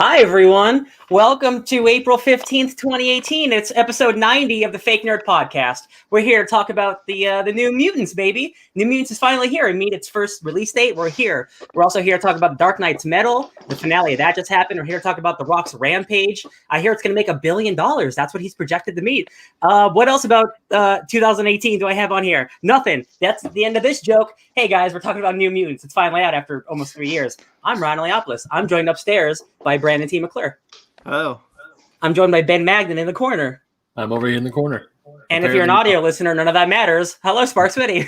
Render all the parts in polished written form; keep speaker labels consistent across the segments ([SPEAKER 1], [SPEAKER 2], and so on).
[SPEAKER 1] Hi, everyone. Welcome to April 15th, 2018. It's episode 90 of the Fake Nerd Podcast. We're here to talk about the new Mutants, baby. New Mutants is finally here. It made its first release date. We're here. We're also here to talk about Dark Knight's Metal. The finale of that just happened. We're here to talk about The Rock's Rampage. I hear it's going to make $1 billion. That's what he's projected to meet. What else about 2018 do I have on here? Nothing. That's the end of this joke. Hey, guys, we're talking about New Mutants. It's finally out after almost 3 years. I'm Ryan Leopoulos. I'm joined upstairs by Brandon T. McClure.
[SPEAKER 2] Oh.
[SPEAKER 1] I'm joined by Ben Magnan in the corner.
[SPEAKER 3] I'm over here in the corner.
[SPEAKER 1] And if you're an audio listener, none of that matters. Hello, Sparks Whitty.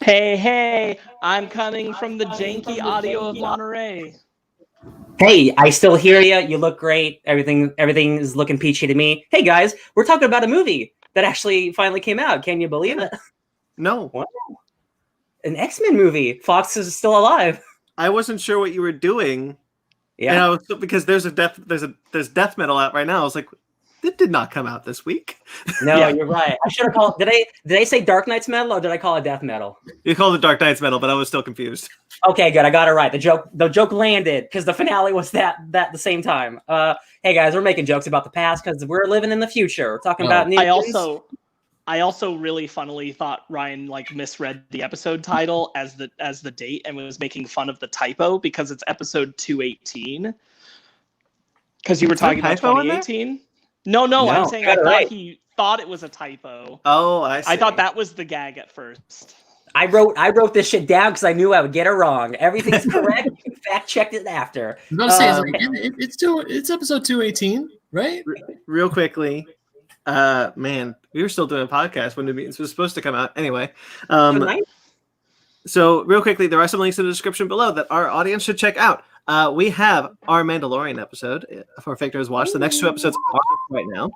[SPEAKER 4] Hey, I'm coming from the janky audio of Monterey.
[SPEAKER 1] Hey, I still hear you. You look great. Everything is looking peachy to me. Hey, guys, we're talking about a movie that actually finally came out. Can you believe it?
[SPEAKER 2] No.
[SPEAKER 1] Wow. An X-Men movie. Fox is still alive.
[SPEAKER 2] I wasn't sure what you were doing.
[SPEAKER 1] Yeah.
[SPEAKER 2] And I was, because there's death metal out right now. I was like, it did not come out this week.
[SPEAKER 1] No,
[SPEAKER 4] Yeah.
[SPEAKER 1] You're right. I should have called. Did I say Dark Knight's Metal or did I call it Death Metal?
[SPEAKER 2] You called it Dark Knight's Metal, but I was still confused.
[SPEAKER 1] Okay, good. I got it right. The joke landed because the finale was that the same time. Hey guys, we're making jokes about the past because we're living in the future. We're talking about new.
[SPEAKER 4] I also really funnily thought Ryan misread the episode title as the date and was making fun of the typo because it's episode 218. Because you were talking about 2018. No, I'm saying he thought it was a typo.
[SPEAKER 2] Oh, I see.
[SPEAKER 4] I thought that was the gag at first.
[SPEAKER 1] I wrote this shit down because I knew I would get it wrong. Everything's correct. You fact checked it after.
[SPEAKER 3] It's episode 218, right?
[SPEAKER 2] Real quickly. Man, we were still doing a podcast when the Mutants was supposed to come out. Anyway, so real quickly, there are some links in the description below that our audience should check out. We have our Mandalorian episode for Fake Nerds Watch. The next 2 episodes are right now.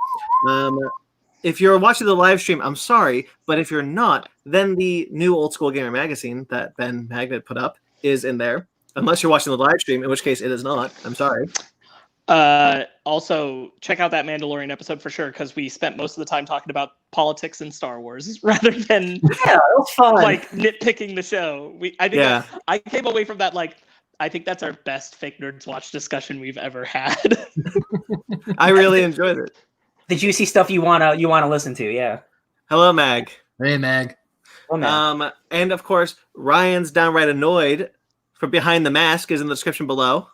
[SPEAKER 2] If you're watching the live stream, I'm sorry, but if you're not, then the new Old School Gamer magazine that Ben Magnet put up is in there. Unless you're watching the live stream, in which case it is not. I'm sorry.
[SPEAKER 4] Also, check out that Mandalorian episode for sure, because we spent most of the time talking about politics and Star Wars rather than nitpicking the show. I came away from that I think that's our best Fake Nerds Watch discussion we've ever had.
[SPEAKER 2] I really enjoyed it.
[SPEAKER 1] The juicy stuff you wanna listen to, yeah.
[SPEAKER 2] Hello, Mag.
[SPEAKER 3] Hey, Mag.
[SPEAKER 1] Well, Mag.
[SPEAKER 2] And of course, Ryan's Downright Annoyed from Behind the Mask is in the description below.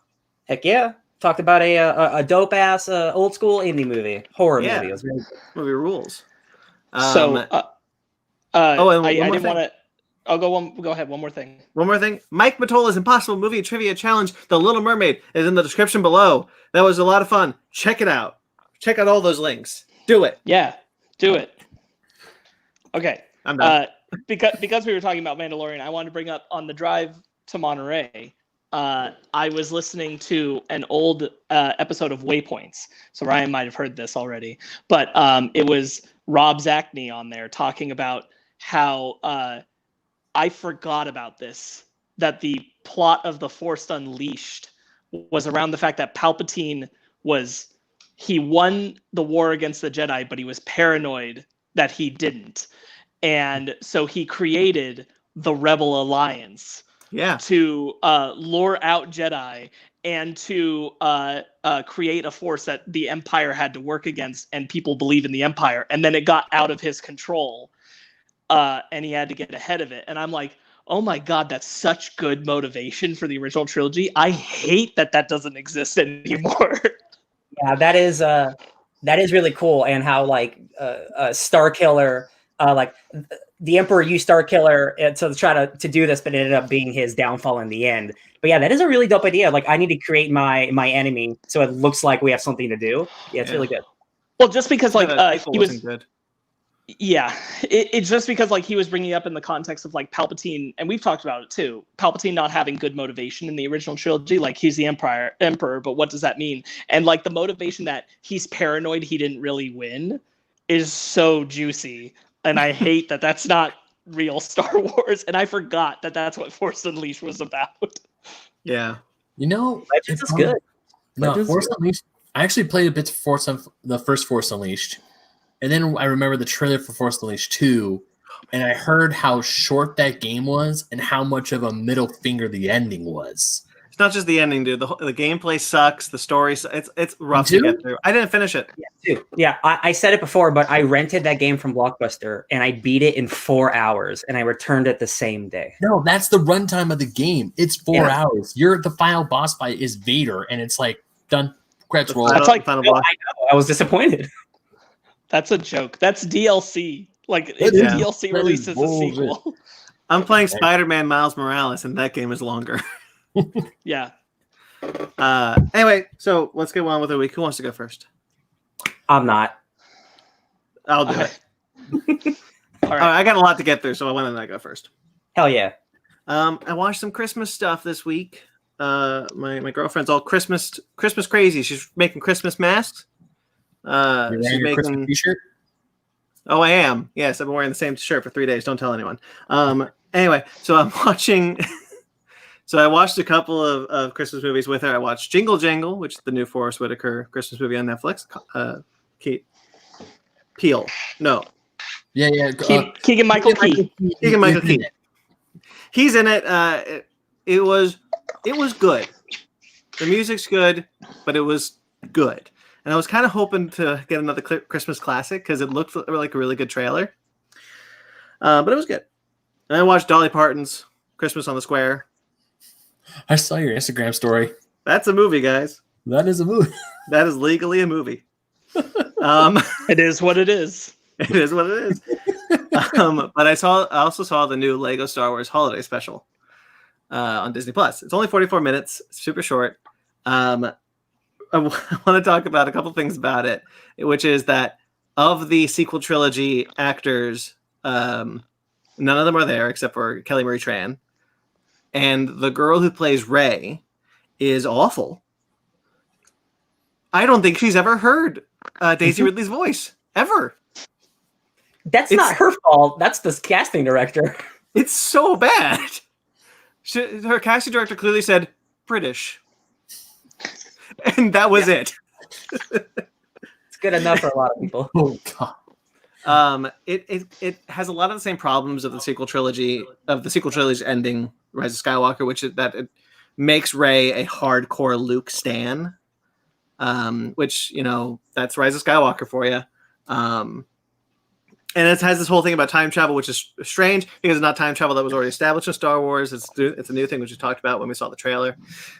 [SPEAKER 1] Heck yeah. Talked about a dope ass old school indie movie, horror movie. It was really good.
[SPEAKER 2] Movie rules.
[SPEAKER 4] I didn't want to. I'll go ahead. One more thing.
[SPEAKER 2] Mike Matola's Impossible Movie Trivia Challenge, The Little Mermaid, is in the description below. That was a lot of fun. Check it out. Check out all those links. Do it.
[SPEAKER 4] Yeah, do it. Okay.
[SPEAKER 2] I'm done.
[SPEAKER 4] Because we were talking about Mandalorian, I wanted to bring up on the drive to Monterey. I was listening to an old episode of Waypoints. So Ryan might have heard this already. But it was Rob Zachney on there talking about how I forgot about this, that the plot of The Force Unleashed was around the fact that Palpatine he won the war against the Jedi, but he was paranoid that he didn't. And so he created the Rebel Alliance.
[SPEAKER 2] Yeah.
[SPEAKER 4] To lure out Jedi and to create a force that the Empire had to work against, and people believe in the Empire. And then it got out of his control, and he had to get ahead of it. And I'm like, oh my God, that's such good motivation for the original trilogy. I hate that doesn't exist anymore.
[SPEAKER 1] Yeah, that is really cool, and how Star Killer the Emperor used Star Killer to try to do this, but it ended up being his downfall in the end. But yeah, that is a really dope idea. I need to create my enemy so it looks like we have something to do. Yeah, it's really good.
[SPEAKER 4] Well, just because he was
[SPEAKER 2] good.
[SPEAKER 4] Yeah, it's just because he was bringing up in the context of Palpatine, and we've talked about it too. Palpatine not having good motivation in the original trilogy, he's the emperor, but what does that mean? And the motivation that he's paranoid he didn't really win is so juicy. And I hate that that's not real Star Wars. And I forgot that that's what Force Unleashed was about.
[SPEAKER 2] Yeah.
[SPEAKER 1] Legends is good.
[SPEAKER 3] No, Force Unleashed. I actually played a bit of the first Force Unleashed. And then I remember the trailer for Force Unleashed 2. And I heard how short that game was and how much of a middle finger the ending was.
[SPEAKER 2] It's not just the ending, dude. The gameplay sucks. The story, it's rough to get through. I didn't finish it.
[SPEAKER 1] Yeah, I said it before, but I rented that game from Blockbuster and I beat it in 4 hours, and I returned it the same day.
[SPEAKER 3] No, that's the runtime of the game. It's 4 hours. The final boss fight is Vader, and it's like done. Credits roll.
[SPEAKER 4] That's like
[SPEAKER 2] final
[SPEAKER 1] No,
[SPEAKER 2] boss.
[SPEAKER 1] I know. I was disappointed.
[SPEAKER 4] That's a joke. That's DLC. Like it's
[SPEAKER 3] Yeah.
[SPEAKER 4] DLC released as a sequel.
[SPEAKER 2] I'm playing Spider-Man Miles Morales, and that game is longer.
[SPEAKER 4] Yeah.
[SPEAKER 2] Anyway, so let's get on with the week. Who wants to go first?
[SPEAKER 1] I'm not.
[SPEAKER 2] I'll do it.
[SPEAKER 4] All
[SPEAKER 2] All right,
[SPEAKER 4] right.
[SPEAKER 2] I got a lot to get through, so why don't I go first?
[SPEAKER 1] Hell yeah.
[SPEAKER 2] I watched some Christmas stuff this week. My girlfriend's all Christmas crazy. She's making Christmas masks.
[SPEAKER 3] You're wearing
[SPEAKER 2] She's
[SPEAKER 3] your Christmas
[SPEAKER 2] making.
[SPEAKER 3] t-shirt?
[SPEAKER 2] Oh, I am. Yes, I've been wearing the same shirt for 3 days. Don't tell anyone. Anyway, so I'm watching. So I watched a couple of Christmas movies with her. I watched Jingle Jangle, which is the new Forrest Whitaker Christmas movie on Netflix. Peel. No.
[SPEAKER 3] Yeah.
[SPEAKER 4] Keegan-Michael Key.
[SPEAKER 2] Keegan-Michael Key. He's in it. It was good. The music's good, but it was good. And I was kind of hoping to get another Christmas classic because it looked like a really good trailer. But it was good. And I watched Dolly Parton's Christmas on the Square.
[SPEAKER 3] I saw your Instagram story.
[SPEAKER 2] That's a movie, guys.
[SPEAKER 3] That is a movie.
[SPEAKER 2] That is legally a movie.
[SPEAKER 4] It is what it is.
[SPEAKER 2] It is what it is. But I also saw the new Lego Star Wars Holiday Special on Disney Plus. It's only 44 minutes, super short. I want to talk about a couple things about it, which is that of the sequel trilogy actors, none of them are there except for Kelly Marie Tran. And the girl who plays Rey is awful. I don't think she's ever heard Daisy Ridley's voice, ever.
[SPEAKER 1] That's not her fault. That's the casting director.
[SPEAKER 2] It's so bad. Her casting director clearly said British. And that was it.
[SPEAKER 1] It's good enough for a lot of people.
[SPEAKER 3] Oh god.
[SPEAKER 2] It has a lot of the same problems of the sequel trilogy's ending, Rise of Skywalker, which is that it makes Rey a hardcore Luke stan. Which, that's Rise of Skywalker for you. And it has this whole thing about time travel, which is strange because it's not time travel that was already established in Star Wars. It's a new thing, which we talked about when we saw the trailer.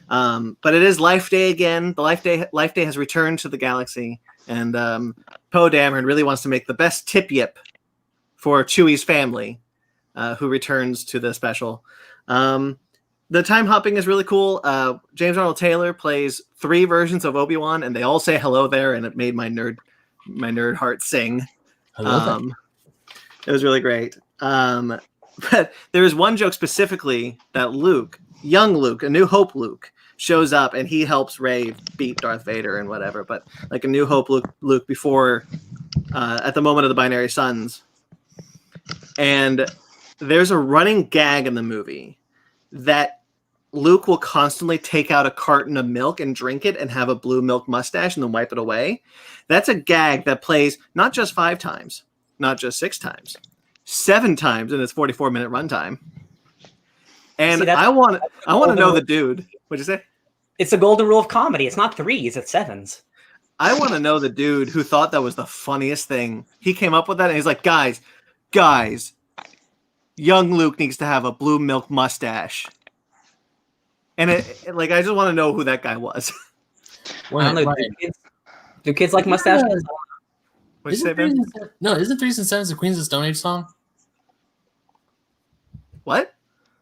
[SPEAKER 2] But it is Life Day again. The Life Day has returned to the galaxy, and Poe Dameron really wants to make the best tip yip for Chewie's family, who returns to the special. The time hopping is really cool. James Arnold Taylor plays 3 versions of Obi-Wan, and they all say hello there, and it made my nerd heart sing. It was really great. But there is one joke specifically that young Luke, A New Hope Luke, shows up and he helps Rey beat Darth Vader and whatever. But like A New Hope Luke before, at the moment of the Binary Suns. And there's a running gag in the movie that Luke will constantly take out a carton of milk and drink it and have a blue milk mustache and then wipe it away. That's a gag that plays not just 5 times, not just 6 times, 7 times in its 44-minute runtime. And
[SPEAKER 1] See,
[SPEAKER 2] I want to know the dude. What'd you say?
[SPEAKER 1] It's a golden rule of comedy. It's not 3s, it's 7s.
[SPEAKER 2] I want to know the dude who thought that was the funniest thing. He came up with that and he's like, guys, young Luke needs to have a blue milk mustache. And I just want to know who that guy was.
[SPEAKER 1] I don't know, do kids like mustaches?
[SPEAKER 2] What'd you say, Ben?
[SPEAKER 3] No, isn't 3s and 7s the Queens of Stone Age song?
[SPEAKER 2] What?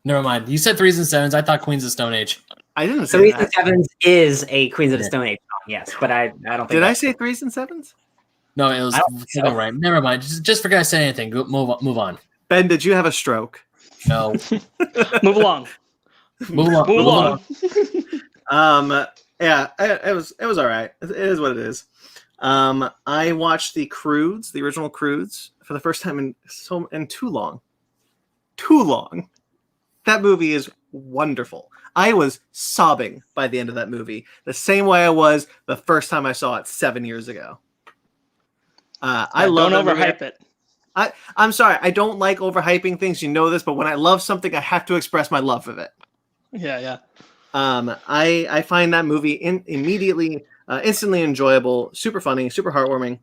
[SPEAKER 3] Never mind. You said 3s and 7s. I thought Queens of Stone Age.
[SPEAKER 2] I didn't say
[SPEAKER 1] 3s
[SPEAKER 2] that.
[SPEAKER 1] and 7s is a Queens of the Stone Age song, yes, but I don't think.
[SPEAKER 2] Did I say 3s and 7s?
[SPEAKER 3] No, it was
[SPEAKER 1] I don't think so.
[SPEAKER 3] right. Never mind. Just forget I said anything. Move on.
[SPEAKER 2] Ben, did you have a stroke?
[SPEAKER 3] No.
[SPEAKER 4] Move along.
[SPEAKER 3] Move along.
[SPEAKER 2] Yeah, it was all right. It is what it is. I watched the original Croods, for the first time in too long. That movie is wonderful. I was sobbing by the end of that movie, the same way I was the first time I saw it 7 years ago. I love.
[SPEAKER 4] Don't overhype it.
[SPEAKER 2] I'm sorry, I don't like overhyping things. You know this, but when I love something, I have to express my love of it.
[SPEAKER 4] Yeah.
[SPEAKER 2] I find that movie immediately, instantly enjoyable, super funny, super heartwarming,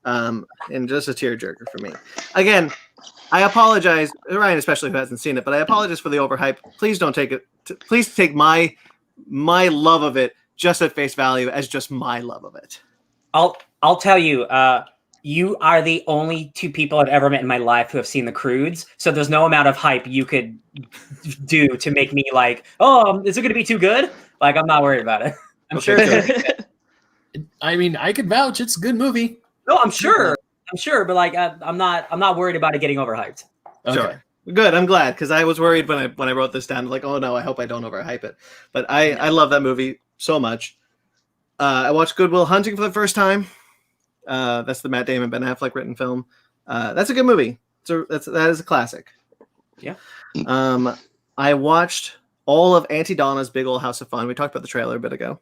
[SPEAKER 2] and just a tearjerker for me. Again, I apologize, Ryan especially who hasn't seen it, but I apologize for the overhype. Please don't take it. Please take my love of it just at face value as just my love of it.
[SPEAKER 1] I'll tell you, you are the only two people I've ever met in my life who have seen The Croods. So there's no amount of hype you could do to make me like, oh, is it going to be too good? Like, I'm not worried about it. I'm sure it's gonna be good.
[SPEAKER 3] I mean, I could vouch. It's a good movie.
[SPEAKER 1] No, I'm sure, but like, I'm not worried about it getting overhyped.
[SPEAKER 3] Okay.
[SPEAKER 2] Sure. Good. I'm glad because I was worried when I wrote this down. Like, oh no, I hope I don't overhype it. But I love that movie so much. I watched Good Will Hunting for the first time. That's the Matt Damon, Ben Affleck written film. That's a good movie. That is a classic.
[SPEAKER 1] Yeah.
[SPEAKER 2] I watched all of Auntie Donna's Big Ol' House of Fun. We talked about the trailer a bit ago.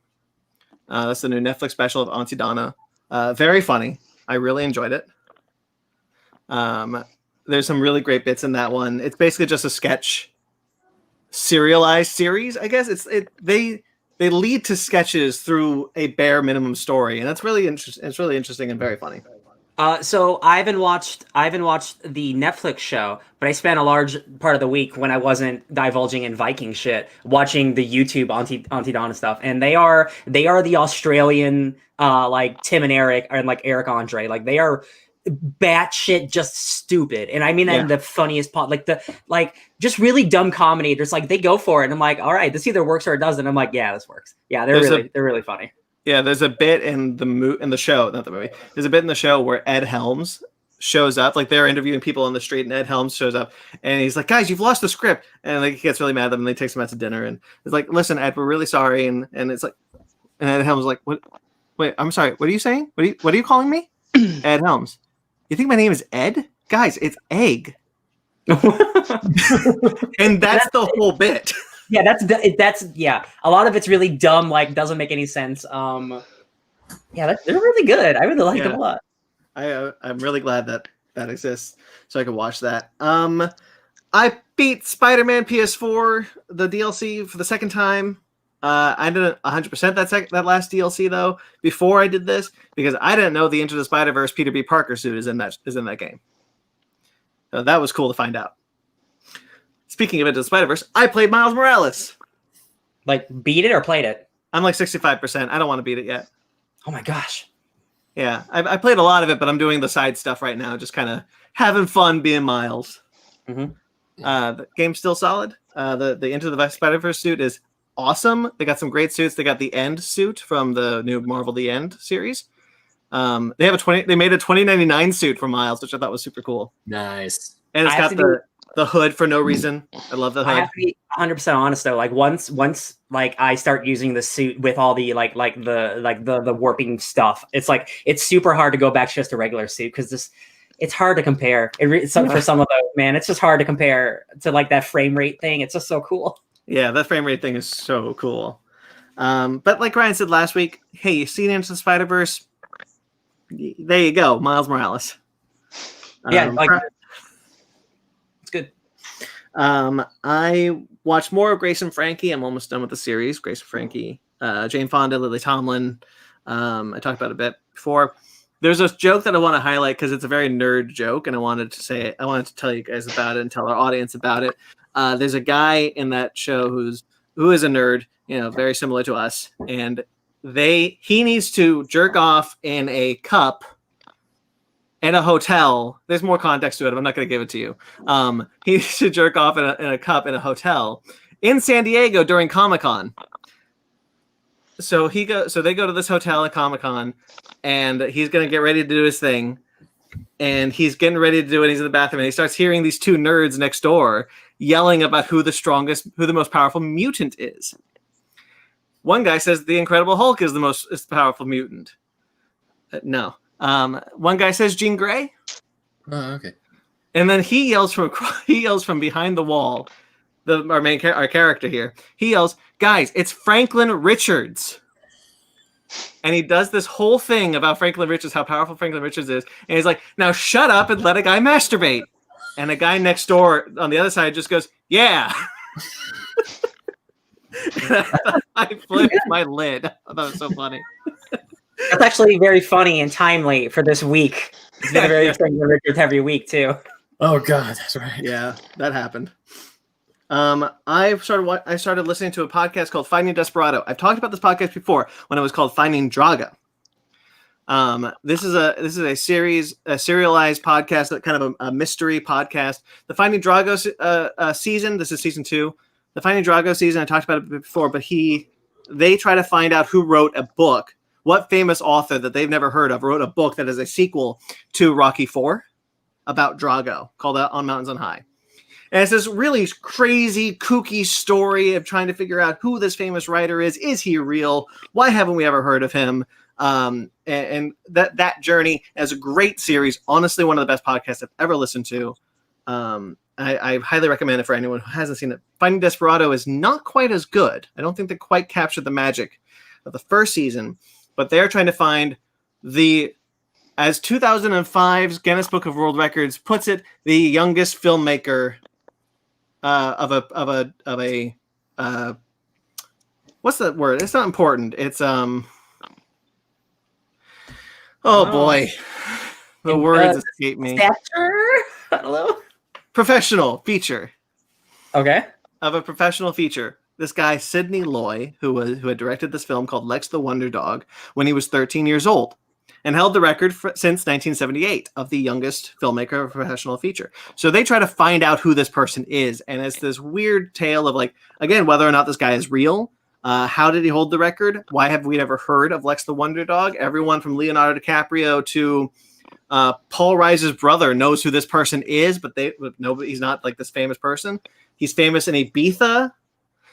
[SPEAKER 2] That's the new Netflix special of Auntie Donna. Very funny. I really enjoyed it. There's some really great bits in that one. It's basically just a sketch serialized series, I guess. They lead to sketches through a bare minimum story, and that's really interesting. It's really interesting and very funny.
[SPEAKER 1] So I haven't watched the Netflix show, but I spent a large part of the week when I wasn't divulging in Viking shit watching the YouTube Auntie Donna stuff, and they are the Australian like Tim and Eric, and like Eric Andre, like they are batshit just stupid, and I mean that in the funniest part, like just really dumb comedy. There's like they go for it, and I'm like, all right, this either works or it doesn't. I'm like, yeah, this works. Yeah, they're really funny.
[SPEAKER 2] Yeah, there's a bit in the show, not the movie. There's a bit in the show where Ed Helms shows up, like they're interviewing people on the street, and Ed Helms shows up, and he's like, "Guys, you've lost the script," and like he gets really mad at them, and they takes him out to dinner, and it's like, "Listen, Ed, we're really sorry," and it's like, and Ed Helms is like, "What? Wait, I'm sorry. What are you saying? What are you calling me?" Ed Helms. You think my name is Ed? Guys, it's Egg. And that's the whole bit.
[SPEAKER 1] Yeah, that's a lot of it's really dumb, like doesn't make any sense. They're really good. I really like them a lot.
[SPEAKER 2] I'm really glad that exists, so I can watch that. I beat Spider-Man PS4, the DLC, for the second time. I didn't 100% that last DLC though before I did this because I didn't know the Into the Spider-Verse Peter B. Parker suit is in that game. So that was cool to find out. Speaking of Into the Spider-Verse, I played Miles Morales.
[SPEAKER 1] Like beat it or played it?
[SPEAKER 2] I'm like 65%. I don't want to beat it yet.
[SPEAKER 1] Oh my gosh.
[SPEAKER 2] Yeah, I played a lot of it, but I'm doing the side stuff right now, just kind of having fun being Miles.
[SPEAKER 1] Mm-hmm.
[SPEAKER 2] The game's still solid. The Into the Spider-Verse suit is awesome. They got some great suits. They got the End suit from the new Marvel The End series. They made a 2099 suit for Miles, which I thought was super cool.
[SPEAKER 3] Nice.
[SPEAKER 2] And it's got the hood for no reason. I love the hood.
[SPEAKER 1] I have to be 100% honest though. Like once like I start using the suit with all the the warping stuff, it's like it's super hard to go back to just a regular suit because it's hard to compare. For some of those, man, it's just hard to compare to like that frame rate thing. It's just so cool.
[SPEAKER 2] Yeah, that frame rate thing is so cool. But like Ryan said last week, hey, you seen Into the Spider-Verse? There you go, Miles Morales.
[SPEAKER 1] Yeah, it's good.
[SPEAKER 2] I watched more of Grace and Frankie. I'm almost done with the series. Grace and Frankie, Jane Fonda, Lily Tomlin. I talked about it a bit before. There's a joke that I want to highlight because it's a very nerd joke, and I wanted to tell you guys about it and tell our audience about it. There's a guy in that show who is a nerd, very similar to us, and he needs to jerk off in a cup in a hotel. There's more context to it. I'm not going to give it to you. He needs to jerk off in a cup in a hotel in San Diego during Comic-Con. So they go to this hotel at Comic-Con, and he's going to get ready to do his thing. And he's getting ready to do it. He's in the bathroom, and he starts hearing these two nerds next door yelling about who the most powerful mutant is. One guy says the Incredible Hulk is the powerful mutant. No. One guy says Jean Grey.
[SPEAKER 3] Oh, okay.
[SPEAKER 2] And then he yells from behind the wall. Our character here. He yells, "Guys, it's Franklin Richards." And he does this whole thing about Franklin Richards, how powerful Franklin Richards is. And he's like, "Now shut up and let a guy masturbate." And a guy next door on the other side just goes, "Yeah." I flipped my lid. I thought it was so funny.
[SPEAKER 1] That's actually very funny and timely for this week. It's been a very heavy week too.
[SPEAKER 3] Oh God, that's right.
[SPEAKER 2] Yeah, that happened. I started listening to a podcast called Finding Desperado. I've talked about this podcast before when it was called Finding Drago. This is a serialized podcast, that kind of a mystery podcast. The Finding Drago season. This is season 2. The Finding Drago season. I talked about it before, but they try to find out who wrote a book. What famous author that they've never heard of wrote a book that is a sequel to Rocky IV about Drago called On Mountains on High. And it's this really crazy, kooky story of trying to figure out who this famous writer is. Is he real? Why haven't we ever heard of him? And that journey is a great series. Honestly, one of the best podcasts I've ever listened to. I highly recommend it for anyone who hasn't seen it. Finding Desperado is not quite as good. I don't think they quite captured the magic of the first season, but they're trying to find as 2005's Guinness Book of World Records puts it, the youngest filmmaker of a what's that word? It's not important. It's oh boy, the words escape me.
[SPEAKER 1] Stature? Hello?
[SPEAKER 2] Professional feature.
[SPEAKER 1] Okay.
[SPEAKER 2] Of a professional feature. This guy Sidney Loy, who had directed this film called Lex the Wonder Dog when he was 13 years old, and held the record since 1978 of the youngest filmmaker of a professional feature. So they try to find out who this person is, and it's this weird tale of, like, again, whether or not this guy is real. How did he hold the record? Why have we never heard of Lex the Wonder Dog? Everyone from Leonardo DiCaprio to Paul Reiser's brother knows who this person is, but he's not like this famous person. He's famous in Ibiza.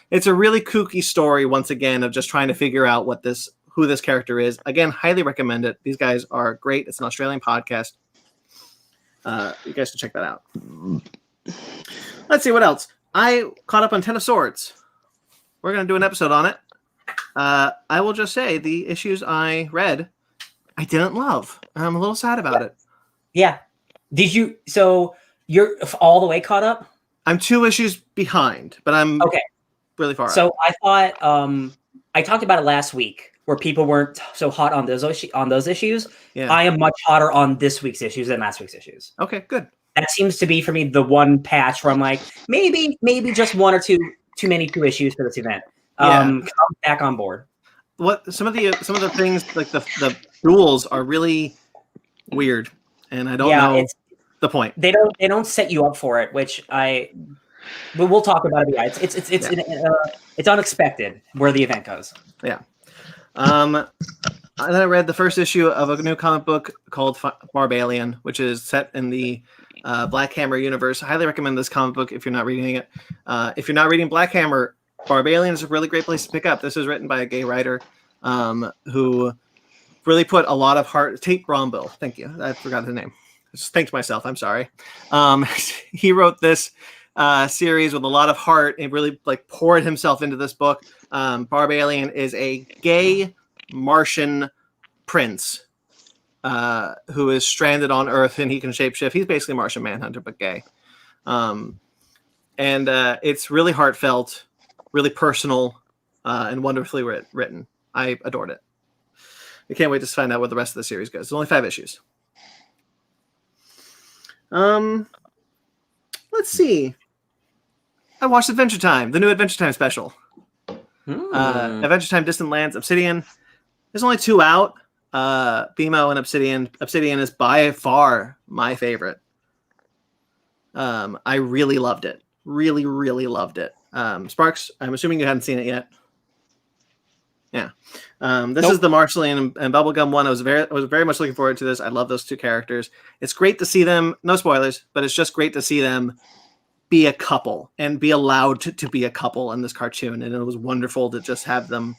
[SPEAKER 2] It's a really kooky story, once again, of just trying to figure out who this character is. Again, highly recommend it. These guys are great. It's an Australian podcast. You guys should check that out. Let's see what else. I caught up on Ten of Swords. We're going to do an episode on it. I will just say the issues I read, I didn't love. I'm a little sad about it.
[SPEAKER 1] Yeah. So you're all the way caught up?
[SPEAKER 2] I'm 2 issues behind, but I'm really far out.
[SPEAKER 1] So I thought, I talked about it last week, where people weren't so hot on those issues.
[SPEAKER 2] Yeah.
[SPEAKER 1] I am much hotter on this week's issues than last week's issues.
[SPEAKER 2] Okay, good.
[SPEAKER 1] That seems to be for me the one patch where I'm like, maybe just 1 or 2 too many 2 issues for this event. I'm back on board.
[SPEAKER 2] Some of the things, like the rules, are really weird, and I don't know the point.
[SPEAKER 1] They don't set you up for it, but we'll talk about it. Yeah, it's unexpected where the event goes.
[SPEAKER 2] Yeah. And then I read the first issue of a new comic book called Barbalian, which is set in the Black Hammer universe. I highly recommend this comic book if you're not reading it. If you're not reading Black Hammer, Barbalian is a really great place to pick up. This is written by a gay writer who really put a lot of heart. Tate Brombill. Thank you. I forgot his name. I just thanked myself. I'm sorry. He wrote this series with a lot of heart and really poured himself into this book. Barbalian is a gay Martian prince who is stranded on Earth, and he can shapeshift. He's basically Martian Manhunter, but gay. And it's really heartfelt, really personal, and wonderfully written. I adored it. I can't wait to find out where the rest of the series goes. There's only 5 issues. Let's see. I watched Adventure Time, the new Adventure Time special. Adventure Time Distant Lands, Obsidian. There's only 2 out. BMO and Obsidian. Obsidian is by far my favorite. I really loved it. Really, really loved it. Sparks, I'm assuming you hadn't seen it yet. Yeah. This is the Marceline and Bubblegum one. I was very much looking forward to this. I love those 2 characters. It's great to see them. No spoilers, but it's just great to see them be a couple and be allowed to be a couple in this cartoon. And it was wonderful to just have them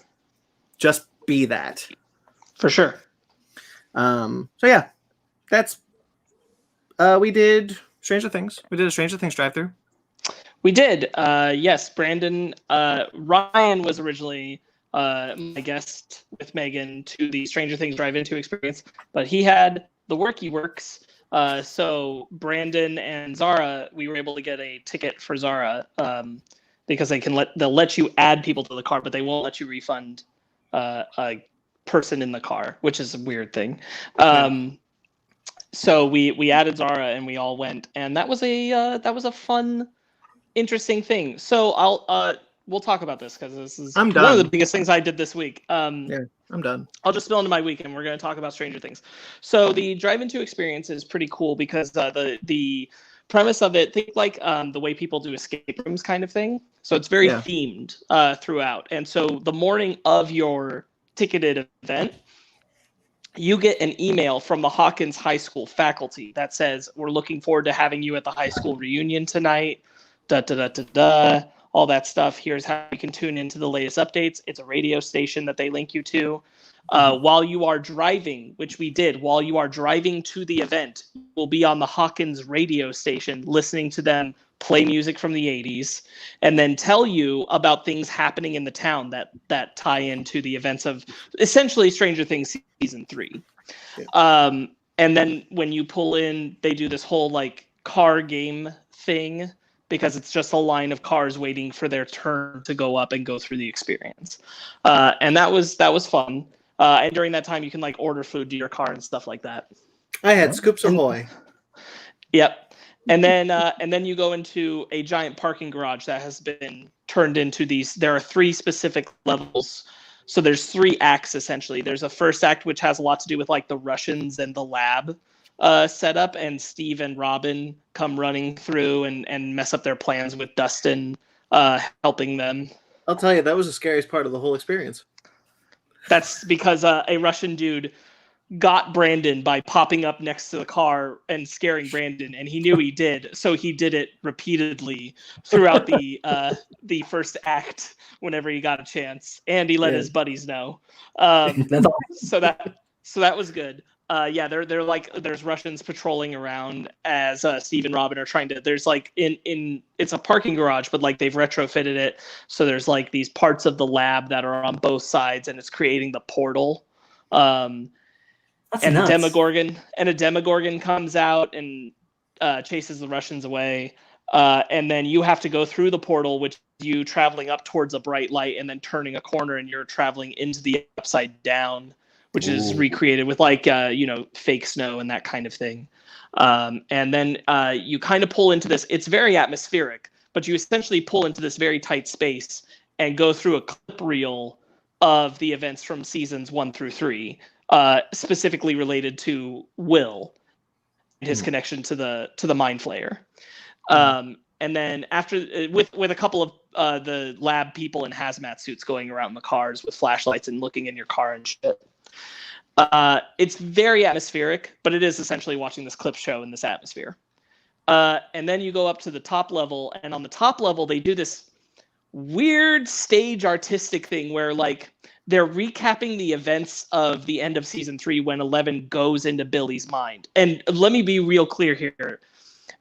[SPEAKER 2] just be that.
[SPEAKER 4] For sure.
[SPEAKER 2] So yeah, that's, we did Stranger Things. We did a Stranger Things drive-through.
[SPEAKER 4] We did. Yes, Brandon, Ryan was originally my guest with Megan to the Stranger Things drive-in experience, but he had the worky works. So Brandon and Zara, we were able to get a ticket for Zara. because they'll let you add people to the car, but they won't let you refund a person in the car, which is a weird thing. So we added Zara and we all went, and that was a fun, interesting thing. So we'll talk about this because this is one of the biggest things I did this week.
[SPEAKER 2] Yeah, I'm done.
[SPEAKER 4] I'll just spill into my week, and we're going to talk about Stranger Things. So the Drive-In 2 experience is pretty cool because the premise of it, think like the way people do escape rooms kind of thing. So it's very themed throughout. And so the morning of your ticketed event, you get an email from the Hawkins High School faculty that says, we're looking forward to having you at the high school reunion tonight, all that stuff. Here's how you can tune into the latest updates. It's a radio station that they link you to. While you are driving, which we did, while you are driving to the event, we'll be on the Hawkins radio station listening to them play music from the 80s and then tell you about things happening in the town that tie into the events of essentially Stranger Things season 3. Yeah. And then when you pull in, they do this whole like car game thing because it's just a line of cars waiting for their turn to go up and go through the experience. And that was fun. And during that time, you can like order food to your car and stuff like that.
[SPEAKER 2] I had Scoops Ahoy.
[SPEAKER 4] Yep. And then you go into a giant parking garage that has been turned into these. There are 3 specific levels. So there's 3 acts essentially. There's a first act which has a lot to do with like the Russians and the lab setup, and Steve and Robin come running through and mess up their plans with Dustin helping them.
[SPEAKER 2] I'll tell you, that was the scariest part of the whole experience.
[SPEAKER 4] That's because a Russian dude got Brandon by popping up next to the car and scaring Brandon, and he knew he did, so he did it repeatedly throughout the first act whenever he got a chance, and he let his buddies know. So that was good. They're like, there's Russians patrolling around as Steve and Robin are trying to. There's like it's a parking garage, but like they've retrofitted it, so there's like these parts of the lab that are on both sides, and it's creating the portal. And a Demogorgon comes out and chases the Russians away. And then you have to go through the portal, which you traveling up towards a bright light and then turning a corner, and you're traveling into the upside down, which is recreated with like, fake snow and that kind of thing. And then you kind of pull into this. It's very atmospheric, but you essentially pull into this very tight space and go through a clip reel of the events from seasons 1 through 3. Specifically related to Will and his connection to the Mind Flayer. And then after with a couple of the lab people in hazmat suits going around the cars with flashlights and looking in your car and shit. It's very atmospheric, but it is essentially watching this clip show in this atmosphere. And then you go up to the top level, and on the top level they do this weird stage artistic thing where like they're recapping the events of the end of season 3 when 11 goes into Billy's mind. And let me be real clear here.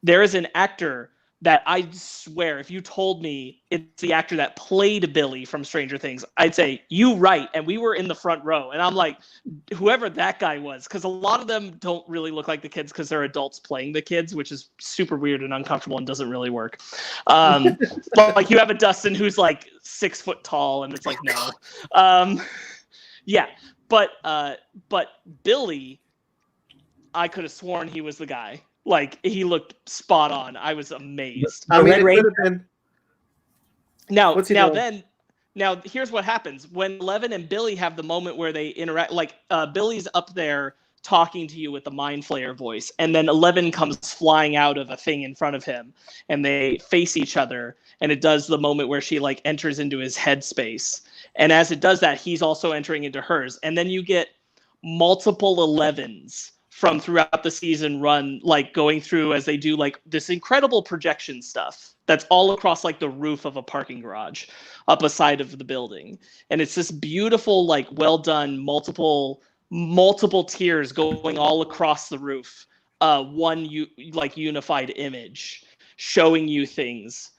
[SPEAKER 4] There is an actor that I swear, if you told me it's the actor that played Billy from Stranger Things, I'd say, you right. And we were in the front row. And I'm like, whoever that guy was, because a lot of them don't really look like the kids because they're adults playing the kids, which is super weird and uncomfortable and doesn't really work. But like you have a Dustin who's like 6 foot tall, and it's like, no. But Billy, I could have sworn he was the guy. Like, he looked spot on. I was amazed.
[SPEAKER 2] I mean, it could have been.
[SPEAKER 4] Now, here's what happens. When 11 and Billy have the moment where they interact, like, Billy's up there talking to you with the Mind Flayer voice, and then 11 comes flying out of a thing in front of him, and they face each other, and it does the moment where she, like, enters into his headspace. And as it does that, he's also entering into hers. And then you get multiple 11s from throughout the season run, like going through as they do like this incredible projection stuff that's all across like the roof of a parking garage up a side of the building. And it's this beautiful, like well done, multiple tiers going all across the roof. Unified image showing you things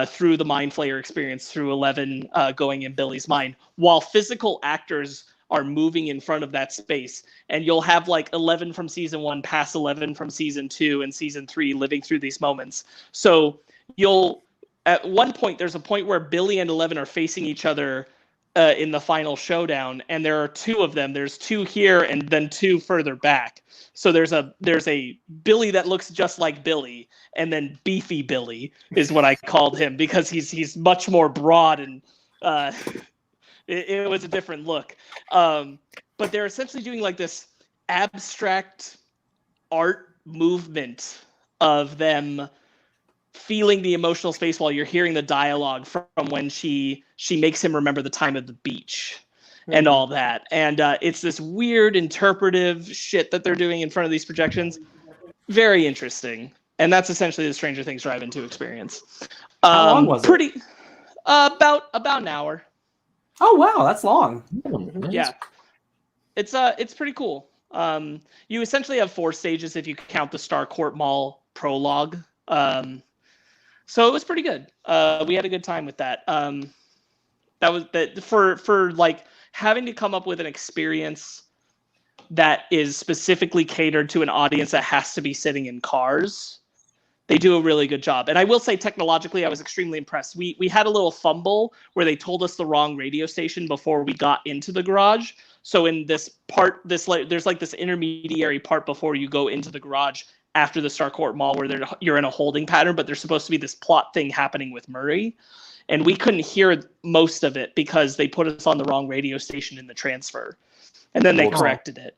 [SPEAKER 4] through the Mind Flayer experience, through 11 going in Billy's mind, while physical actors are moving in front of that space. And you'll have like 11 from season 1 past 11 from season 2 and season 3 living through these moments. So you'll at one point, there's a point where Billy and Eleven are facing each other in the final showdown, and there are two of them. There's two here and then two further back. So there's a Billy that looks just like Billy, and then Beefy Billy is what I called him because he's much more broad, and it was a different look. But they're essentially doing like this abstract art movement of them feeling the emotional space while you're hearing the dialogue from when she makes him remember the time of the beach and all that. And it's this weird interpretive shit that they're doing in front of these projections. Very interesting. And that's essentially the Stranger Things Drive-In 2 experience.
[SPEAKER 1] How long was it?
[SPEAKER 4] About an hour.
[SPEAKER 1] Oh, wow. That's long.
[SPEAKER 4] Yeah. It's pretty cool. You essentially have 4 stages if you count the Star Court Mall prologue. So it was pretty good. We had a good time with that. That was for like having to come up with an experience that is specifically catered to an audience that has to be sitting in cars. They do a really good job. And I will say technologically, I was extremely impressed. We had a little fumble where they told us the wrong radio station before we got into the garage. So in this part, there's like this intermediary part before you go into the garage after the Star Court Mall where you're in a holding pattern, but there's supposed to be this plot thing happening with Murray. And we couldn't hear most of it because they put us on the wrong radio station in the transfer. And then they corrected it.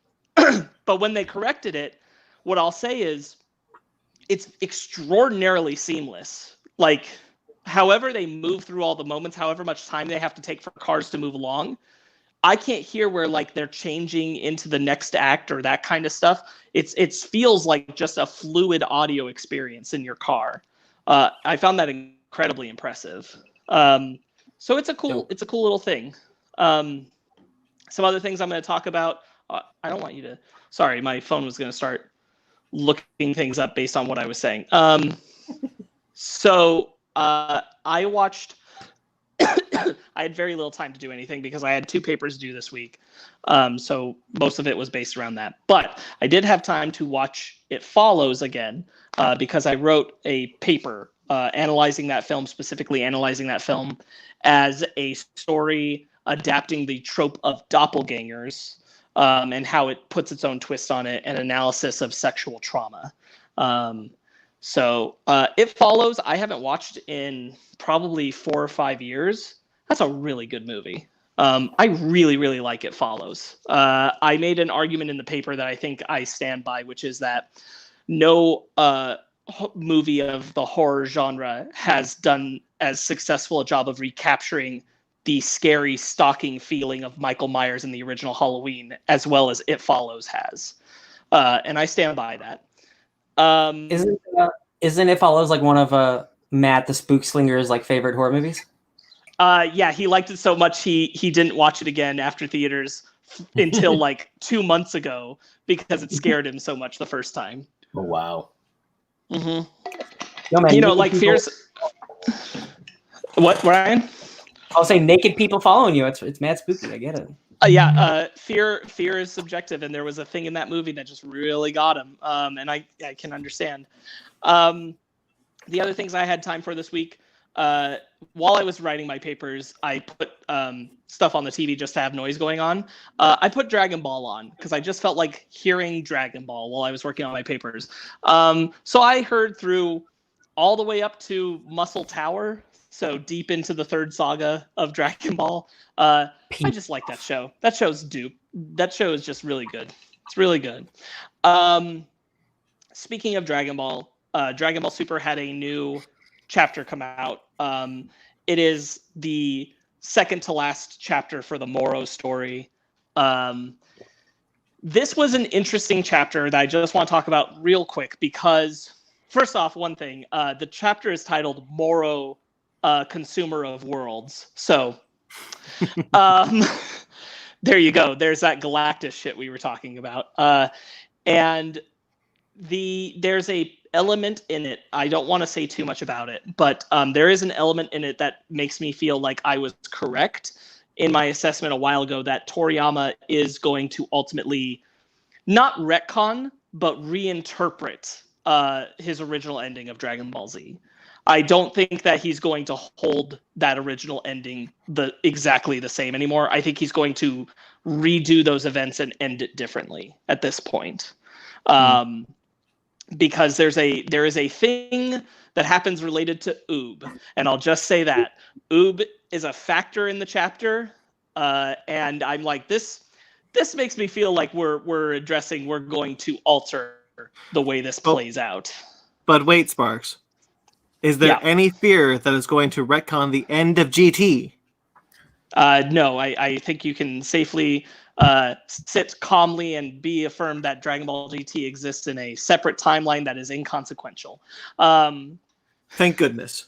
[SPEAKER 4] But when they corrected it, what I'll say is it's extraordinarily seamless. Like, however they move through all the moments, however much time they have to take for cars to move along, I can't hear where like they're changing into the next act or that kind of stuff. It feels like just a fluid audio experience in your car. I found that incredibly impressive. So it's a cool little thing. Some other things I'm going to talk about. I don't want you to. Sorry, my phone was going to start looking things up based on what I was saying. So I watched. I had very little time to do anything because I had 2 papers due this week. So most of it was based around that. But I did have time to watch It Follows again because I wrote a paper analyzing that film, specifically analyzing that film as a story adapting the trope of doppelgangers and how it puts its own twist on it, and analysis of sexual trauma. So It Follows, I haven't watched in probably 4 or 5 years. That's a really good movie. I really, really like It Follows. I made an argument in the paper that I think I stand by, which is that no movie of the horror genre has done as successful a job of recapturing the scary, stalking feeling of Michael Myers in the original Halloween as well as It Follows has. And I stand by that.
[SPEAKER 1] Isn't It Follows like one of Matt the Spook Slinger's like favorite horror movies?
[SPEAKER 4] Yeah, he liked it so much he didn't watch it again after theaters until like 2 months ago because it scared him so much the first time.
[SPEAKER 3] Oh wow.
[SPEAKER 4] Mm-hmm.
[SPEAKER 1] No, man,
[SPEAKER 4] like
[SPEAKER 1] people...
[SPEAKER 4] fears. What, Ryan?
[SPEAKER 1] I'll say naked people following you. It's mad spooky. I get it.
[SPEAKER 4] Fear is subjective, and there was a thing in that movie that just really got him. And I can understand. The other things I had time for this week, while I was writing my papers, I put stuff on the TV just to have noise going on. I put Dragon Ball on because I just felt like hearing Dragon Ball while I was working on my papers. So I heard through all the way up to Muscle Tower, so deep into the 3rd saga of Dragon Ball. I just like that show. That show is just really good. It's really good. Speaking of Dragon Ball Super had a new chapter come out. It is the second to last chapter for the Morrow story. This was an interesting chapter that I just want to talk about real quick because, first off, one thing, the chapter is titled Morrow, Consumer of Worlds. So there you go. There's that Galactus shit we were talking about. And there's a element in it. I don't want to say too much about it, but there is an element in it that makes me feel like I was correct in my assessment a while ago that Toriyama is going to ultimately not retcon, but reinterpret his original ending of Dragon Ball Z. I don't think that he's going to hold that original ending exactly the same anymore. I think he's going to redo those events and end it differently at this point. Because there is a thing that happens related to Oob, and I'll just say that Oob is a factor in the chapter, and I'm like, this makes me feel like we're going to alter the way this plays out.
[SPEAKER 2] But wait, Sparks, is there any fear that it's going to retcon the end of GT?
[SPEAKER 4] No, I think you can safely sit calmly and be affirmed that Dragon Ball GT exists in a separate timeline that is inconsequential.
[SPEAKER 2] Thank goodness.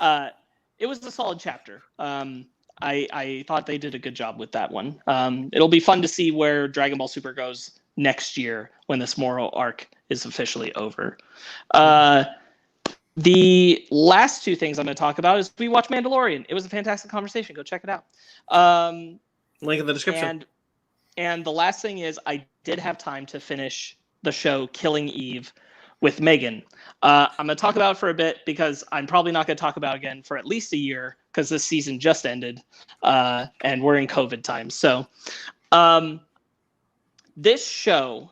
[SPEAKER 4] It was a solid chapter. I thought they did a good job with that one. It'll be fun to see where Dragon Ball Super goes next year when this Morrow arc is officially over. The last two things I'm going to talk about is we watched Mandalorian. It was a fantastic conversation. Go check it out.
[SPEAKER 2] Link in the description.
[SPEAKER 4] And the last thing is I did have time to finish the show Killing Eve with Megan. I'm going to talk about it for a bit because I'm probably not going to talk about it again for at least a year because this season just ended and we're in COVID times. So this show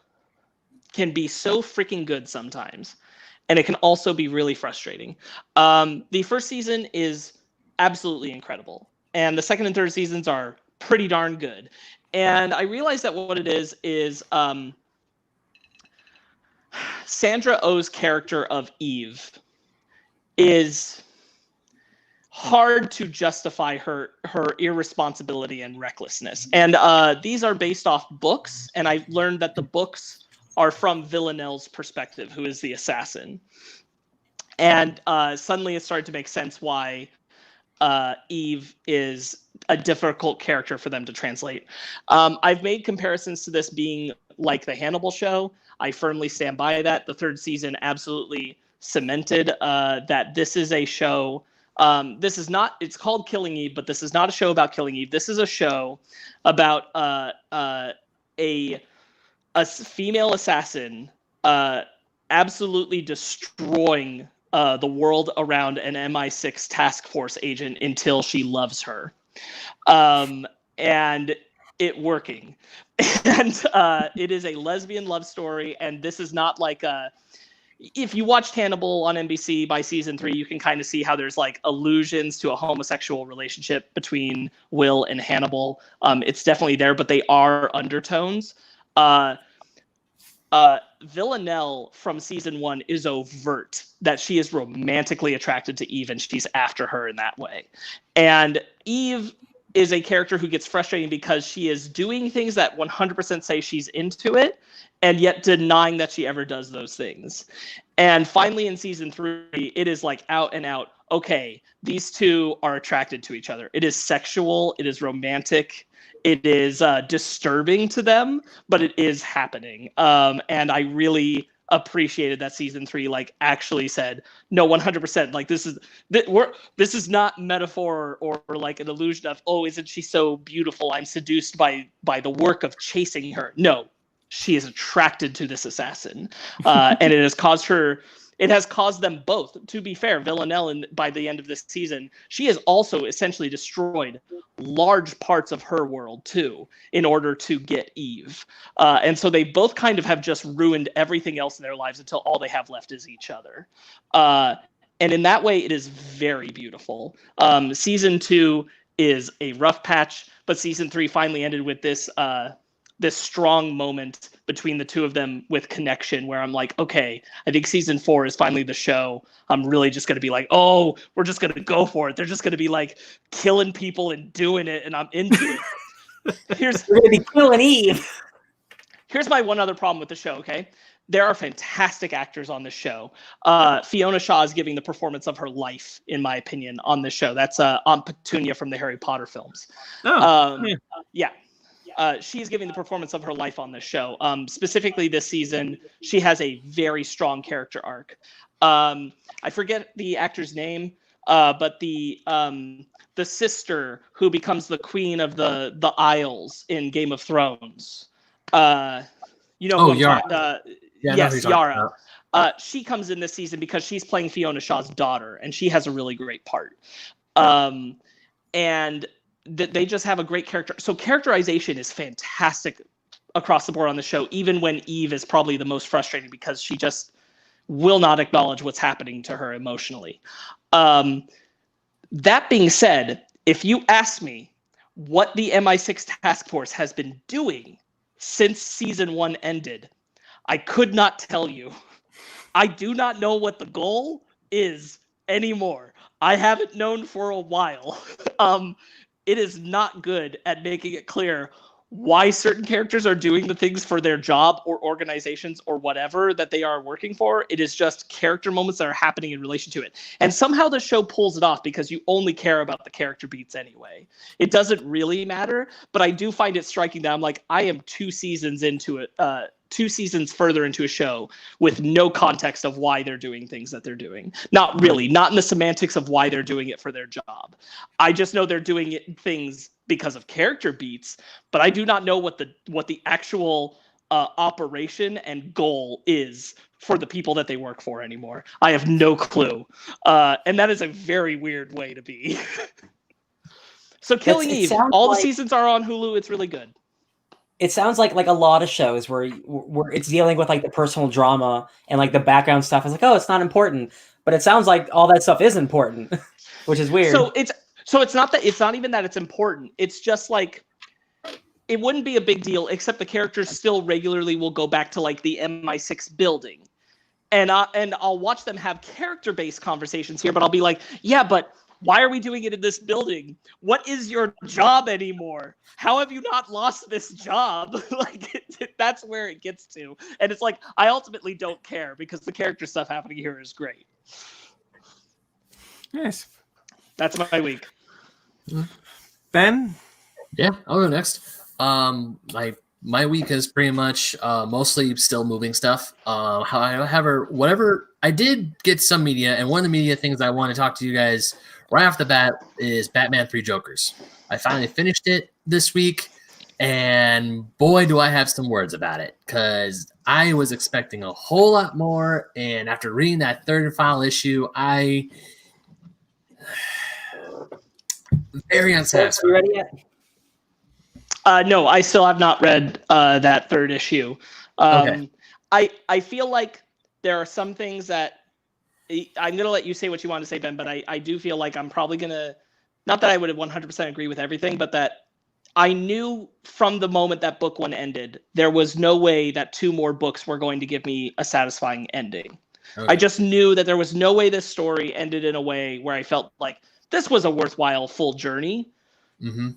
[SPEAKER 4] can be so freaking good sometimes. And it can also be really frustrating. The first season is absolutely incredible. And the second and third seasons are pretty darn good. And I realized that what it is Sandra Oh's character of Eve is hard to justify her irresponsibility and recklessness. And these are based off books. And I've learned that the books are from Villanelle's perspective, who is the assassin. And suddenly it started to make sense why Eve is a difficult character for them to translate. I've made comparisons to this being like the Hannibal show. I firmly stand by that. The third season absolutely cemented that this is a show. It's called Killing Eve, but this is not a show about Killing Eve. This is a show about a female assassin absolutely destroying the world around an MI6 task force agent until she loves her. And it working. And it is a lesbian love story. And this is not like if you watched Hannibal on NBC by season 3, you can kind of see how there's like allusions to a homosexual relationship between Will and Hannibal. It's definitely there, but they are undertones. Villanelle from season 1 is overt that she is romantically attracted to Eve and she's after her in that way. And Eve is a character who gets frustrating because she is doing things that 100% say she's into it and yet denying that she ever does those things. And finally in season 3, it is like out and out, okay, these two are attracted to each other. It is sexual, it is romantic, it is disturbing to them, but it is happening. And I really appreciated that season 3 like actually said, no, 100%, like this is not metaphor or like an illusion of, oh, isn't she so beautiful? I'm seduced by the work of chasing her. No, she is attracted to this assassin. And it has caused them both. To be fair, Villanelle, by the end of this season, she has also essentially destroyed large parts of her world too, in order to get Eve. And so they both kind of have just ruined everything else in their lives until all they have left is each other. And in that way, it is very beautiful. Season 2 is a rough patch, but season 3 finally ended with this strong moment between the two of them with connection where I'm like, okay, I think season 4 is finally the show. I'm really just going to be like, oh, we're just going to go for it. They're just going to be like killing people and doing it. And I'm into it.
[SPEAKER 1] We're going to be killing Eve.
[SPEAKER 4] Here's my one other problem with the show. Okay. There are fantastic actors on this show. Fiona Shaw is giving the performance of her life, in my opinion, on this show. That's Aunt Petunia from the Harry Potter films. Yeah. She's giving the performance of her life on this show. Specifically this season, she has a very strong character arc. I forget the actor's name, but the sister who becomes the queen of the Isles in Game of Thrones.
[SPEAKER 3] Yara.
[SPEAKER 4] Yes, Yara. She comes in this season because she's playing Fiona Shaw's daughter, and she has a really great part. And they just have a great character. So characterization is fantastic across the board on the show, even when Eve is probably the most frustrating because she just will not acknowledge what's happening to her emotionally. That being said, if you ask me what the MI6 task force has been doing since season 1 ended, I could not tell you. I do not know what the goal is anymore. I haven't known for a while. It is not good at making it clear why certain characters are doing the things for their job or organizations or whatever that they are working for. It is just character moments that are happening in relation to it. And somehow the show pulls it off because you only care about the character beats anyway. It doesn't really matter, but I do find it striking that I'm like, I am 2 seasons into it, 2 seasons further into a show with no context of why they're doing things that they're doing. Not really, not in the semantics of why they're doing it for their job. I just know they're doing things because of character beats, but I do not know what the actual operation and goal is for the people that they work for anymore. I have no clue. And that is a very weird way to be. So Killing Eve, all the seasons are on Hulu. It's really good.
[SPEAKER 1] It sounds like a lot of shows where it's dealing with like the personal drama and like the background stuff. It's like, oh, it's not important, but it sounds like all that stuff is important, which is weird.
[SPEAKER 4] So it's not even that it's important. It's just like it wouldn't be a big deal, except the characters still regularly will go back to like the MI6 building, and I'll watch them have character-based conversations here. But I'll be like, yeah, but why are we doing it in this building? What is your job anymore? How have you not lost this job? That's where it gets to. And it's like, I ultimately don't care because the character stuff happening here is great.
[SPEAKER 2] Nice.
[SPEAKER 4] That's my week.
[SPEAKER 2] Ben?
[SPEAKER 3] Yeah, I'll go next. My week is pretty much mostly still moving stuff. However, whatever, I did get some media, and one of the media things I want to talk to you guys right off the bat is Batman 3 Jokers. I finally finished it this week, and boy, do I have some words about it, because I was expecting a whole lot more, and after reading that third and final issue, very unsatisfied.
[SPEAKER 1] Are you ready yet?
[SPEAKER 4] No, I still have not read that third issue.
[SPEAKER 3] Okay.
[SPEAKER 4] I feel like there are some things that I'm going to let you say what you want to say, Ben, but I do feel like I'm probably going to, not that I would 100% agree with everything, but that I knew from the moment that book 1 ended, there was no way that 2 more books were going to give me a satisfying ending. Okay. I just knew that there was no way this story ended in a way where I felt like this was a worthwhile full journey.
[SPEAKER 3] Mm-hmm.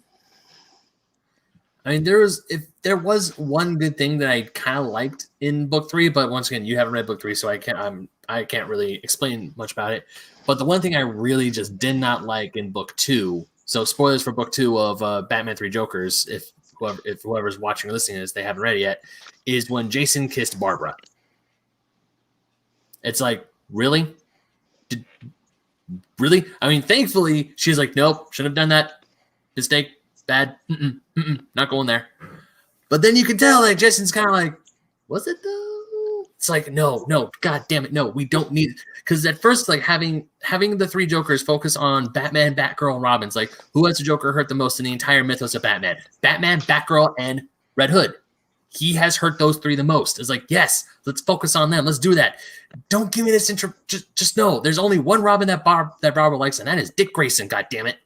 [SPEAKER 3] I mean, there was one good thing that I kind of liked in book 3, but once again, you haven't read book 3, so I can't really explain much about it. But the one thing I really just did not like in book 2, so spoilers for book 2 of Batman 3 Jokers, if whoever's watching or listening to this, they haven't read it yet, is when Jason kissed Barbara. It's like, really? Really? I mean, thankfully, she's like, nope, shouldn't have done that. Mistake. Bad. Not going there. But then you can tell, like, Jason's kind of like, was it though? It's like, no, god damn it, no, we don't need it. Because at first, like, having the 3 Jokers focus on Batman, Batgirl, and Robin's like, who has the Joker hurt the most in the entire mythos of Batman? Batman, Batgirl, and Red Hood. He has hurt those 3 the most. It's like, yes, let's focus on them. Let's do that. Don't give me this intro. Just know there's only one Robin that Barbara likes, and that is Dick Grayson, god damn it.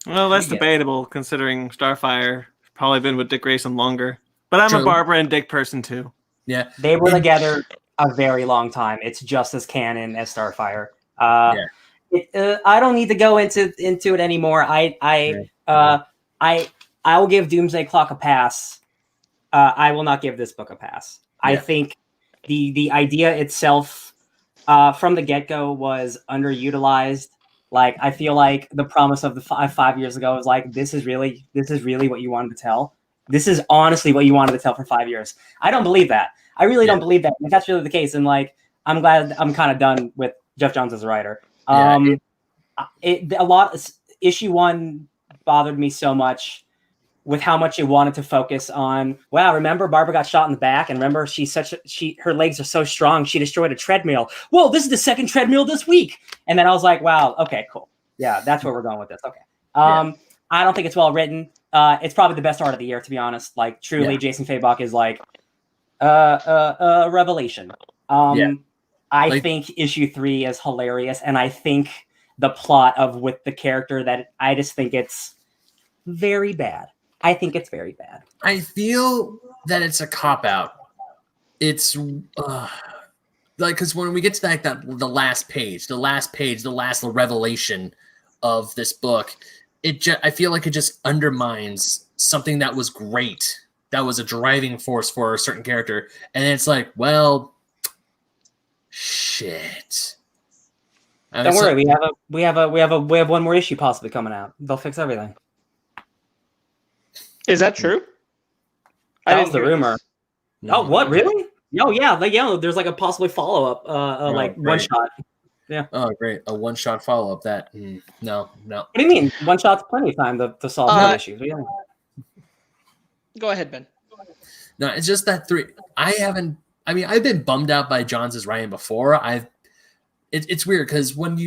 [SPEAKER 2] Well, that's debatable, considering Starfire probably been with Dick Grayson longer. But I'm a Barbara and Dick person, too.
[SPEAKER 3] Yeah.
[SPEAKER 1] They were together a very long time. It's just as canon as Starfire. I don't need to go into it anymore. I will give Doomsday Clock a pass. I will not give this book a pass. Yeah. I think the idea itself from the get-go was underutilized. Like, I feel like the promise of the 5 years ago was like, this is really what you wanted to tell. This is honestly what you wanted to tell for 5 years. I don't believe that. I really don't believe that. If that's really the case, and like, I'm glad I'm kind of done with Jeff Johns as a writer. Issue 1 bothered me so much. with how much you wanted to focus on, wow, remember Barbara got shot in the back, and remember her legs are so strong, she destroyed a treadmill. Whoa, this is the second treadmill this week. And then I was like, wow, okay, cool. Yeah, that's where we're going with this. Okay. I don't think it's well written. It's probably the best art of the year, to be honest. Like, truly, Jason Fabok is like a revelation. I think issue 3 is hilarious, and I think the plot of with the character that I just think it's very bad. I think it's very bad.
[SPEAKER 3] I feel that it's a cop-out. It's like, because when we get to the last page, the last revelation of this book, I feel like it just undermines something that was great, that was a driving force for a certain character, and then it's like, well, shit.
[SPEAKER 1] Don't worry, we have one more issue possibly coming out. They'll fix everything.
[SPEAKER 4] Is that true?
[SPEAKER 1] That was the rumor. No, what, really? Oh yeah, there's like a possibly follow up, one shot. Yeah.
[SPEAKER 3] Oh great, a one shot follow up. That no.
[SPEAKER 1] What do you mean? One shot's plenty of time to solve the issues. Yeah.
[SPEAKER 4] Go ahead, Ben.
[SPEAKER 3] No, it's just that 3. I've been bummed out by Johns' writing before. It's weird because when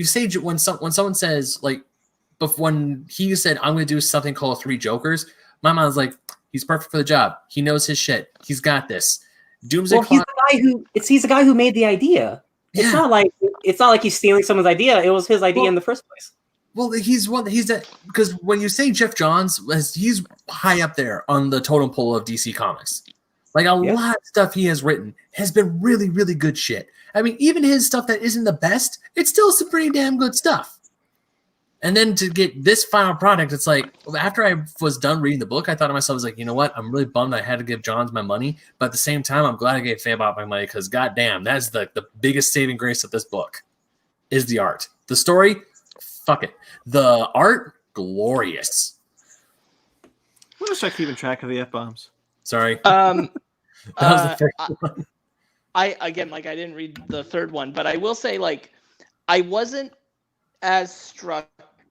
[SPEAKER 3] someone says, like, but when he said I'm going to do something called 3 Jokers, my mind's like, he's perfect for the job. He knows his shit. He's got this. Doomsday Clock.
[SPEAKER 1] He's the guy who made the idea. It's not like he's stealing someone's idea. It was his idea in the first place.
[SPEAKER 3] Well, because when you say Jeff Johns, he's high up there on the totem pole of DC Comics. Like, a lot of stuff he has written has been really, really good shit. I mean, even his stuff that isn't the best, it's still some pretty damn good stuff. And then to get this final product, it's like, after I was done reading the book, I thought to myself, I was like, you know what? I'm really bummed I had to give Johns my money. But at the same time, I'm glad I gave Fabok my money because, goddamn, that's the biggest saving grace of this book is the art. The story, fuck it. The art, glorious.
[SPEAKER 2] I'm going to start keeping track of the F-bombs.
[SPEAKER 3] Sorry. That was the first one.
[SPEAKER 4] I didn't read the third one, but I will say, like, I wasn't as struck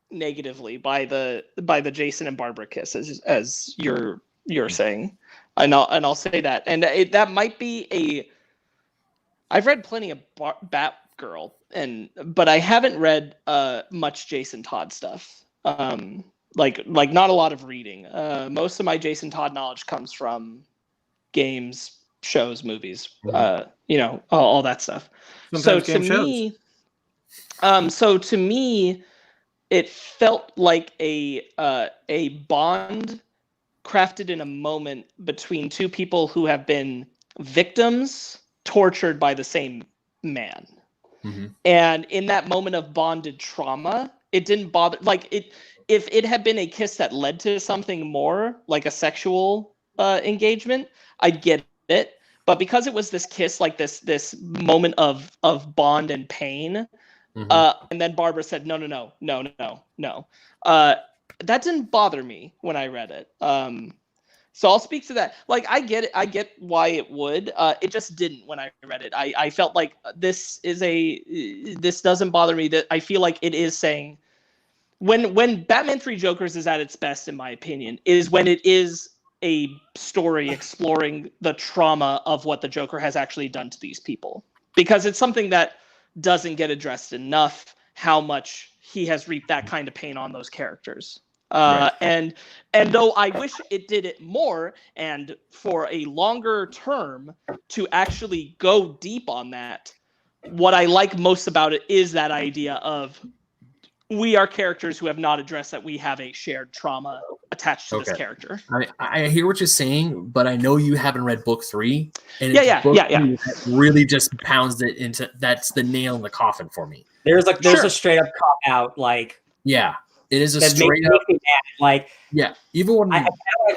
[SPEAKER 4] negatively by the Jason and Barbara kiss as you're saying, and I'll say that, and that might be I've read plenty of Batgirl, but I haven't read much Jason Todd stuff. Like not a lot of reading. Most of my Jason Todd knowledge comes from games, shows, movies, all that stuff.
[SPEAKER 2] Sometimes
[SPEAKER 4] So to me, it felt like a bond crafted in a moment between 2 people who have been victims tortured by the same man. Mm-hmm. And in that moment of bonded trauma, it didn't bother. Like, if it had been a kiss that led to something more, like a sexual engagement, I'd get it. But because it was this kiss, like this moment of bond and pain, and then Barbara said, no. That didn't bother me when I read it. So I'll speak to that. Like, I get it. I get why it would. It just didn't when I read it. I felt like this doesn't bother me. That I feel like it is saying when Batman 3 Jokers is at its best, in my opinion, is when it is a story exploring the trauma of what the Joker has actually done to these people, because it's something that doesn't get addressed enough, how much he has reaped that kind of pain on those characters. Right. And though I wish it did it more and for a longer term to actually go deep on that, what I like most about it is that idea of we are characters who have not addressed that we have a shared trauma attached to this character.
[SPEAKER 3] I hear what you're saying, but I know you haven't read book 3. And
[SPEAKER 4] yeah.
[SPEAKER 3] That really just pounds it into, that's the nail in the coffin for me.
[SPEAKER 1] There's a straight up cop out, like,
[SPEAKER 3] yeah. It is a straight up,
[SPEAKER 1] like,
[SPEAKER 3] yeah. Even when
[SPEAKER 1] I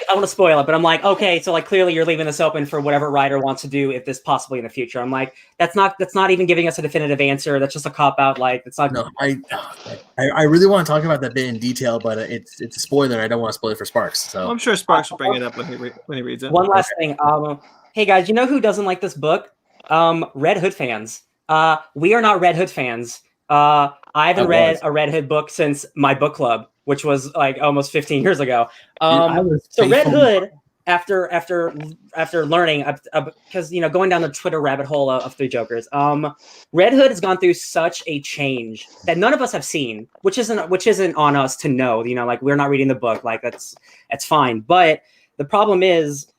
[SPEAKER 1] want to spoil it, but I'm like, okay, so like clearly you're leaving this open for whatever writer wants to do if this possibly in the future. I'm like, that's not even giving us a definitive answer. That's just a cop out. Like, it's not.
[SPEAKER 3] No, I really want to talk about that bit in detail, but it's a spoiler. I don't want to spoil it for Sparks. So
[SPEAKER 2] well, I'm sure Sparks will bring it up when he reads it.
[SPEAKER 1] One last thing. Hey guys, you know who doesn't like this book? Red Hood fans. We are not Red Hood fans. I haven't read a Red Hood book since my book club. which was like almost 15 years ago.
[SPEAKER 3] I was
[SPEAKER 1] So Red
[SPEAKER 3] faithful.
[SPEAKER 1] Hood, after learning, because going down the Twitter rabbit hole of Three Jokers, Red Hood has gone through such a change that none of us have seen, which isn't on us to know. Like we're not reading the book, like that's fine. But the problem is,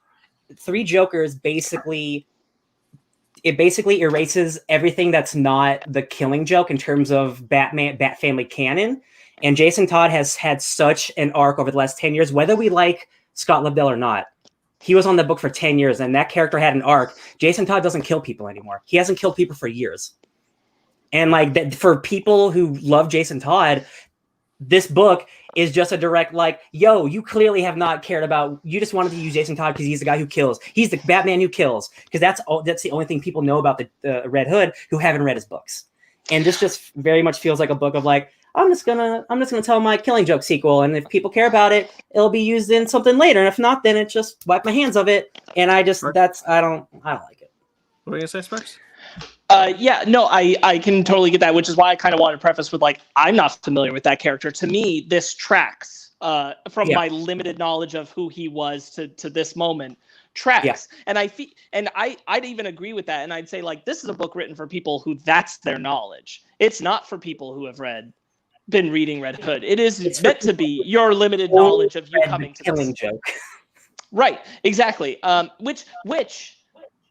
[SPEAKER 1] Three Jokers basically erases everything that's not the Killing Joke in terms of Bat Family canon. And Jason Todd has had such an arc over the last 10 years, whether we like Scott Lobdell or not. He was on the book for 10 years, and that character had an arc. Jason Todd doesn't kill people anymore. He hasn't killed people for years. And like that, for people who love Jason Todd, this book is just a direct yo, you clearly have not cared about. You just wanted to use Jason Todd because he's the guy who kills. He's the Batman who kills, because that's the only thing people know about the Red Hood who haven't read his books. And this just very much feels like a book of I'm just gonna tell my Killing Joke sequel, and if people care about it, it'll be used in something later, and if not, then it just wipe my hands of it. And I don't like it.
[SPEAKER 2] What were you gonna say, Sparks?
[SPEAKER 4] I can totally get that, which is why I kind of want to preface with I'm not familiar with that character. To me, this tracks from my limited knowledge of who he was to this moment. Tracks. Yeah. And I'd even agree with that, and I'd say this is a book written for people who that's their knowledge. It's not for people who have been reading Red Hood. It's meant to be your limited knowledge of you coming to
[SPEAKER 1] Killing Joke.
[SPEAKER 4] Right, exactly. Which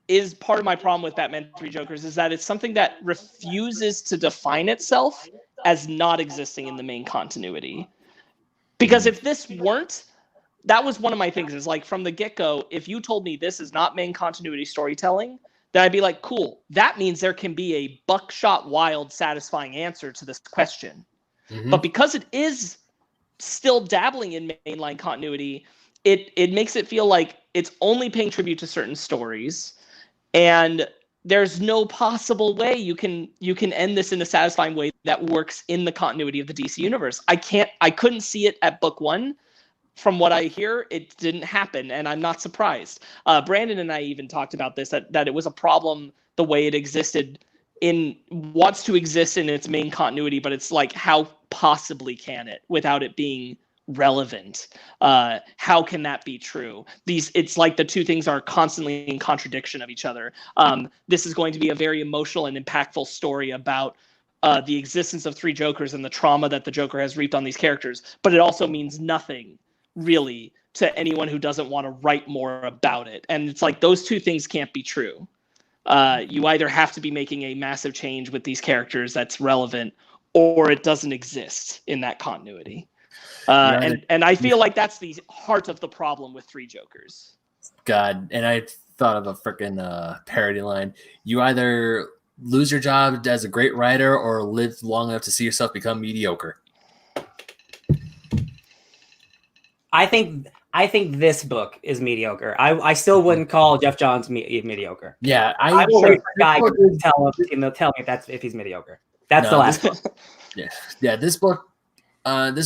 [SPEAKER 4] is part of my problem with Batman Three Jokers, is that it's something that refuses to define itself as not existing in the main continuity. Because if this weren't, that was one of my things, is from the get-go, if you told me this is not main continuity storytelling, then I'd be cool. That means there can be a buckshot wild, satisfying answer to this question. Mm-hmm. But because it is still dabbling in mainline continuity, it makes it feel like it's only paying tribute to certain stories, and there's no possible way you can end this in a satisfying way that works in the continuity of the DC universe. I couldn't see it at book one. From what I hear, it didn't happen, and I'm not surprised. Brandon and I even talked about this, that it was a problem the way it existed wants to exist in its main continuity, but it's how possibly can it without it being relevant? How can that be true? It's the two things are constantly in contradiction of each other. This is going to be a very emotional and impactful story about the existence of Three Jokers and the trauma that the Joker has reaped on these characters, but it also means nothing really to anyone who doesn't want to write more about it. And it's those two things can't be true. You either have to be making a massive change with these characters that's relevant, or it doesn't exist in that continuity. And I feel that's the heart of the problem with Three Jokers.
[SPEAKER 3] God, and I thought of a freaking parody line. You either lose your job as a great writer or live long enough to see yourself become mediocre.
[SPEAKER 1] I think this book is mediocre. I still wouldn't call Jeff Johns mediocre.
[SPEAKER 3] Yeah,
[SPEAKER 1] I will wait for a guy to tell me if he's mediocre. That's the last book.
[SPEAKER 3] Yeah. This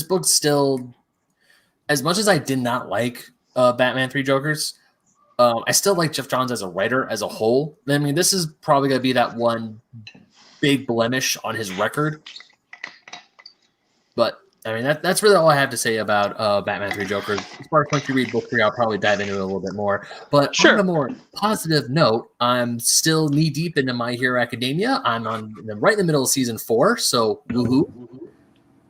[SPEAKER 3] book still, as much as I did not like Batman Three Jokers, I still like Jeff Johns as a writer as a whole. I mean, this is probably gonna be that one big blemish on his record, but. I mean, that's really all I have to say about Batman Three Jokers. As far as once you read book 3, I'll probably dive into it a little bit more. But on a more positive note, I'm still knee-deep into My Hero Academia. I'm right in the middle of season 4, so woohoo.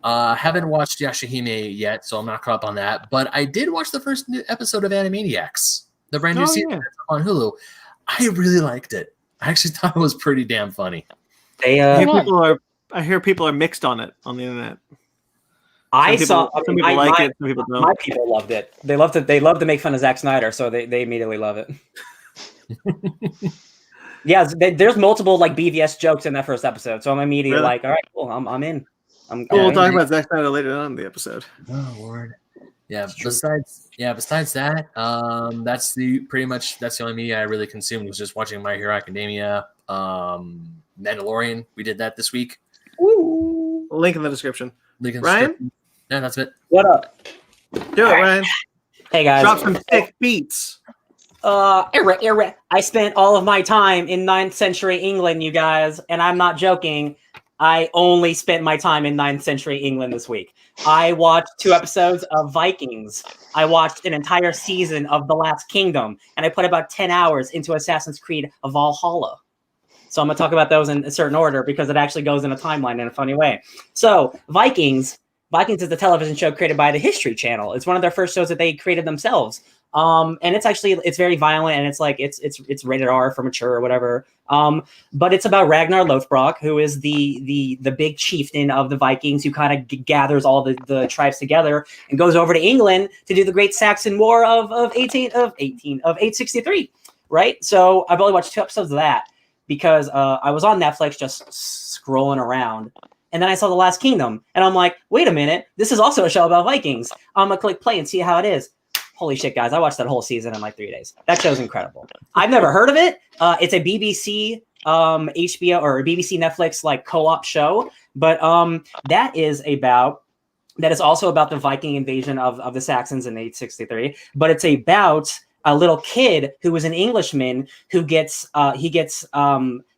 [SPEAKER 3] Haven't watched Yashahime yet, so I'm not caught up on that. But I did watch the first episode of Animaniacs, the brand new season on Hulu. I really liked it. I actually thought it was pretty damn funny.
[SPEAKER 2] I hear people are mixed on it on the internet.
[SPEAKER 1] Some people
[SPEAKER 2] like it. Some people don't.
[SPEAKER 1] My people loved it. They love to make fun of Zack Snyder, so they immediately love it. Yeah, there's multiple BVS jokes in that first episode, so I'm immediately all right, cool, I'm in.
[SPEAKER 2] We'll talk about Zack Snyder later on in the episode.
[SPEAKER 3] Oh Lord. Yeah. Besides that, that's the only media I really consumed, was just watching My Hero Academia, Mandalorian. We did that this week.
[SPEAKER 1] Woo.
[SPEAKER 2] Link in the description.
[SPEAKER 3] Ryan? Yeah, that's it.
[SPEAKER 1] What up?
[SPEAKER 2] Do it, Ryan.
[SPEAKER 1] Hey guys.
[SPEAKER 2] Drop some sick beats.
[SPEAKER 1] I spent all of my time in 9th century England, you guys, and I'm not joking. I only spent my time in 9th century England this week. I watched 2 episodes of Vikings. I watched an entire season of The Last Kingdom, and I put about 10 hours into Assassin's Creed Valhalla. So I'm going to talk about those in a certain order because it actually goes in a timeline in a funny way. So Vikings is the television show created by the History Channel. It's one of their first shows that they created themselves. And it's very violent, and it's rated R for mature or whatever. But it's about Ragnar Lothbrok, who is the big chieftain of the Vikings, who kind of gathers all the tribes together and goes over to England to do the Great Saxon War of 863. Right. So I've only watched 2 episodes of that because I was on Netflix just scrolling around. And then I saw The Last Kingdom, and I'm like, wait a minute, this is also a show about Vikings. I'm gonna click play and see how it is. Holy shit, guys, I watched that whole season in like 3 days. That show's incredible. I've never heard of it. It's a BBC HBO or a BBC Netflix like co-op show, but that is also about the Viking invasion of the Saxons in 863, but it's about a little kid who was an Englishman who gets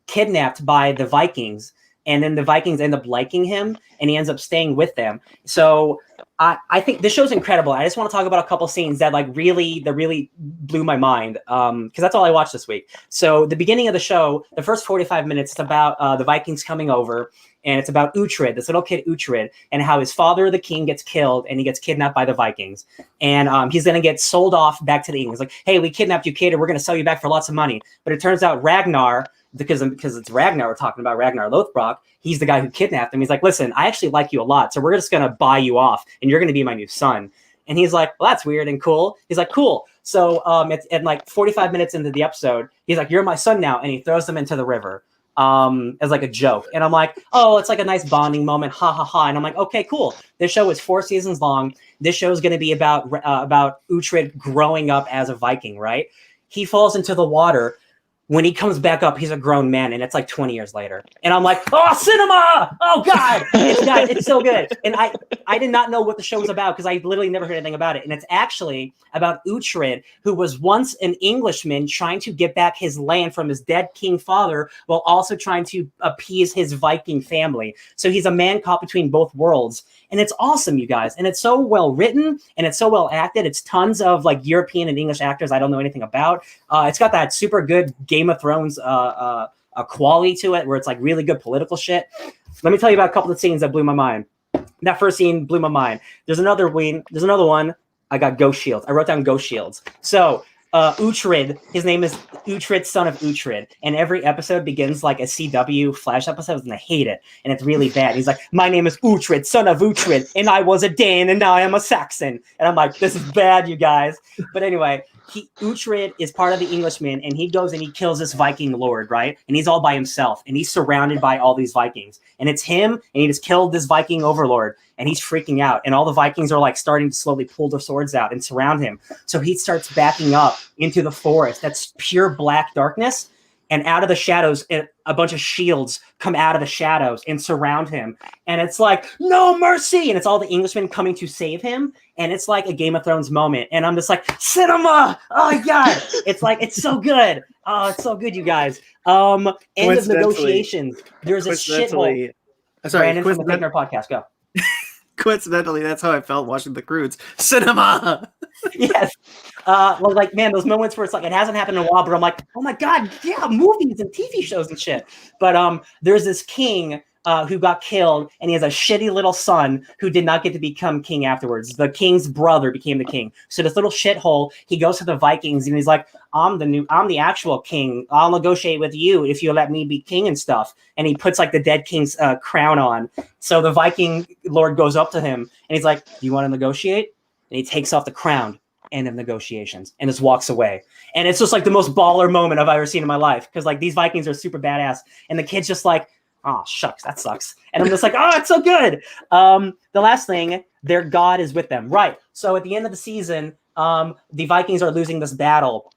[SPEAKER 1] kidnapped by the Vikings. And then the Vikings end up liking him, and he ends up staying with them. So I think this show's incredible. I just want to talk about a couple scenes that really blew my mind because that's all I watched this week. So the beginning of the show, the first 45 minutes, it's about the Vikings coming over, and it's about Uhtred, this little kid Uhtred, and how his father, the king, gets killed, and he gets kidnapped by the Vikings. And he's going to get sold off back to the English. Like, hey, we kidnapped you, kid, and we're going to sell you back for lots of money. But it turns out Ragnar, because it's Ragnar, we're talking about Ragnar Lothbrok, he's the guy who kidnapped him. He's like, listen, I actually like you a lot, so we're just going to buy you off, and you're going to be my new son. And he's like, well, that's weird and cool. He's like, cool. So at like 45 minutes into the episode, he's like, you're my son now, and he throws them into the river as like a joke. And I'm like, oh, it's like a nice bonding moment, ha ha ha. And I'm like, okay, cool. This show is 4 seasons long. This show is going to be about Uhtred growing up as a Viking, right? He falls into the water. When he comes back up, he's a grown man, and it's like 20 years later. And I'm like, oh, cinema! Oh, God! It's so good. And I did not know what the show was about because I literally never heard anything about it. And it's actually about Uhtred, who was once an Englishman trying to get back his land from his dead king father while also trying to appease his Viking family. So he's a man caught between both worlds. And it's awesome, you guys. And it's so well written, and it's so well acted. It's tons of like European and English actors I don't know anything about. It's got that super good Game of Thrones quality to it, where it's like really good political shit. Let me tell you about a couple of scenes that blew my mind. That first scene blew my mind. There's another one. I got Ghost Shields. I wrote down Ghost Shields. So Uhtred, his name is Uhtred, son of Uhtred, and every episode begins like a CW Flash episode, and I hate it, and it's really bad. He's like, my name is Uhtred, son of Uhtred, and I was a Dane, and now I am a Saxon. And I'm like, this is bad, you guys. But anyway, Uhtred is part of the Englishmen, and he goes and he kills this Viking lord, right? And he's all by himself, and he's surrounded by all these Vikings, and it's him, and he just killed this Viking overlord, and he's freaking out, and all the Vikings are like starting to slowly pull their swords out and surround him. So he starts backing up into the forest that's pure black darkness, and out of the shadows, a bunch of shields come out of the shadows and surround him. And it's like, no mercy! And it's all the Englishmen coming to save him. And it's like a Game of Thrones moment. And I'm just like, cinema! Oh my God! It's so good. Oh, it's so good, you guys. End of negotiations. There's a shithole.
[SPEAKER 2] Sorry,
[SPEAKER 1] Brandon from the Fake Nerd Podcast, go.
[SPEAKER 2] Coincidentally, that's how I felt watching The Croods. Cinema!
[SPEAKER 1] Yes. Well, like, man, those moments where it's like, it hasn't happened in a while, but I'm like, oh my God, yeah, movies and TV shows and shit. But there's this king who got killed, and he has a shitty little son who did not get to become king afterwards. The king's brother became the king. So this little shithole, he goes to the Vikings, and he's like, I'm the actual king. I'll negotiate with you if you let me be king and stuff. And he puts like the dead king's crown on. So the Viking lord goes up to him, and he's like, do you want to negotiate? And he takes off the crown. End of negotiations, and just walks away. And it's just like the most baller moment I've ever seen in my life, because like these Vikings are super badass, and the kid's just like, oh shucks, that sucks. And I'm just like, oh, it's so good. The last thing, their god is with them, right? So at the end of the season, the Vikings are losing this battle,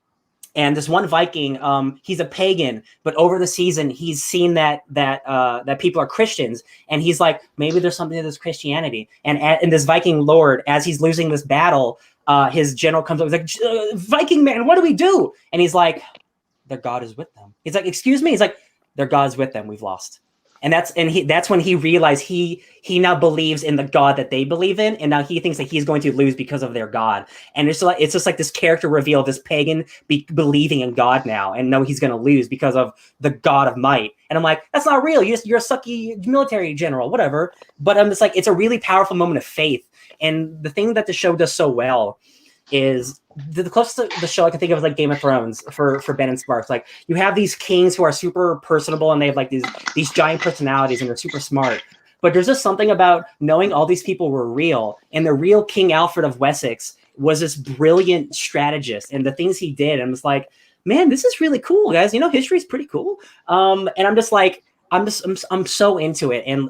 [SPEAKER 1] and this one Viking, he's a pagan, but over the season he's seen that people are Christians, and he's like, maybe there's something to this Christianity. And this Viking lord, as he's losing this battle, his general comes up, he's like, Viking man, what do we do? And he's like, their god is with them. He's like, excuse me? He's like, their god's with them, we've lost. that's when he realized he now believes in the god that they believe in, and now he thinks that he's going to lose because of their god. And it's just like this character reveal of this pagan believing in God now, and know he's going to lose because of the god of might. And I'm like, that's not real. You're a sucky military general, whatever. But I'm just like, it's a really powerful moment of faith. And the thing that the show does so well is the closest to the show I can think of is like Game of Thrones for Ben and Sparks. Like, you have these kings who are super personable and they have like these giant personalities and they're super smart. But there's just something about knowing all these people were real, and the real King Alfred of Wessex was this brilliant strategist, and the things he did, and it's like, man, this is really cool, guys. You know, history is pretty cool. And I'm just like, I'm so into it, and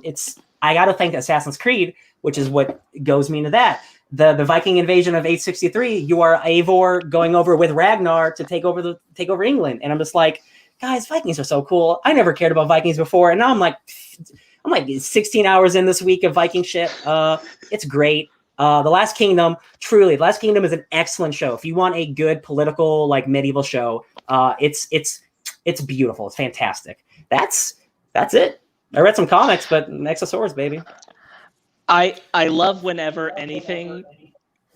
[SPEAKER 1] I got to thank Assassin's Creed, which is what goes me into that. The Viking invasion of 863, you are Eivor going over with Ragnar to take over England. And I'm just like, guys, Vikings are so cool. I never cared about Vikings before. And now I'm like 16 hours in this week of Viking shit. It's great. The Last Kingdom, truly, The Last Kingdom is an excellent show. If you want a good political, like medieval show, it's beautiful. It's fantastic. That's it. I read some comics, but Exosaurus, baby.
[SPEAKER 4] I love whenever anything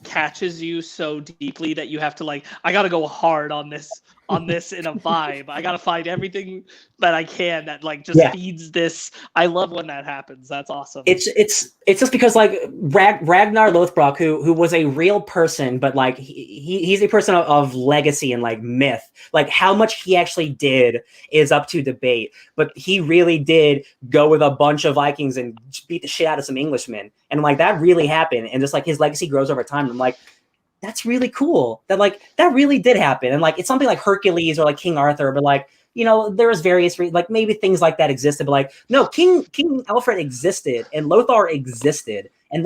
[SPEAKER 4] catches you so deeply that you have to like, I gotta go hard on this in a vibe. I gotta find everything that I can that like just feeds this. I love when that happens. That's awesome.
[SPEAKER 1] It's just because like Ragnar Lothbrok, who was a real person, but like he's a person of legacy and like myth. Like how much he actually did is up to debate, but he really did go with a bunch of Vikings and beat the shit out of some Englishmen, and like that really happened. And just like his legacy grows over time. I'm like, that's really cool. That really did happen. And like, it's something like Hercules or like King Arthur, but like, you know, there was various like maybe things like that existed, but like, no, King Alfred existed and Lothar existed. And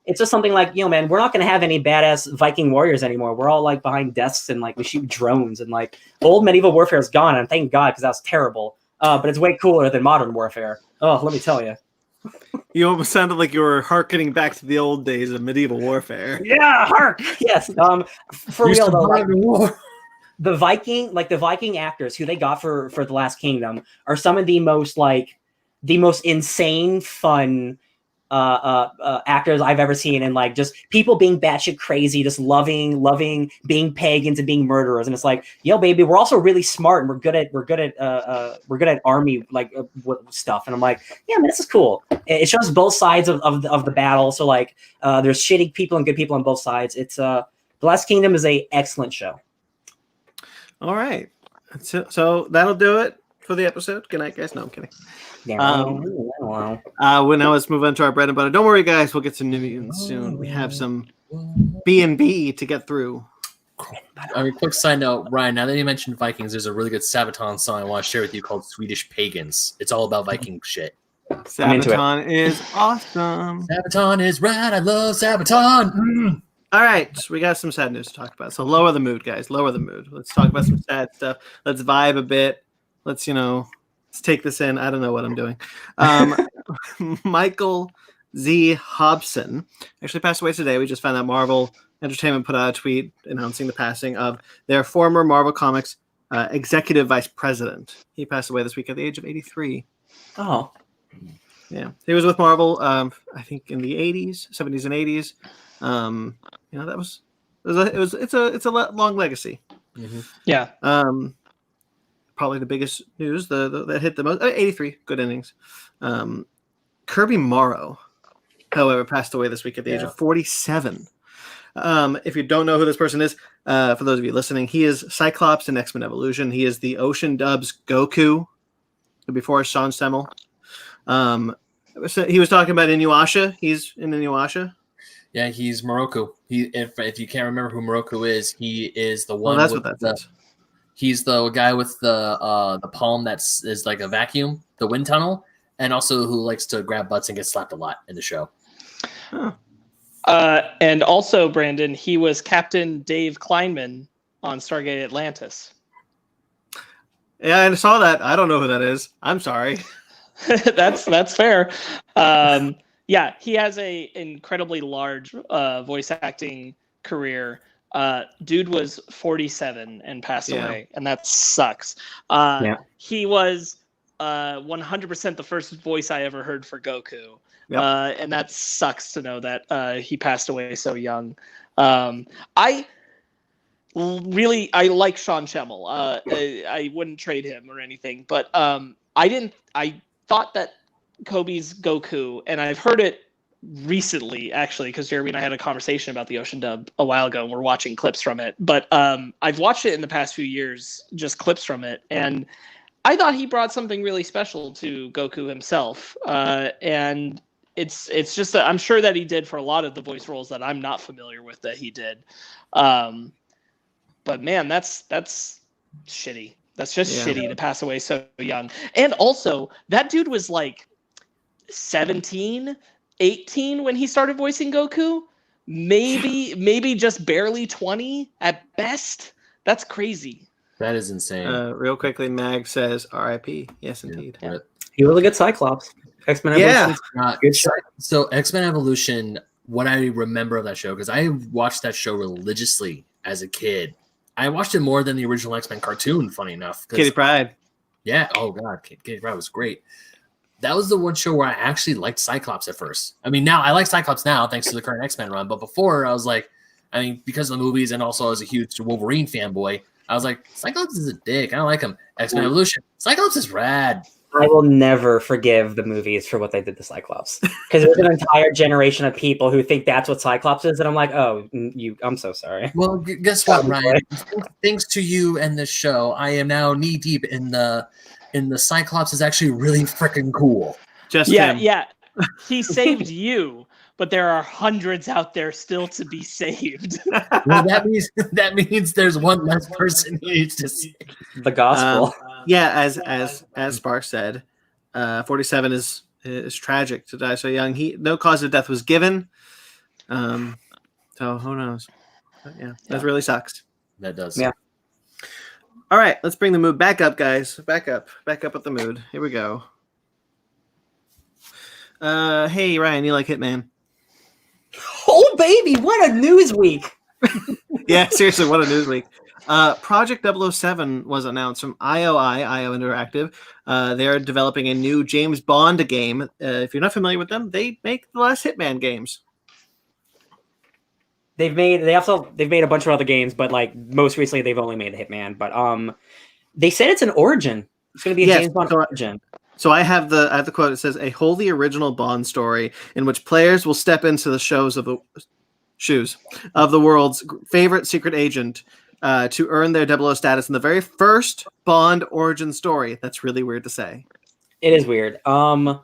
[SPEAKER 1] it's just something like, you know, man, we're not going to have any badass Viking warriors anymore. We're all like behind desks and like we shoot drones, and like old medieval warfare is gone. And thank God, because that was terrible. But it's way cooler than modern warfare. Oh, let me tell you.
[SPEAKER 2] You almost sounded like you were hearkening back to the old days of medieval warfare.
[SPEAKER 1] Yeah, hark. Yes. For real though, like, the Viking actors who they got for The Last Kingdom are some of the most insane fun actors I've ever seen, and like just people being batshit crazy, just loving being pagans and being murderers. And it's like, yo, baby, we're also really smart and we're good at army stuff. And I'm like, yeah, man, this is cool. It shows both sides of the battle. So like, there's shitty people and good people on both sides. It's The Last Kingdom is a excellent show.
[SPEAKER 2] All right, so that'll do it for the episode. Good night, guys. No, I'm kidding.
[SPEAKER 1] Wow.
[SPEAKER 2] Well, now let's move on to our bread and butter. Don't worry, guys. We'll get some New Mutants soon. We have some B&B to get through.
[SPEAKER 3] I mean, quick side note, Ryan, now that you mentioned Vikings, there's a really good Sabaton song I want to share with you called Swedish Pagans. It's all about Viking shit.
[SPEAKER 2] Sabaton is awesome.
[SPEAKER 3] Sabaton is rad. I love Sabaton. Mm.
[SPEAKER 2] All right, we got some sad news to talk about. So lower the mood, guys. Lower the mood. Let's talk about some sad stuff. Let's vibe a bit. Let's take this in. I don't know what I'm doing. Michael Z. Hobson actually passed away today. We just found out Marvel Entertainment put out a tweet announcing the passing of their former Marvel Comics executive vice president. He passed away this week at the age of 83.
[SPEAKER 1] Oh.
[SPEAKER 2] Yeah. He was with Marvel, I think in the 70s and 80s. It's a long legacy.
[SPEAKER 3] Mm-hmm.
[SPEAKER 4] Yeah.
[SPEAKER 2] Probably the biggest news that hit the most. 83 good innings. Kirby Morrow, however, passed away this week at the age of 47. If you don't know who this person is, for those of you listening, he is Cyclops in X-Men Evolution. He is the Ocean Dubs Goku before Sean Stemmel. So he was talking about Inuyasha. He's in Inuyasha.
[SPEAKER 3] Yeah, he's Moroku. If you can't remember who Moroku is, he is the one.
[SPEAKER 2] Oh, that's what that is.
[SPEAKER 3] He's the guy with the palm is like a vacuum, the wind tunnel, and also who likes to grab butts and get slapped a lot in the show.
[SPEAKER 2] Huh.
[SPEAKER 4] And also, Brandon, he was Captain Dave Kleinman on Stargate Atlantis.
[SPEAKER 2] Yeah, I saw that. I don't know who that is. I'm sorry.
[SPEAKER 4] That's fair. Yeah, he has a incredibly large voice acting career. Dude was 47 and passed away, and that sucks. He was 100% the first voice I ever heard for Goku.
[SPEAKER 2] Yep.
[SPEAKER 4] And that sucks to know that he passed away so young. I like Sean Schemmel. I wouldn't trade him or anything, but I thought that Kobe's Goku, and I've heard it recently actually because Jeremy and I had a conversation about the Ocean dub a while ago and we're watching clips from it, but I've watched it in the past few years, just clips from it, and I thought he brought something really special to Goku himself, and it's just that I'm sure that he did for a lot of the voice roles that I'm not familiar with that he did, but man, that's shitty. That's just shitty to pass away so young. And also, that dude was like 17, 18 when he started voicing Goku. Maybe just barely 20 at best. That's crazy.
[SPEAKER 3] That is insane.
[SPEAKER 2] Real quickly, Mag says R.I.P. Yes, indeed.
[SPEAKER 3] Yeah.
[SPEAKER 1] He was a good Cyclops. X-Men
[SPEAKER 2] Yeah.
[SPEAKER 1] Evolution.
[SPEAKER 3] So X-Men Evolution, what I remember of that show, because I watched that show religiously as a kid. I watched it more than the original X-Men cartoon, funny enough.
[SPEAKER 2] Kitty Pryde.
[SPEAKER 3] Yeah. Oh, God. Kitty Pryde was great. That was the one show where I actually liked Cyclops at first. I mean, now I like Cyclops now, thanks to the current X-Men run. But before, I was like, I mean, because of the movies and also as a huge Wolverine fanboy, I was like, Cyclops is a dick. I don't like him. X-Men Evolution. Cyclops is rad.
[SPEAKER 1] I will never forgive the movies for what they did to Cyclops. Because there's an entire generation of people who think that's what Cyclops is. And I'm like, oh, I'm so sorry.
[SPEAKER 3] Well, guess what, Ryan? Thanks to you and this show, I am now knee deep in the Cyclops is actually really freaking cool.
[SPEAKER 4] Yeah. He saved you, but there are hundreds out there still to be saved.
[SPEAKER 3] Well, that means there's one less person he needs to save.
[SPEAKER 1] The gospel.
[SPEAKER 2] As Spark said, 47 is tragic to die so young. No cause of death was given. So who knows? But that really sucks.
[SPEAKER 3] That does.
[SPEAKER 1] Yeah.
[SPEAKER 2] All right, let's bring the mood back up, guys. Back up with the mood. Here we go. Hey Ryan, you like Hitman?
[SPEAKER 1] Oh baby, what a news week!
[SPEAKER 2] Yeah, seriously, what a news week. Project 007 was announced from IO Interactive. They're developing a new James Bond game. If you're not familiar with them, they make the last Hitman games.
[SPEAKER 1] They've made a bunch of other games, but like most recently they've only made the Hitman. But they said it's an origin. It's going to be a James Bond origin.
[SPEAKER 2] So I have the quote. It says a wholly original Bond story in which players will step into the shoes of the world's favorite secret agent to earn their 00 status in the very first Bond origin story. That's really weird to say.
[SPEAKER 1] It is weird. Hitman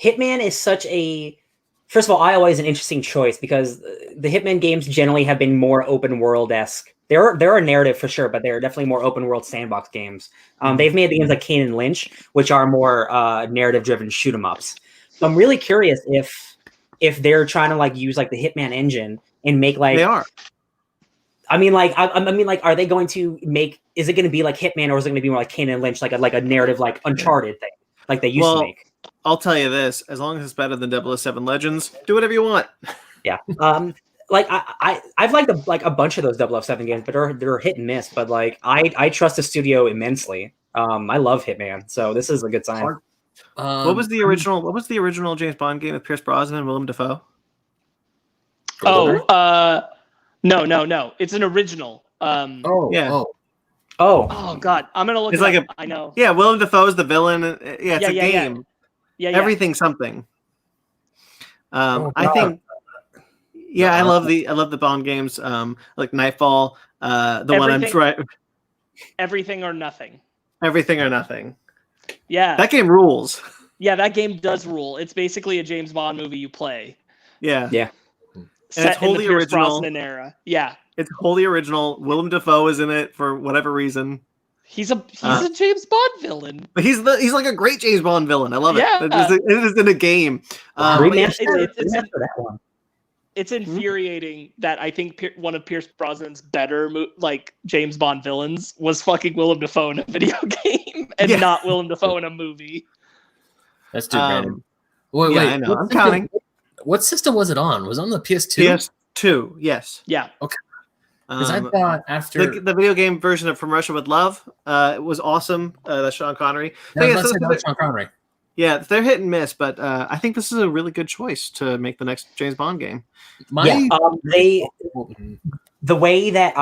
[SPEAKER 1] is such a... First of all, IOI is an interesting choice because the Hitman games generally have been more open world-esque. There are narrative for sure, but they're definitely more open world sandbox games. They've made the games like Kane and Lynch, which are more narrative-driven shoot 'em ups. So I'm really curious if they're trying to like use like the Hitman engine and make like...
[SPEAKER 2] They are.
[SPEAKER 1] I mean, are they going to make? Is it going to be like Hitman, or is it going to be more like Kane and Lynch, like a narrative, like Uncharted thing, like they used to make?
[SPEAKER 2] I'll tell you this: as long as it's better than 007 Legends, do whatever you want.
[SPEAKER 1] Yeah. Like I've liked a bunch of those 007 games, but they're hit and miss. But like I trust the studio immensely. I love Hitman, so this is a good sign.
[SPEAKER 2] What was the original James Bond game with Pierce Brosnan and Willem Dafoe?
[SPEAKER 4] No. It's an original. Oh God, I'm gonna look.
[SPEAKER 2] It's
[SPEAKER 4] it
[SPEAKER 2] like
[SPEAKER 4] up. I know.
[SPEAKER 2] Yeah, Willem Dafoe is the villain. It's a game.
[SPEAKER 4] Yeah.
[SPEAKER 2] Everything something. I think. Yeah, I love the Bond games. Like Nightfall. One I'm trying.
[SPEAKER 4] Everything or Nothing.
[SPEAKER 2] Everything or Nothing.
[SPEAKER 4] Yeah.
[SPEAKER 2] That game rules.
[SPEAKER 4] Yeah, that game does rule. It's basically a James Bond movie you play.
[SPEAKER 2] Yeah.
[SPEAKER 1] Yeah.
[SPEAKER 4] Set
[SPEAKER 2] it's wholly
[SPEAKER 4] in the Pierce
[SPEAKER 2] original.
[SPEAKER 4] Brosnan era. Yeah.
[SPEAKER 2] It's wholly original. Willem Dafoe is in it for whatever reason.
[SPEAKER 4] He's a James Bond villain.
[SPEAKER 2] But he's like a great James Bond villain. I love it.
[SPEAKER 4] Yeah.
[SPEAKER 2] It is in a game.
[SPEAKER 4] It's infuriating that I think one of Pierce Brosnan's better James Bond villains was fucking Willem Dafoe in a video game and not Willem Dafoe in a movie.
[SPEAKER 3] That's too random. Wait,
[SPEAKER 2] I know. I'm counting.
[SPEAKER 3] What system was it on? Was it on the PS2?
[SPEAKER 2] PS2, yes.
[SPEAKER 4] Yeah.
[SPEAKER 3] Okay. Because I thought after
[SPEAKER 2] the video game version of From Russia with Love, it was awesome. That's Sean Connery.
[SPEAKER 3] Sean Connery.
[SPEAKER 2] Yeah, they're hit and miss, but I think this is a really good choice to make the next James Bond game.
[SPEAKER 1] The way that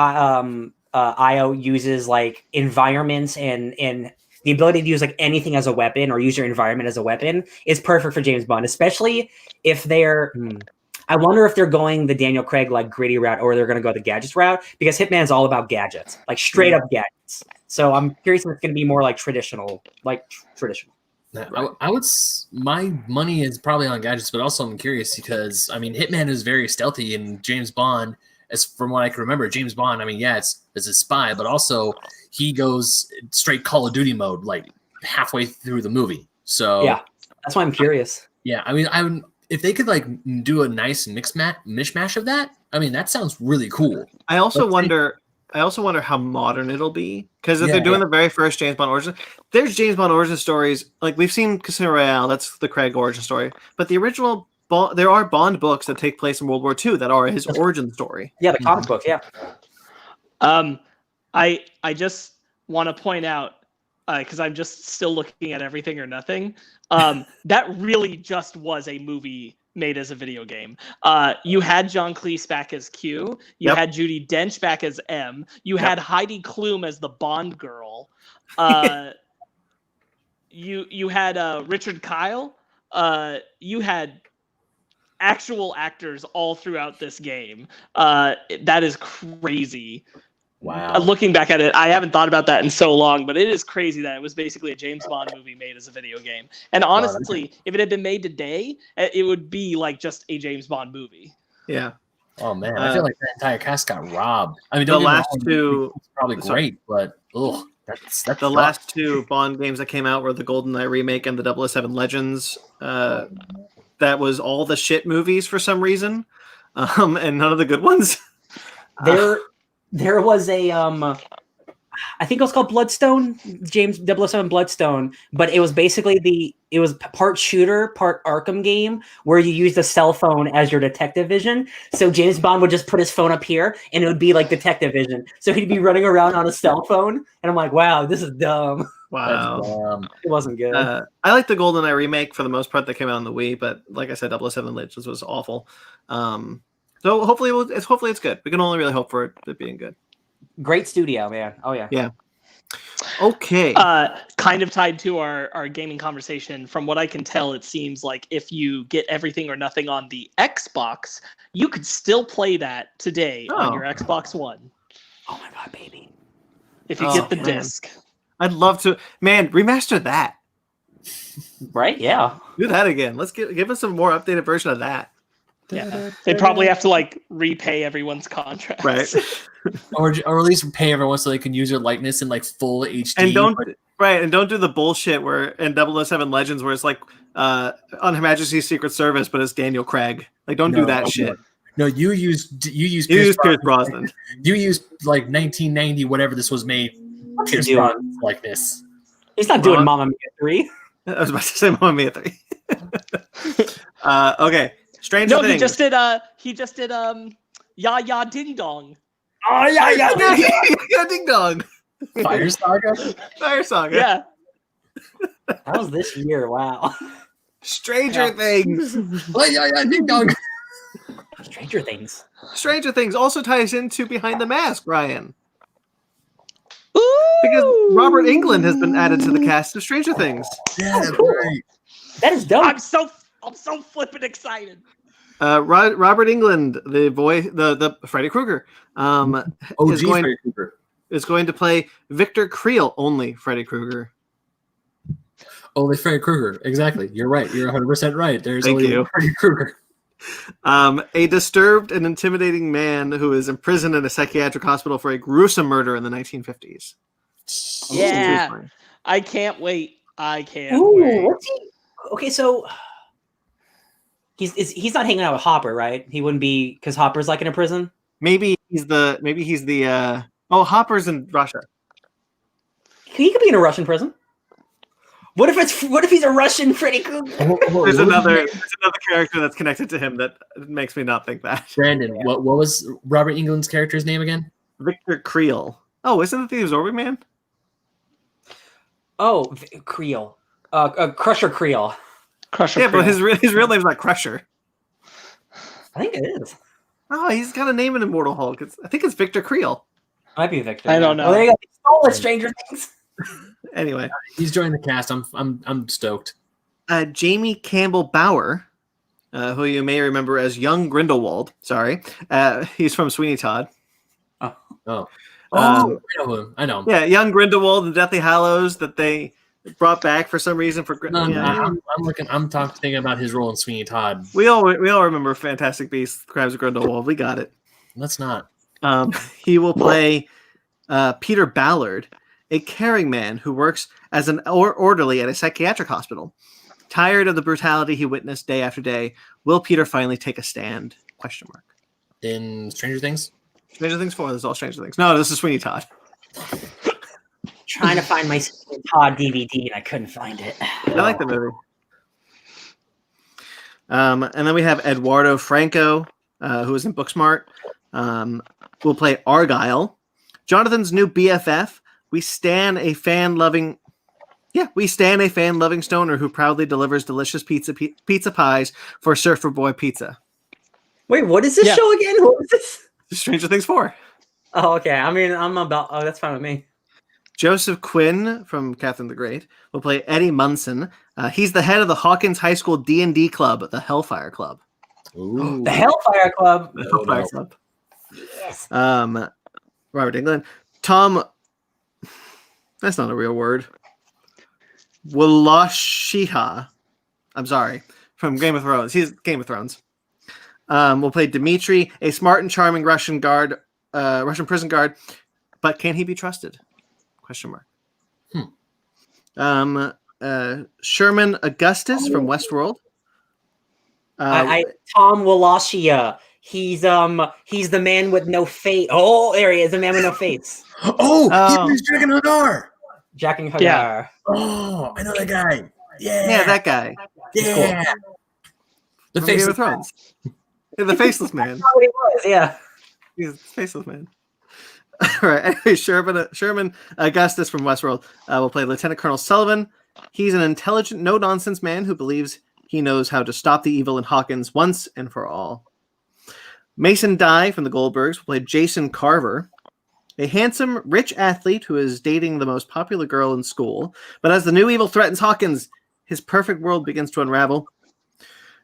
[SPEAKER 1] IO uses like environments and the ability to use like anything as a weapon or use your environment as a weapon is perfect for James Bond, especially if they're. I wonder if they're going the Daniel Craig like gritty route or they're going to go the gadgets route, because Hitman's all about gadgets, like straight up gadgets. So I'm curious if it's going to be more like traditional,
[SPEAKER 3] I would. My money is probably on gadgets, but also I'm curious because I mean, Hitman is very stealthy, and James Bond, as from what I can remember, James Bond. I mean, yeah, it's a spy, but also he goes straight Call of Duty mode like halfway through the movie. So
[SPEAKER 1] yeah, that's why I'm curious.
[SPEAKER 3] Yeah, I mean, if they could like do a nice mishmash of that, I mean, that sounds really cool.
[SPEAKER 2] I also wonder how modern it'll be, because if they're doing the very first James Bond origin, there's James Bond origin stories like we've seen Casino Royale. That's the Craig origin story, but the original there are Bond books that take place in World War II that are his origin story.
[SPEAKER 1] Yeah, the comic books. Yeah.
[SPEAKER 4] I just want to point out, because I'm just still looking at Everything or Nothing. That really just was a movie made as a video game. You had John Cleese back as Q. You had Judi Dench back as M. You had Heidi Klum as the Bond girl. You had Richard Kyle. You had actual actors all throughout this game. That is crazy.
[SPEAKER 3] Wow.
[SPEAKER 4] Looking back at it, I haven't thought about that in so long, but it is crazy that it was basically a James Bond movie made as a video game. And honestly, if it had been made today, it would be like just a James Bond movie.
[SPEAKER 2] Yeah.
[SPEAKER 3] Oh man, I feel like that entire cast got robbed. I mean,
[SPEAKER 2] the last two
[SPEAKER 3] probably great, but that's
[SPEAKER 2] the last two Bond games that came out were the GoldenEye remake and the 007 Legends. That was all the shit movies for some reason, and none of the good ones.
[SPEAKER 1] There was a I think it was called Bloodstone, James 007 Bloodstone, but it was basically it was part shooter, part Arkham game where you used a cell phone as your detective vision. So James Bond would just put his phone up here and it would be like detective vision. So he'd be running around on a cell phone, and I'm like, wow, this is dumb.
[SPEAKER 2] Wow.
[SPEAKER 1] It wasn't good.
[SPEAKER 2] I like the GoldenEye remake for the most part that came out on the Wii, but like I said, 007 Legends was awful. So hopefully it's good. We can only really hope for it being good.
[SPEAKER 1] Great studio, man. Oh yeah.
[SPEAKER 2] Yeah. Okay.
[SPEAKER 4] Kind of tied to our gaming conversation, from what I can tell, it seems like if you get Everything or Nothing on the Xbox, you could still play that today on your Xbox One.
[SPEAKER 1] Oh my god, baby.
[SPEAKER 4] If you get the disc.
[SPEAKER 2] I'd love to. Man, remaster that.
[SPEAKER 1] Right? Yeah.
[SPEAKER 2] Do that again. Let's give us a more updated version of that.
[SPEAKER 4] Yeah, they probably have to like repay everyone's contracts,
[SPEAKER 2] right?
[SPEAKER 3] or at least pay everyone so they can use their likeness in like full HD.
[SPEAKER 2] And don't do the bullshit where in 007 Legends where it's like on Her Majesty's Secret Service, but it's Daniel Craig. Like, don't do that shit.
[SPEAKER 3] No, you use
[SPEAKER 2] Pierce Brosnan.
[SPEAKER 3] You use like 1990, whatever this was made. Pierce Brosnan likeness.
[SPEAKER 1] He's not doing Mamma Mia 3.
[SPEAKER 2] I was about to say Mamma Mia 3. Okay. Stranger Things.
[SPEAKER 4] He just did Ya Ya Ding Dong.
[SPEAKER 1] Oh
[SPEAKER 2] Ya Ding Dong.
[SPEAKER 3] Fire Saga.
[SPEAKER 2] Yeah.
[SPEAKER 1] That was this year. Wow.
[SPEAKER 2] Stranger Things.
[SPEAKER 3] Ya Ding Dong.
[SPEAKER 1] Stranger Things
[SPEAKER 2] also ties into Behind the Mask, Ryan.
[SPEAKER 4] Ooh!
[SPEAKER 2] Because Robert Englund has been added to the cast of Stranger Things.
[SPEAKER 3] Yeah, that's right.
[SPEAKER 1] That is dope.
[SPEAKER 4] I'm so flippin' excited.
[SPEAKER 2] Robert Englund, the Freddy Krueger, is going to play Victor Creel, only Freddy Krueger.
[SPEAKER 3] Only Freddy Krueger, exactly. You're right. You're 100% right. There's
[SPEAKER 2] Thank
[SPEAKER 3] only
[SPEAKER 2] you.
[SPEAKER 3] Freddy Krueger.
[SPEAKER 2] A disturbed and intimidating man who is imprisoned in a psychiatric hospital for a gruesome murder in the 1950s.
[SPEAKER 4] Yeah, I can't wait. Wait.
[SPEAKER 1] What's he? Okay, so he's not hanging out with Hopper, right? He wouldn't be, because Hopper's like in a prison.
[SPEAKER 2] Maybe he's the Hopper's in Russia.
[SPEAKER 1] He could be in a Russian prison. What if he's a Russian Freddy Krueger?
[SPEAKER 2] There's another character that's connected to him that makes me not think that.
[SPEAKER 3] Brandon, what was Robert Englund's character's name again?
[SPEAKER 2] Victor Creel. Oh, isn't it the Absorbing Man?
[SPEAKER 1] Oh, Creel. Crusher Creel.
[SPEAKER 4] Crusher.
[SPEAKER 2] Yeah, but
[SPEAKER 4] Creel.
[SPEAKER 2] his real name's not Crusher.
[SPEAKER 1] I think it is.
[SPEAKER 2] Oh, he's got a name in Immortal Hulk. I think it's Victor Creel.
[SPEAKER 1] Might be Victor.
[SPEAKER 4] I don't know.
[SPEAKER 1] Oh, there you go. He stole it, Stranger Things.
[SPEAKER 2] Anyway,
[SPEAKER 3] He's joined the cast. I'm stoked.
[SPEAKER 2] Jamie Campbell Bower, who you may remember as young Grindelwald. Sorry, he's from Sweeney Todd.
[SPEAKER 3] Oh,
[SPEAKER 2] Um,
[SPEAKER 3] I know him. I know him.
[SPEAKER 2] Yeah, young Grindelwald and Deathly Hallows that they brought back for some reason.
[SPEAKER 3] No,
[SPEAKER 2] Yeah.
[SPEAKER 3] I'm looking. I'm thinking about his role in Sweeney Todd.
[SPEAKER 2] We all remember Fantastic Beasts: Crimes of Grindelwald. We got it.
[SPEAKER 3] Let's not.
[SPEAKER 2] He will play Peter Ballard, a caring man who works as an orderly at a psychiatric hospital. Tired of the brutality he witnessed day after day, will Peter finally take a stand? Question mark.
[SPEAKER 3] In Stranger Things.
[SPEAKER 2] Stranger Things 4. This is all Stranger Things. No, this is Sweeney Todd.
[SPEAKER 1] Trying to find my Todd DVD and I couldn't find it.
[SPEAKER 2] I like the movie. And then we have Eduardo Franco, who is in Booksmart. Will play Argyle, Jonathan's new BFF. We stand a fan-loving stoner who proudly delivers delicious pizza pies for Surfer Boy Pizza.
[SPEAKER 1] Wait, what is this show again? What is this?
[SPEAKER 2] Stranger Things 4.
[SPEAKER 1] Oh, okay. I mean, that's fine with me.
[SPEAKER 2] Joseph Quinn from Catherine the Great will play Eddie Munson. He's the head of the Hawkins High School D&D club, the Hellfire Club.
[SPEAKER 3] Ooh.
[SPEAKER 1] The Hellfire Club.
[SPEAKER 2] The Hellfire Club.
[SPEAKER 1] Yes.
[SPEAKER 2] Robert Englund. Tom, that's not a real word. Woloshiha. I'm sorry. From Game of Thrones. He's Game of Thrones. Will play Dmitri, a smart and charming Russian prison guard. But can he be trusted? Question mark. Sherman Augustus from Westworld.
[SPEAKER 1] Tom Wallachia. He's the man with no face. Oh, there he is, the man with no face.
[SPEAKER 3] He's Dragon Hagar.
[SPEAKER 1] Jack and Hagar.
[SPEAKER 4] Yeah.
[SPEAKER 3] Oh, I know that guy. Yeah,
[SPEAKER 2] that guy.
[SPEAKER 3] Yeah, the
[SPEAKER 2] From Game
[SPEAKER 3] face
[SPEAKER 2] of Thrones. Yeah, the faceless man.
[SPEAKER 1] That's what he was, yeah.
[SPEAKER 2] He's the faceless man. All right. Anyway, Sherman Augustus from Westworld will play Lieutenant Colonel Sullivan. He's an intelligent, no-nonsense man who believes he knows how to stop the evil in Hawkins once and for all. Mason Dye from the Goldbergs will play Jason Carver, a handsome, rich athlete who is dating the most popular girl in school. But as the new evil threatens Hawkins, his perfect world begins to unravel.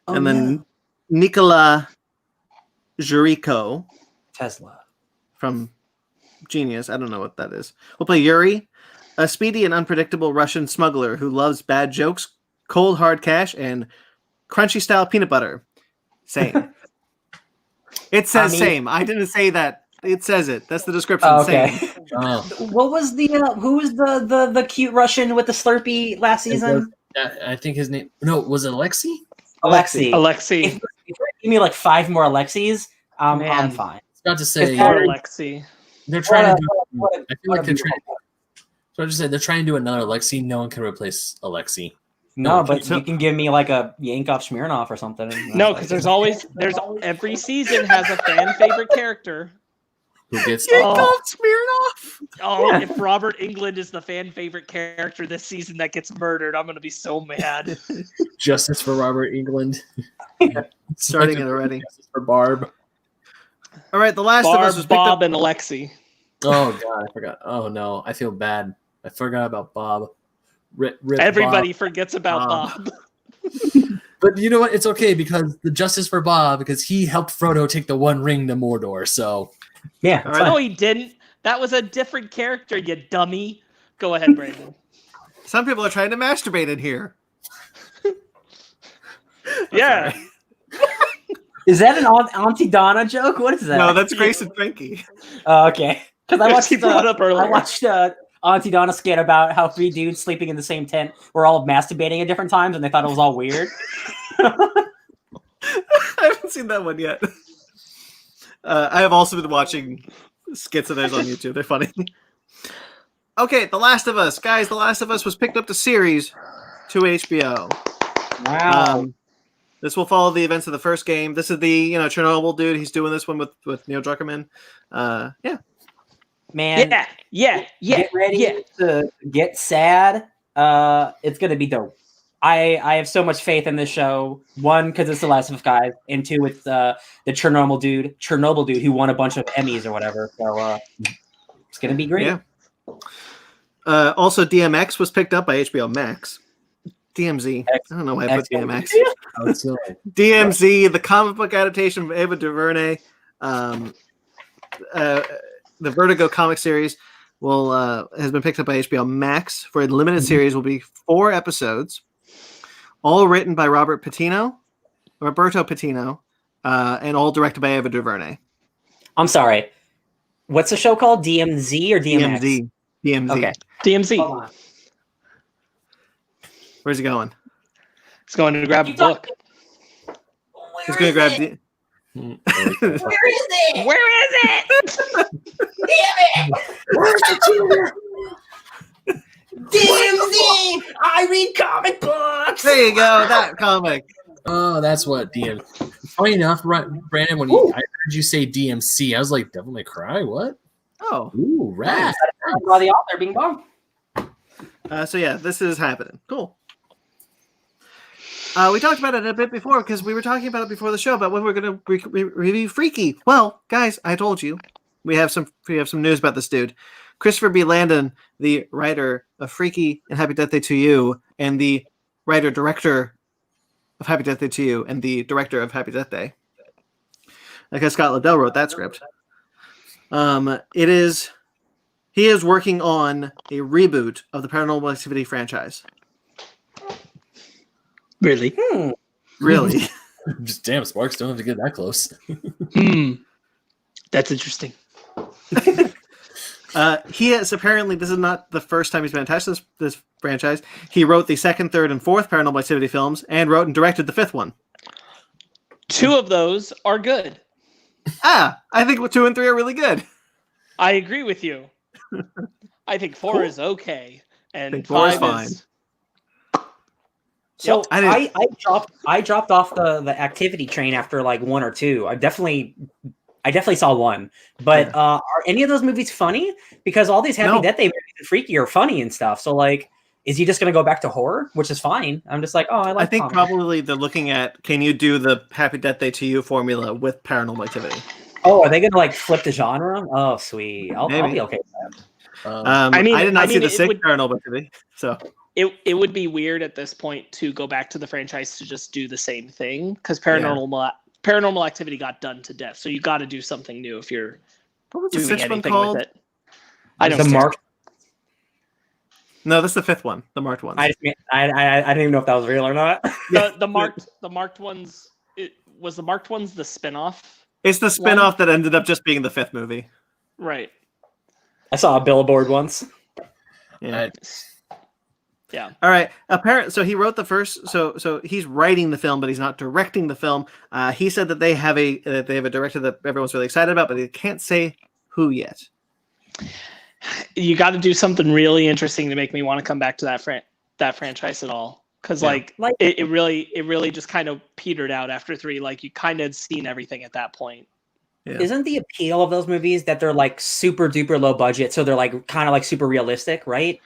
[SPEAKER 2] Then Nikola Juriko
[SPEAKER 1] Tesla
[SPEAKER 2] from Genius, I don't know what that is, will play Yuri, a speedy and unpredictable Russian smuggler who loves bad jokes, cold hard cash, and crunchy style peanut butter. Same. It says same. I didn't say that. It says it. That's the description.
[SPEAKER 1] Okay.
[SPEAKER 2] Same.
[SPEAKER 1] What was who was the cute Russian with the Slurpee last season?
[SPEAKER 3] I think his name. No, was it Alexi?
[SPEAKER 1] Alexi. If you give me like 5 more Alexis, I'm fine.
[SPEAKER 3] I was about to say
[SPEAKER 4] Alexi.
[SPEAKER 3] They're trying to do. I feel like they're trying. So I just said they're trying to do another Alexi. No one can replace Alexi.
[SPEAKER 1] No, but you can give me like a Yankov Smirnoff or something.
[SPEAKER 4] No, because every season has a fan favorite character.
[SPEAKER 3] Who gets
[SPEAKER 2] Smirnoff?
[SPEAKER 4] Oh, if Robert Englund is the fan favorite character this season that gets murdered, I'm gonna be so mad.
[SPEAKER 3] Justice for Robert Englund.
[SPEAKER 2] Starting it already.
[SPEAKER 3] Justice for Barb.
[SPEAKER 2] All right, The Last of Us was
[SPEAKER 4] Bob and Alexi.
[SPEAKER 3] Oh God, I forgot. Oh no, I feel bad. I forgot about Bob. Rip
[SPEAKER 4] Everybody
[SPEAKER 3] Bob.
[SPEAKER 4] forgets about Bob.
[SPEAKER 3] But you know what? It's okay because the justice for Bob, because he helped Frodo take the One Ring to Mordor. So
[SPEAKER 1] yeah.
[SPEAKER 2] Right.
[SPEAKER 4] No, he didn't. That was a different character, you dummy. Go ahead, Brandon.
[SPEAKER 2] Some people are trying to masturbate in here.
[SPEAKER 4] Yeah.
[SPEAKER 1] Is that an Auntie Donna joke? What is that?
[SPEAKER 2] No, that's Grace and Frankie.
[SPEAKER 1] Oh, okay. Because I watched
[SPEAKER 4] brought up earlier.
[SPEAKER 1] I watched Auntie Donna skit about how 3 dudes sleeping in the same tent were all masturbating at different times, and they thought it was all weird.
[SPEAKER 2] I haven't seen that one yet. I have also been watching skits of theirs on YouTube. They're funny. Okay, The Last of Us. Guys, The Last of Us was picked up to series to HBO.
[SPEAKER 1] Wow.
[SPEAKER 2] This will follow the events of the first game. This is the Chernobyl dude. He's doing this one with Neil Druckerman. Yeah.
[SPEAKER 1] Man, get ready to get sad. It's gonna be dope. I have so much faith in this show. One, because it's the Last of Us guys, and two, it's the Chernobyl dude who won a bunch of Emmys or whatever. So it's gonna be great.
[SPEAKER 2] Yeah. Also, DMX was picked up by HBO Max. DMZ. I don't know why I put DMX. DMZ, the comic book adaptation of Ava DuVernay, the Vertigo comic series has been picked up by HBO Max for a limited series. Will be 4 episodes, all written by Roberto Patino, and all directed by Ava DuVernay.
[SPEAKER 1] I'm sorry. What's the show called? DMZ or DMX?
[SPEAKER 2] DMZ.
[SPEAKER 1] Okay.
[SPEAKER 4] DMZ.
[SPEAKER 2] Where's he going?
[SPEAKER 4] He's going to grab a book.
[SPEAKER 2] He's going to grab.
[SPEAKER 1] Where is it?
[SPEAKER 4] Where is it?
[SPEAKER 1] Damn it! Where's the tutor? DMZ! I read comic books!
[SPEAKER 2] There you go, that comic.
[SPEAKER 3] Oh, that's what DM. Funny enough, Brandon, when I heard you say DMC, I was like, Devil May Cry? What?
[SPEAKER 2] Oh.
[SPEAKER 3] Ooh, right.
[SPEAKER 1] By the author being bomb.
[SPEAKER 2] So yeah, this is happening. Cool. We talked about it a bit before because we were talking about it before the show about when we're going to review Freaky. Well, guys, I told you we have some news about this dude, Christopher B. Landon, the writer of Freaky and Happy Death Day to You, and the writer-director of Happy Death Day to You, and the director of Happy Death Day. Like Scott Liddell wrote that script. He is working on a reboot of the Paranormal Activity franchise.
[SPEAKER 4] Really?
[SPEAKER 2] Really?
[SPEAKER 3] Just damn, Sparks don't have to get that close.
[SPEAKER 4] That's interesting.
[SPEAKER 2] He has apparently, this is not the first time he's been attached to this franchise. He wrote the 2nd, 3rd, and 4th Paranormal Activity films and wrote and directed the 5th one.
[SPEAKER 4] 2 of those are good.
[SPEAKER 2] I think 2 and 3 are really good.
[SPEAKER 4] I agree with you. I think 4 is okay, and
[SPEAKER 2] I think 4 is
[SPEAKER 4] 5
[SPEAKER 2] fine.
[SPEAKER 1] So
[SPEAKER 2] Yep.
[SPEAKER 1] I dropped off the activity train after like 1 or 2. I definitely saw 1. But are any of those movies funny? Because all these Happy Death Day movies and Freaky are funny and stuff. So like, is he just gonna go back to horror, which is fine? I'm just like, I think
[SPEAKER 2] probably they're looking at, can you do the Happy Death Day to You formula with Paranormal Activity?
[SPEAKER 1] Oh, are they gonna like flip the genre? Oh, sweet. I'll be okay with that.
[SPEAKER 2] I did not see the 6th Paranormal Activity, so.
[SPEAKER 4] It would be weird at this point to go back to the franchise to just do the same thing because Paranormal Activity got done to death. So you got to do something new if you're doing anything with it. I don't care.
[SPEAKER 2] No, that's the 5th one, the marked one.
[SPEAKER 1] I didn't even know if that was real or not.
[SPEAKER 4] The marked ones. Was the marked ones the spinoff?
[SPEAKER 2] It's the spinoff that ended up just being the 5th movie.
[SPEAKER 4] Right.
[SPEAKER 1] I saw a billboard once.
[SPEAKER 2] Yeah.
[SPEAKER 4] Yeah.
[SPEAKER 2] All right. So he wrote the first. So he's writing the film, but he's not directing the film. He said that they have a director that everyone's really excited about, but he can't say who yet.
[SPEAKER 4] You got to do something really interesting to make me want to come back to that franchise at all. Because it really just kind of petered out after 3. Like you kind of had seen everything at that point.
[SPEAKER 2] Yeah.
[SPEAKER 1] Isn't the appeal of those movies that they're like super duper low budget, so they're like kind of like super realistic, right?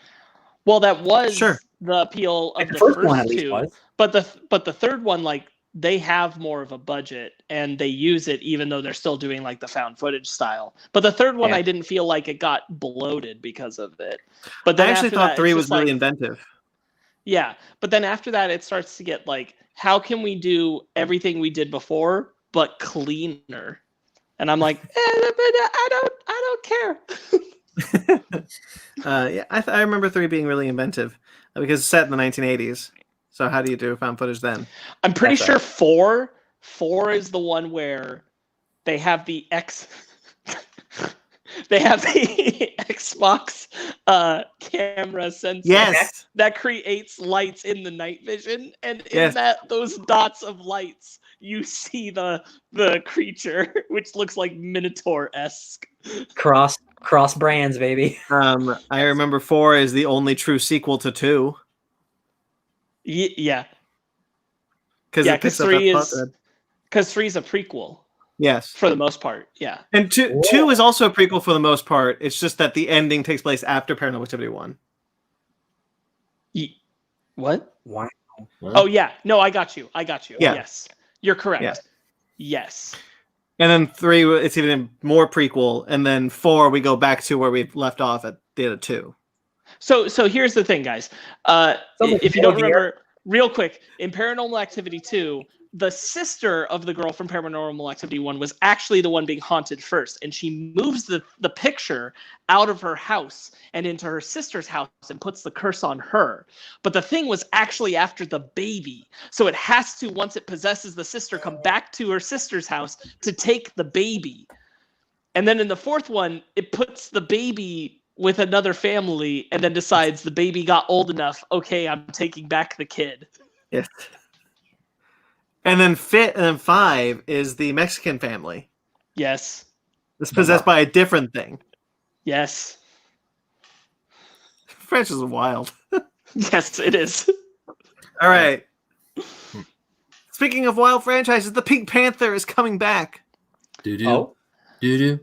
[SPEAKER 4] Well, that was the appeal of the first one, at least 2. Was. But the 3rd one, like they have more of a budget and they use it, even though they're still doing like the found footage style. But the 3rd one, I didn't feel like it got bloated because of it. But then I actually thought 3 was
[SPEAKER 2] really inventive.
[SPEAKER 4] Yeah, but then after that, it starts to get like, how can we do everything we did before but cleaner? And I'm like, I don't care.
[SPEAKER 2] I remember 3 being really inventive because it's set in the 1980s. So how do you do found footage then?
[SPEAKER 4] I'm pretty sure 4 is the one where they have the Xbox camera sensor that creates lights in the night vision, and in those dots of lights you see the creature, which looks like Minotaur-esque.
[SPEAKER 1] Cross brands, baby.
[SPEAKER 2] I remember 4 is the only true sequel to 2.
[SPEAKER 4] Yeah.
[SPEAKER 2] Because
[SPEAKER 4] 3 is a prequel.
[SPEAKER 2] Yes.
[SPEAKER 4] for the most part. Yeah.
[SPEAKER 2] And two is also a prequel for the most part. It's just that the ending takes place after Paranormal Activity 1.
[SPEAKER 4] What?
[SPEAKER 1] Wow.
[SPEAKER 4] Oh yeah, no, I got you.
[SPEAKER 2] Yeah.
[SPEAKER 4] Yes, you're correct.
[SPEAKER 2] Yeah.
[SPEAKER 4] Yes.
[SPEAKER 2] And then 3, it's even more prequel. And then 4, we go back to where we left off at the end of 2.
[SPEAKER 4] So here's the thing, guys. If you don't remember, real quick, in Paranormal Activity 2, the sister of the girl from Paranormal Activity 1 was actually the one being haunted first, and she moves the picture out of her house and into her sister's house and puts the curse on her. But the thing was actually after the baby. So it has to, once it possesses the sister, come back to her sister's house to take the baby. And then in the 4th one, it puts the baby with another family and then decides the baby got old enough. Okay, I'm taking back the kid.
[SPEAKER 2] Yes. And then 5 is the Mexican family.
[SPEAKER 4] Yes.
[SPEAKER 2] It's possessed by a different thing.
[SPEAKER 4] Yes.
[SPEAKER 2] French is wild.
[SPEAKER 4] Yes, it is.
[SPEAKER 2] All right. Speaking of wild franchises, the Pink Panther is coming back.
[SPEAKER 3] Doo-doo. Doo-doo.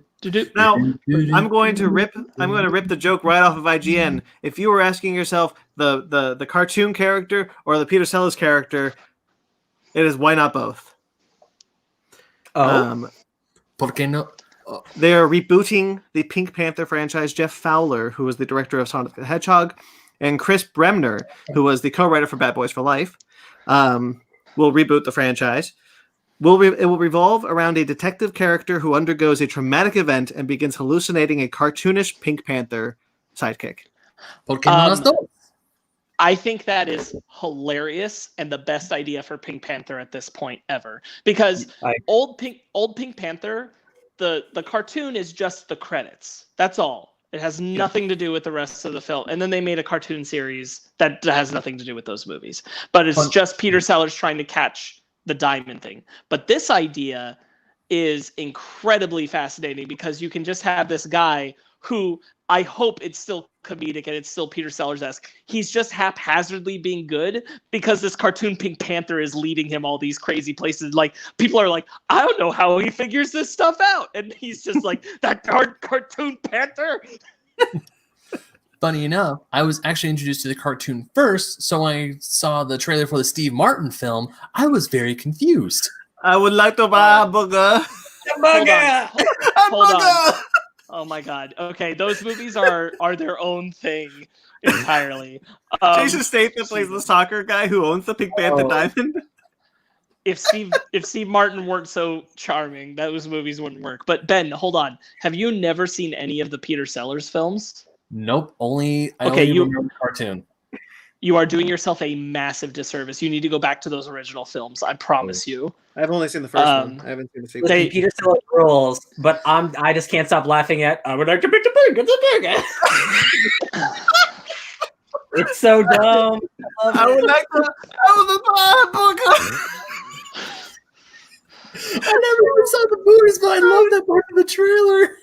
[SPEAKER 2] Now, I'm going to rip the joke right off of IGN. If you were asking yourself the cartoon character or the Peter Sellers character, it is why not both.
[SPEAKER 3] ¿Por qué no?
[SPEAKER 2] They are rebooting the Pink Panther franchise. Jeff Fowler, who was the director of Sonic the Hedgehog, and Chris Bremner, who was the co-writer for Bad Boys for Life, will reboot the franchise. It will revolve around a detective character who undergoes a traumatic event and begins hallucinating a cartoonish Pink Panther sidekick.
[SPEAKER 3] ¿Por qué no las dos?
[SPEAKER 4] I think that is hilarious and the best idea for Pink Panther at this point ever. Because old Pink Panther, the cartoon is just the credits. That's all. It has nothing to do with the rest of the film. And then they made a cartoon series that has nothing to do with those movies. But it's just Peter Sellers trying to catch the diamond thing. But this idea is incredibly fascinating because you can just have this guy who, I hope it's still comedic and it's still Peter Sellers-esque. He's just haphazardly being good because this cartoon Pink Panther is leading him all these crazy places. Like, people are like, I don't know how he figures this stuff out. And he's just like, that darn cartoon Panther.
[SPEAKER 3] Funny enough, I was actually introduced to the cartoon first, so when I saw the trailer for the Steve Martin film, I was very confused.
[SPEAKER 2] I would like to buy a burger.
[SPEAKER 4] Hold on. Oh my god. Okay, those movies are their own thing entirely.
[SPEAKER 2] Jason Statham plays the soccer guy who owns the Pink Panther diamond.
[SPEAKER 4] If Steve Martin weren't so charming, those movies wouldn't work. But Ben, hold on. Have you never seen any of the Peter Sellers films?
[SPEAKER 3] Nope. I only remember the cartoon.
[SPEAKER 4] You are doing yourself a massive disservice. You need to go back to those original films. I promise you.
[SPEAKER 2] I've only seen the first one. I haven't seen the sequel.
[SPEAKER 1] Peter Sellers rules, but I just can't stop laughing at. I would like to pick the burger. It's so dumb.
[SPEAKER 2] I would like to buy a burger.
[SPEAKER 3] I never even saw the movies, but I love that part of the trailer.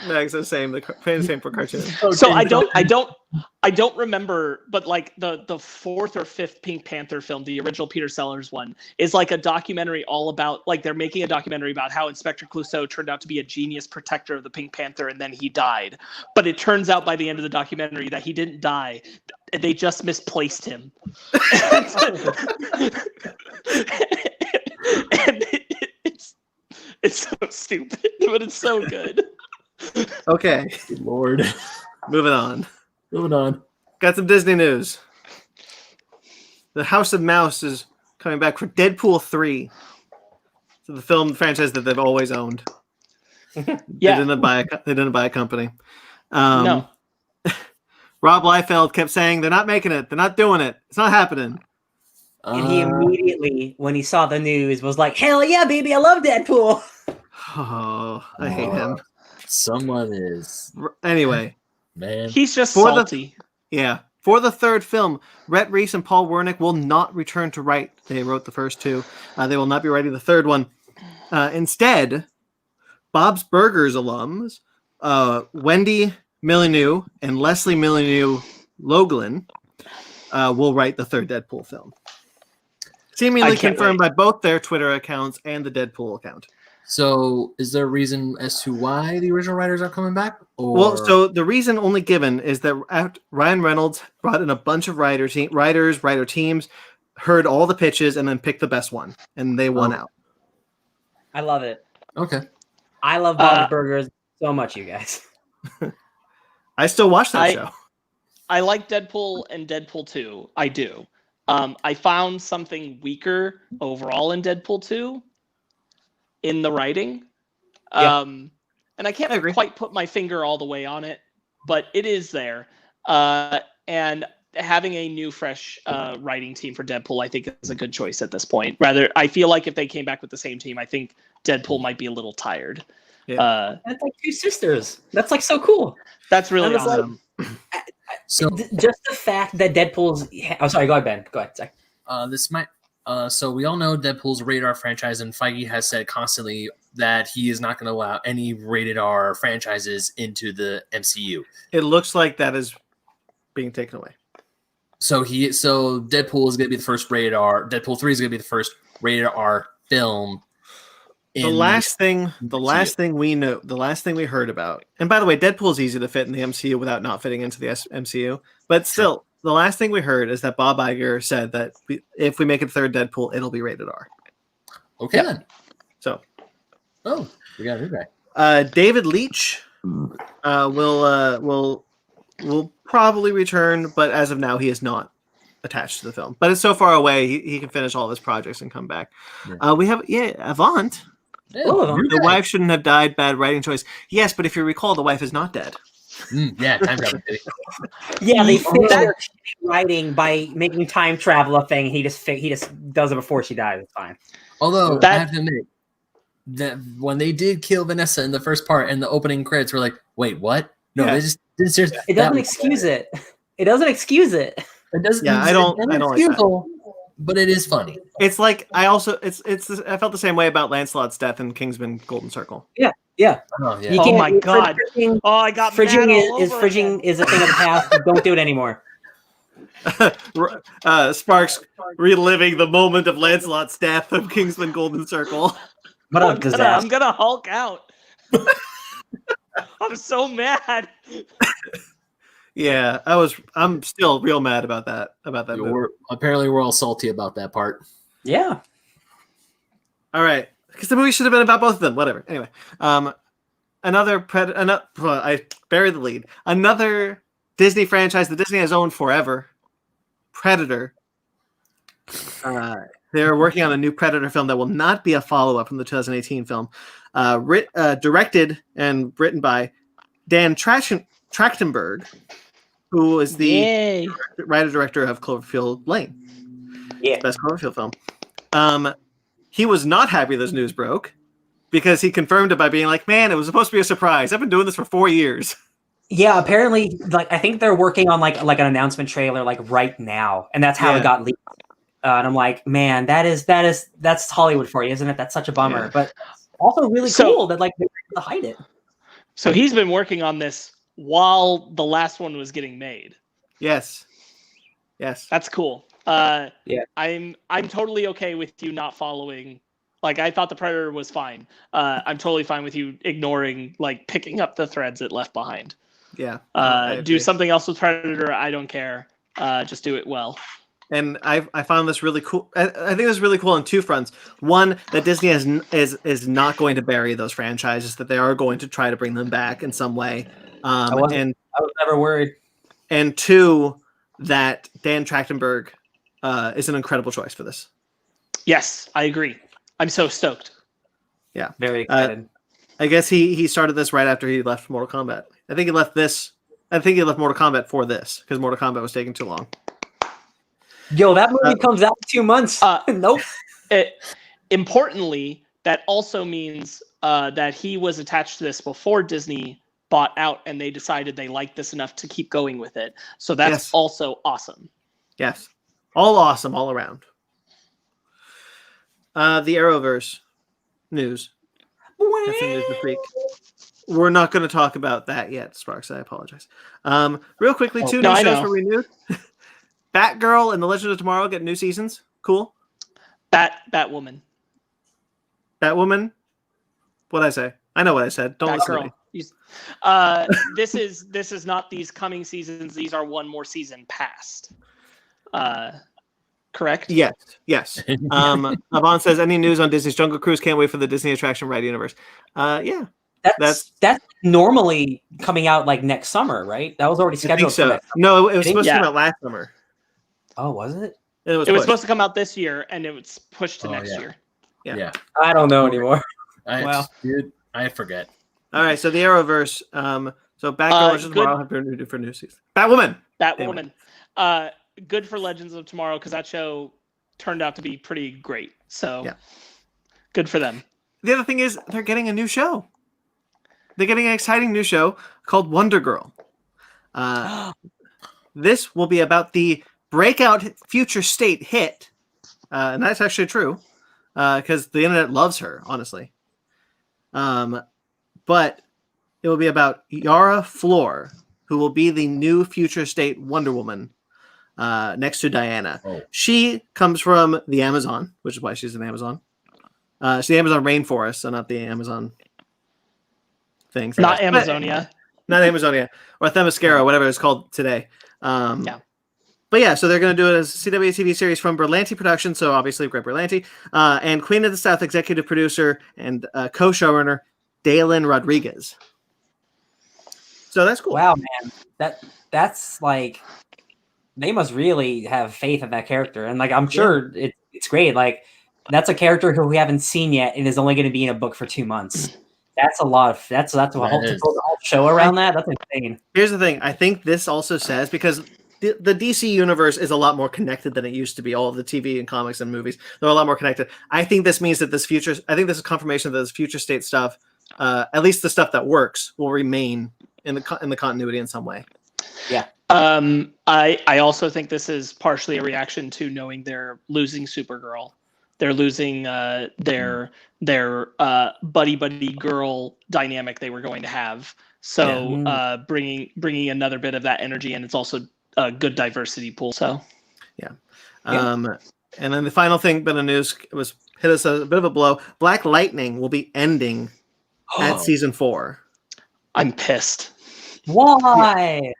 [SPEAKER 2] Max, the same. The same for cartoons.
[SPEAKER 4] So I don't remember, but like the 4th or 5th Pink Panther film, the original Peter Sellers one, is like a documentary all about, like, they're making a documentary about how Inspector Clouseau turned out to be a genius protector of the Pink Panther, and then he died. But it turns out by the end of the documentary that he didn't die. They just misplaced him. And it's so stupid, but it's so good.
[SPEAKER 2] Okay.
[SPEAKER 3] Good Lord.
[SPEAKER 2] Moving on. Got some Disney news. The House of Mouse is coming back for Deadpool 3. So the film franchise that they've always owned.
[SPEAKER 4] Yeah.
[SPEAKER 2] They didn't buy a company.
[SPEAKER 4] No.
[SPEAKER 2] Rob Liefeld kept saying they're not making it. They're not doing it. It's not happening.
[SPEAKER 1] And he immediately, when he saw the news, was like, "Hell yeah, baby! I love Deadpool."
[SPEAKER 2] Oh, I hate him.
[SPEAKER 3] Someone is.
[SPEAKER 2] Anyway.
[SPEAKER 3] Man.
[SPEAKER 4] He's just salty.
[SPEAKER 2] For the 3rd film, Rhett Reese and Paul Wernick will not return to write. They wrote the first 2. They will not be writing the 3rd one. Instead, Bob's Burgers alums, Wendy Milleneux and Leslie Milleneux Loughlin, will write the 3rd Deadpool film. Seemingly confirmed by both their Twitter accounts and the Deadpool account.
[SPEAKER 3] So, is there a reason as to why the original writers are coming back? Or...
[SPEAKER 2] Well, so the reason only given is that Ryan Reynolds brought in a bunch of writer teams, heard all the pitches, and then picked the best one, and they won out.
[SPEAKER 1] I love it.
[SPEAKER 3] Okay.
[SPEAKER 1] I love Bob's Burgers so much, you guys.
[SPEAKER 2] I still watch that show.
[SPEAKER 4] I like Deadpool and Deadpool 2. I do. I found something weaker overall in Deadpool 2 in the writing.
[SPEAKER 1] Yeah.
[SPEAKER 4] And I can't quite put my finger all the way on it, but it is there. And having a new, fresh writing team for Deadpool, I think, is a good choice at this point. Rather, I feel like if they came back with the same team, I think Deadpool might be a little tired.
[SPEAKER 2] Yeah.
[SPEAKER 1] That's like two sisters. That's like so cool.
[SPEAKER 4] That's really awesome.
[SPEAKER 3] So
[SPEAKER 1] just the fact that Deadpool's. Oh, sorry. Go ahead, Ben. Go ahead. Zach.
[SPEAKER 3] This might. So we all know Deadpool's rated R franchise, and Feige has said constantly that he is not going to allow any rated R franchises into the MCU.
[SPEAKER 2] It looks like that is being taken away.
[SPEAKER 3] So Deadpool is going to be the first rated R. Deadpool 3 is going to be the first rated R film.
[SPEAKER 2] The last thing we know, the last thing we heard about, and by the way, Deadpool is easy to fit in the MCU without not fitting into the MCU. But still, the last thing we heard is that Bob Iger said that if we make a third Deadpool, it'll be rated R.
[SPEAKER 3] Okay, then.
[SPEAKER 2] So,
[SPEAKER 3] we got a new guy.
[SPEAKER 2] David Leitch will probably return, but as of now, he is not attached to the film. But it's so far away, he can finish all of his projects and come back.
[SPEAKER 3] Yeah.
[SPEAKER 2] We have Avant. The wife shouldn't have died. Bad writing choice. Yes, but if you recall, the wife is not dead.
[SPEAKER 3] Yeah, time travel.
[SPEAKER 1] Yeah, they fixed their writing by making time travel a thing. He just does it before she dies. It's fine.
[SPEAKER 3] Although I have to admit that when they did kill Vanessa in the first part and the opening credits were like, wait, what? No, they just didn't seriously.
[SPEAKER 1] It doesn't excuse it. It doesn't excuse it.
[SPEAKER 3] It doesn't.
[SPEAKER 2] Yeah, I don't like that.
[SPEAKER 3] But it is funny.
[SPEAKER 2] It's like I felt the same way about Lancelot's death in Kingsman Golden Circle.
[SPEAKER 1] Yeah.
[SPEAKER 3] Oh, yeah.
[SPEAKER 4] Oh my god! I got
[SPEAKER 1] fridging is a thing of the past. Don't do it anymore.
[SPEAKER 2] Sparks reliving the moment of Lancelot's death of Kingsman Golden Circle.
[SPEAKER 1] What up,
[SPEAKER 4] I'm gonna Hulk out. I'm so mad.
[SPEAKER 2] Yeah, I'm still real mad about that movie.
[SPEAKER 3] Apparently, we're all salty about that part.
[SPEAKER 1] Yeah.
[SPEAKER 2] All right, because the movie should have been about both of them. Whatever. Anyway, I buried the lead. Another Disney franchise that Disney has owned forever, Predator. They're working on a new Predator film that will not be a follow-up from the 2018 film. Directed and written by Dan Trachtenberg, who is the writer-director of Cloverfield Lane.
[SPEAKER 1] Yeah.
[SPEAKER 2] Best Cloverfield film. He was not happy this news broke because he confirmed it by being like, man, it was supposed to be a surprise. I've been doing this for 4 years.
[SPEAKER 1] Yeah, apparently, I think they're working on like an announcement trailer right now, and that's how it got leaked. And I'm like, man, that's Hollywood for you, isn't it? That's such a bummer, but also really cool that they're able to hide it.
[SPEAKER 4] So he's been working on this while the last one was getting made.
[SPEAKER 2] Yes.
[SPEAKER 4] That's cool. I'm totally okay with you not following. Like, I thought the Predator was fine. I'm totally fine with you ignoring, picking up the threads it left behind.
[SPEAKER 2] Yeah.
[SPEAKER 4] Do something else with Predator. I don't care. Just do it well.
[SPEAKER 2] And I found this really cool. I think this is really cool on two fronts. One, that Disney is not going to bury those franchises; that they are going to try to bring them back in some way.
[SPEAKER 1] I was never worried.
[SPEAKER 2] And two, that Dan Trachtenberg is an incredible choice for this.
[SPEAKER 4] Yes, I agree. I'm so stoked.
[SPEAKER 2] Yeah,
[SPEAKER 1] very excited.
[SPEAKER 2] I guess he started this right after he left Mortal Kombat. I think he left Mortal Kombat for this because Mortal Kombat was taking too long.
[SPEAKER 1] Yo, that movie comes out in 2 months. Nope.
[SPEAKER 4] Importantly, that also means that he was attached to this before Disney bought out, and they decided they liked this enough to keep going with it. So that's also awesome.
[SPEAKER 2] Yes. All awesome all around. The Arrowverse news. That's the news this week. We're not going to talk about that yet, Sparks. I apologize. Real quickly, two new shows were renewed. Batgirl and The Legend of Tomorrow get new seasons. Cool.
[SPEAKER 4] Batwoman.
[SPEAKER 2] Batwoman. What I say? I know what I said. Don't listen to me.
[SPEAKER 4] This is not these coming seasons. These are one more season past. Correct?
[SPEAKER 2] Yes. Avon says, any news on Disney's Jungle Cruise? Can't wait for the Disney attraction ride universe. Yeah.
[SPEAKER 1] That's normally coming out like next summer, right? That was already scheduled.
[SPEAKER 2] So.
[SPEAKER 1] For next summer.
[SPEAKER 2] No, it was supposed to come out last summer.
[SPEAKER 1] Oh, was it?
[SPEAKER 4] It was supposed to come out this year, and it was pushed to next year.
[SPEAKER 2] Yeah.
[SPEAKER 1] I don't know anymore.
[SPEAKER 3] Dude, I forget.
[SPEAKER 2] All right, so the Arrowverse. So Batgirl Legends of Tomorrow have been renewed for new season. Batwoman.
[SPEAKER 4] Good for Legends of Tomorrow because that show turned out to be pretty great. So good for them.
[SPEAKER 2] The other thing is they're getting a new show. They're getting an exciting new show called Wonder Girl. This will be about the breakout future state hit, and that's actually true because the internet loves her, honestly. But it will be about Yara Flor, who will be the new future state Wonder Woman next to Diana. Oh. She comes from the Amazon, which is why she's an Amazon. She's the Amazon rainforest, so not the Amazon thing.
[SPEAKER 4] Not Amazonia.
[SPEAKER 2] Not Amazonia. Or Themyscira, whatever it's called today. But yeah, so they're going to do it as a CW TV series from Berlanti Productions, so obviously Greg Berlanti, and Queen of the South executive producer and co-showrunner Dalen Rodriguez. So that's cool.
[SPEAKER 1] Wow, man, that's like they must really have faith in that character, and like I'm sure it's great. Like that's a character who we haven't seen yet, and is only going to be in a book for 2 months. That's a lot of that's a whole, to build a whole show around that. That's insane.
[SPEAKER 2] Here's the thing: I think this also says because the DC universe is a lot more connected than it used to be. All of the TV and comics and movies, they're a lot more connected. I think this means that this is confirmation that this future state stuff, at least the stuff that works, will remain in the continuity in some way.
[SPEAKER 1] Yeah.
[SPEAKER 4] I also think this is partially a reaction to knowing they're losing Supergirl. They're losing their buddy girl dynamic they were going to have. So bringing another bit of that energy, and it's also a good diversity pool. So
[SPEAKER 2] and then the final bit of news was hit us a bit of a blow. Black Lightning will be ending at season 4.
[SPEAKER 4] I'm pissed.
[SPEAKER 1] Why?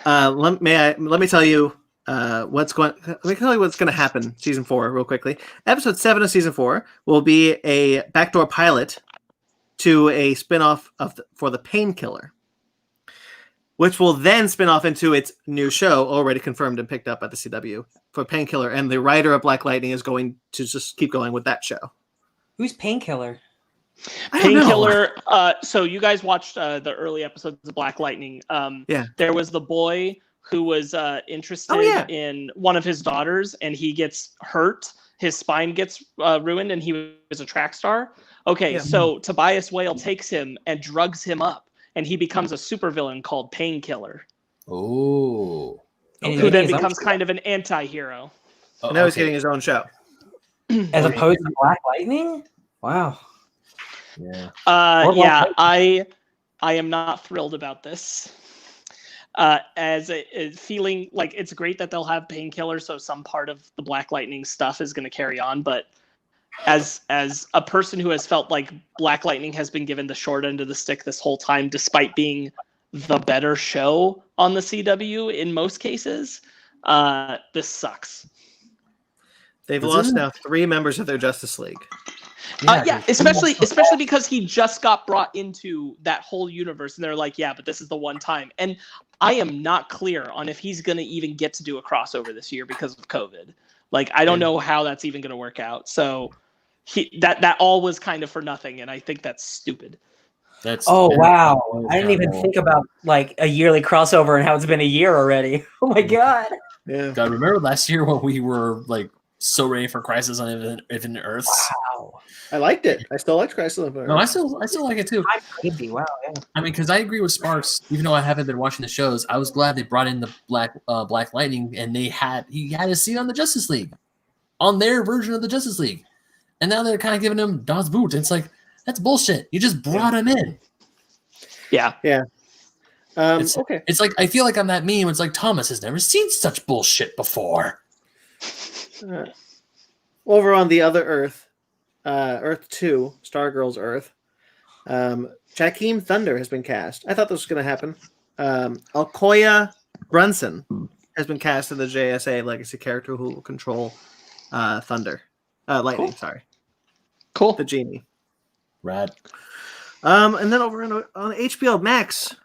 [SPEAKER 2] Let me tell you what's going to happen season 4 real quickly. Episode 7 of season 4 will be a backdoor pilot to a spin-off for the Painkiller, which will then spin off into its new show already confirmed and picked up at the CW for Painkiller, and the writer of Black Lightning is going to just keep going with that show.
[SPEAKER 1] Who's Painkiller?
[SPEAKER 4] Painkiller. So you guys watched the early episodes of Black Lightning. There was the boy who was interested in one of his daughters, and he gets hurt. His spine gets ruined, and he was a track star. So Tobias Whale takes him and drugs him up, and he becomes a supervillain called Painkiller.
[SPEAKER 3] Oh.
[SPEAKER 4] Who then becomes kind of an anti-hero.
[SPEAKER 2] And now he's getting his own show.
[SPEAKER 1] As opposed to Black Lightning? Wow.
[SPEAKER 3] Yeah.
[SPEAKER 4] I am not thrilled about this. As a feeling like it's great that they'll have Painkiller, so some part of the Black Lightning stuff is going to carry on. But as a person who has felt like Black Lightning has been given the short end of the stick this whole time, despite being the better show on the CW in most cases, this sucks.
[SPEAKER 2] They've lost now 3 members of their Justice League.
[SPEAKER 4] Especially because he just got brought into that whole universe, and they're like, but this is the one time. And I am not clear on if he's going to even get to do a crossover this year because of COVID. Like, I don't know how that's even going to work out. So that all was kind of for nothing, and I think that's stupid.
[SPEAKER 1] Wow! I didn't even think about like a yearly crossover and how it's been a year already. Oh my god!
[SPEAKER 2] Yeah.
[SPEAKER 3] God, remember last year when we were like so ready for Crisis on Infinite Earths?
[SPEAKER 1] Wow!
[SPEAKER 2] I liked it. I still liked Crisis on Infinite Earths.
[SPEAKER 3] No, I still like it too.
[SPEAKER 1] I'm crazy. Wow. Yeah.
[SPEAKER 3] I mean, because I agree with Sparks. Even though I haven't been watching the shows, I was glad they brought in the Black Lightning, and he had a seat on the Justice League, on their version of the Justice League, and now they're kind of giving him Das Boot. It's like, that's bullshit. You just brought him in.
[SPEAKER 2] Yeah.
[SPEAKER 3] It's like, I feel like I'm that meme. It's like, Thomas has never seen such bullshit before.
[SPEAKER 2] Over on the other Earth, Earth 2, Stargirl's Earth, Jakeem Thunder has been cast. I thought this was going to happen. Alkoya Brunson has been cast as the JSA legacy character who will control Thunder. Lightning, sorry.
[SPEAKER 4] Cool.
[SPEAKER 2] The genie.
[SPEAKER 3] Rad.
[SPEAKER 2] And then over on HBO Max,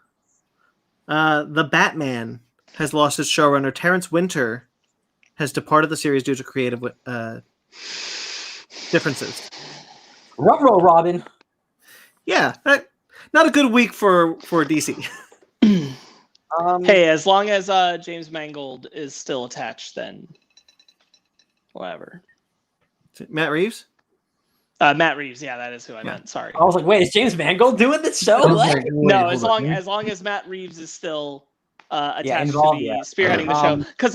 [SPEAKER 2] the Batman has lost its showrunner. Terrence Winter has departed the series due to creative differences.
[SPEAKER 1] Ruh-roh, Robin.
[SPEAKER 2] Yeah, not a good week for DC.
[SPEAKER 4] Hey, as long as James Mangold is still attached, then whatever.
[SPEAKER 2] Matt Reeves?
[SPEAKER 4] Matt Reeves, yeah, that is who I meant. Sorry.
[SPEAKER 1] I was like, wait, is James Mangold doing this show? What?
[SPEAKER 4] No, as long as Matt Reeves is still attached
[SPEAKER 1] involved,
[SPEAKER 4] to be
[SPEAKER 1] yeah.
[SPEAKER 4] spearheading the show, because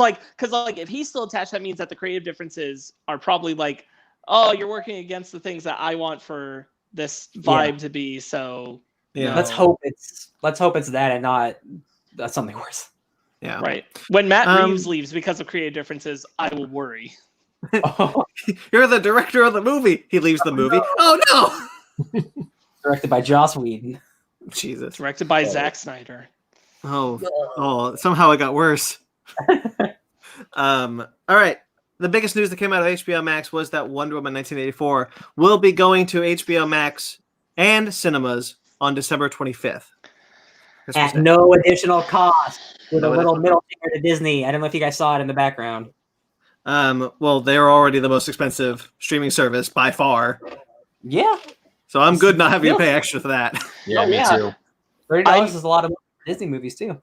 [SPEAKER 4] if he's still attached, that means that the creative differences are probably like, oh, you're working against the things that I want for this vibe to be. So
[SPEAKER 2] yeah,
[SPEAKER 1] let's hope it's that and not something worse.
[SPEAKER 2] Yeah,
[SPEAKER 4] right. When Matt Reeves leaves because of creative differences, I will worry.
[SPEAKER 2] You're the director of the movie. He leaves the movie. Oh no!
[SPEAKER 1] Directed by Joss Whedon.
[SPEAKER 2] Jesus.
[SPEAKER 4] Directed by Zack Snyder.
[SPEAKER 2] Oh! Somehow it got worse. All right. The biggest news that came out of HBO Max was that Wonder Woman 1984 will be going to HBO Max and cinemas on December 25th.
[SPEAKER 1] At no additional cost. With a little middle finger to Disney. I don't know if you guys saw it in the background.
[SPEAKER 2] Well, they're already the most expensive streaming service by far.
[SPEAKER 1] Yeah.
[SPEAKER 2] So I'm good not having to pay extra for that.
[SPEAKER 3] Yeah, me too.
[SPEAKER 1] $30 is a lot of money for Disney movies too.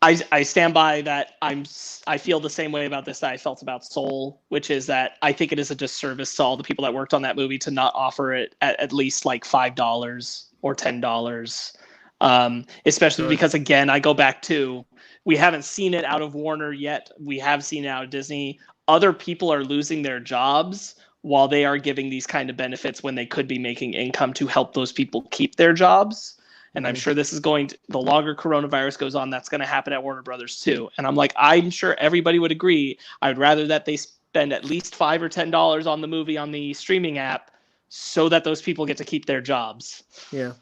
[SPEAKER 4] I stand by that. I feel the same way about this that I felt about Soul, which is that I think it is a disservice to all the people that worked on that movie to not offer it at least like $5 or $10. Especially because, again, I go back to, we haven't seen it out of Warner yet. We have seen it out of Disney. Other people are losing their jobs while they are giving these kind of benefits when they could be making income to help those people keep their jobs. And I'm sure this is the longer coronavirus goes on, that's going to happen at Warner Brothers too. And I'm like, I'm sure everybody would agree. I would rather that they spend at least $5 or $10 on the movie on the streaming app so that those people get to keep their jobs.
[SPEAKER 2] Yeah.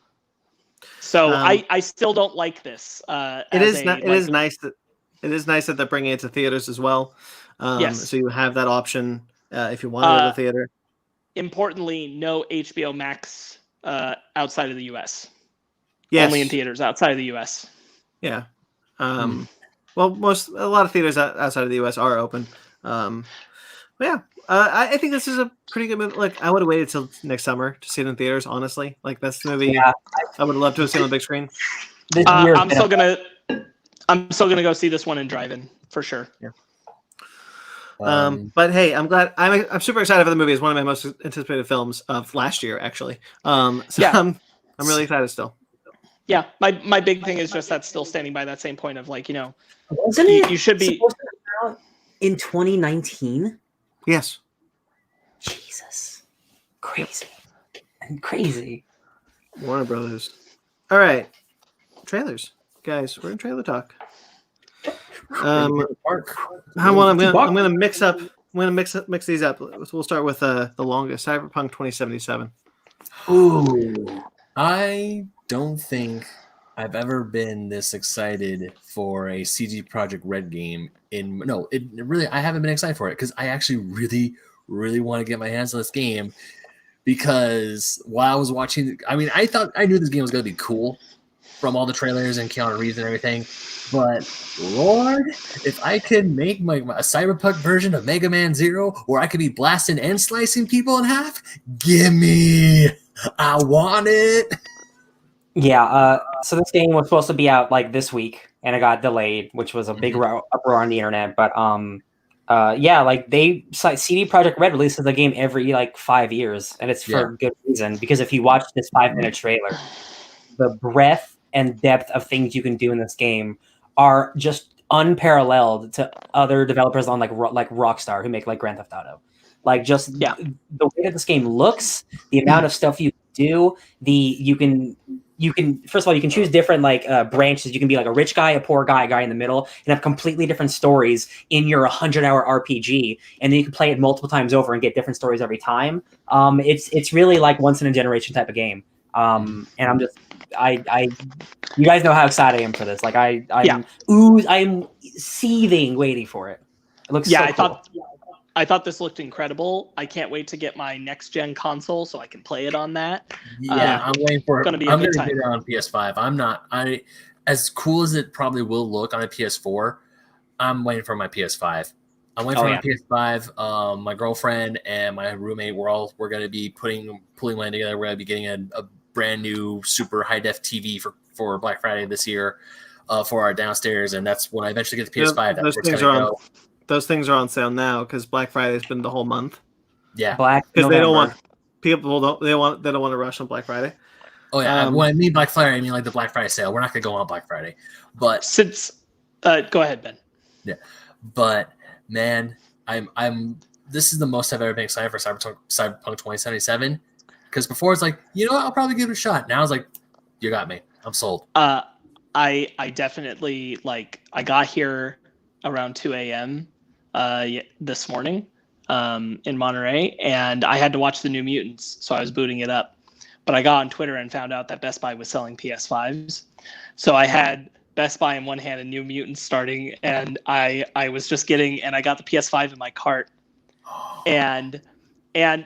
[SPEAKER 4] So I still don't like this.
[SPEAKER 2] It is nice that they're bringing it to theaters as well.
[SPEAKER 4] Yes.
[SPEAKER 2] So you have that option if you want to go to the theater.
[SPEAKER 4] Importantly, no HBO Max outside of the U.S.
[SPEAKER 2] Yes.
[SPEAKER 4] Only in theaters outside of the U.S.
[SPEAKER 2] Yeah. Well, a lot of theaters outside of the U.S. are open. Yeah. I think this is a pretty good movie. Like, I would have waited till next summer to see it in theaters. Honestly, like that's the movie I would love to have seen on the big screen.
[SPEAKER 4] I'm still gonna go see this one in drive-in for sure.
[SPEAKER 2] Yeah. But hey, I'm glad. I'm super excited for the movie. It's one of my most anticipated films of last year, actually. I'm really excited still.
[SPEAKER 4] Yeah, my big thing is just that still standing by that same point of like,
[SPEAKER 1] wasn't it
[SPEAKER 4] you should be
[SPEAKER 1] supposed to come out in 2019?
[SPEAKER 2] Yes.
[SPEAKER 1] Jesus, crazy.
[SPEAKER 2] Warner Brothers. All right, trailers, guys. We're in trailer talk. I'm gonna mix these up. We'll start with the longest, Cyberpunk 2077.
[SPEAKER 3] Ooh, I don't think I've ever been this excited for a CD Projekt Red game. I haven't been excited for it because I actually really want to get my hands on this game. Because while I was watching, I knew this game was going to be cool from all the trailers and Keanu Reeves and everything. But Lord, if I could make a cyberpunk version of Mega Man Zero where I could be blasting and slicing people in half, gimme! I want it!
[SPEAKER 1] Yeah, so this game was supposed to be out like this week, and it got delayed, which was a big uproar on the internet. But CD Projekt Red releases the game every 5 years, and it's for good reason. Because if you watch this 5-minute trailer, the breadth and depth of things you can do in this game are just unparalleled to other developers on like Rockstar who make Grand Theft Auto. The way that this game looks, the amount of stuff you do, you can first of all, you can choose different branches. You can be like a rich guy, a poor guy, a guy in the middle, and have completely different stories in your 100-hour RPG. And then you can play it multiple times over and get different stories every time. It's really like once in a generation type of game. And I'm just, you guys know how excited I am for this. Like
[SPEAKER 4] Yeah.
[SPEAKER 1] I'm seething waiting for it. It looks
[SPEAKER 4] Yeah,
[SPEAKER 1] so cool.
[SPEAKER 4] I thought this looked incredible. I can't wait to get my next gen console so I can play it on that.
[SPEAKER 3] Yeah, I'm waiting for it.
[SPEAKER 4] Gonna be a
[SPEAKER 3] I'm
[SPEAKER 4] good
[SPEAKER 3] gonna
[SPEAKER 4] time.
[SPEAKER 3] get it on PS5. As cool as it probably will look on a PS4. I'm waiting for my PS5. I'm waiting for my PS5. My girlfriend and my roommate, we're going to be pulling money together. We're going to be getting a brand new super high def TV for Black Friday this year for our downstairs, and that's when I eventually get the PS5.
[SPEAKER 2] Those things are on sale now because Black Friday's been the whole month.
[SPEAKER 3] Yeah,
[SPEAKER 2] because they don't want to rush on Black Friday.
[SPEAKER 3] Oh yeah, when I mean Black Friday, I mean like the Black Friday sale. We're not going to go on Black Friday, but
[SPEAKER 4] since go ahead, Ben.
[SPEAKER 3] Yeah, but man, this is the most I've ever been excited for Cyberpunk 2077. Because before it's like, I'll probably give it a shot. Now it's like, you got me. I'm sold.
[SPEAKER 4] I definitely I got here around 2 a.m. This morning in Monterey, and I had to watch the New Mutants, so I was booting it up. But I got on Twitter and found out that Best Buy was selling PS5s, so I had Best Buy in one hand and New Mutants starting, and I was just I got the PS5 in my cart, and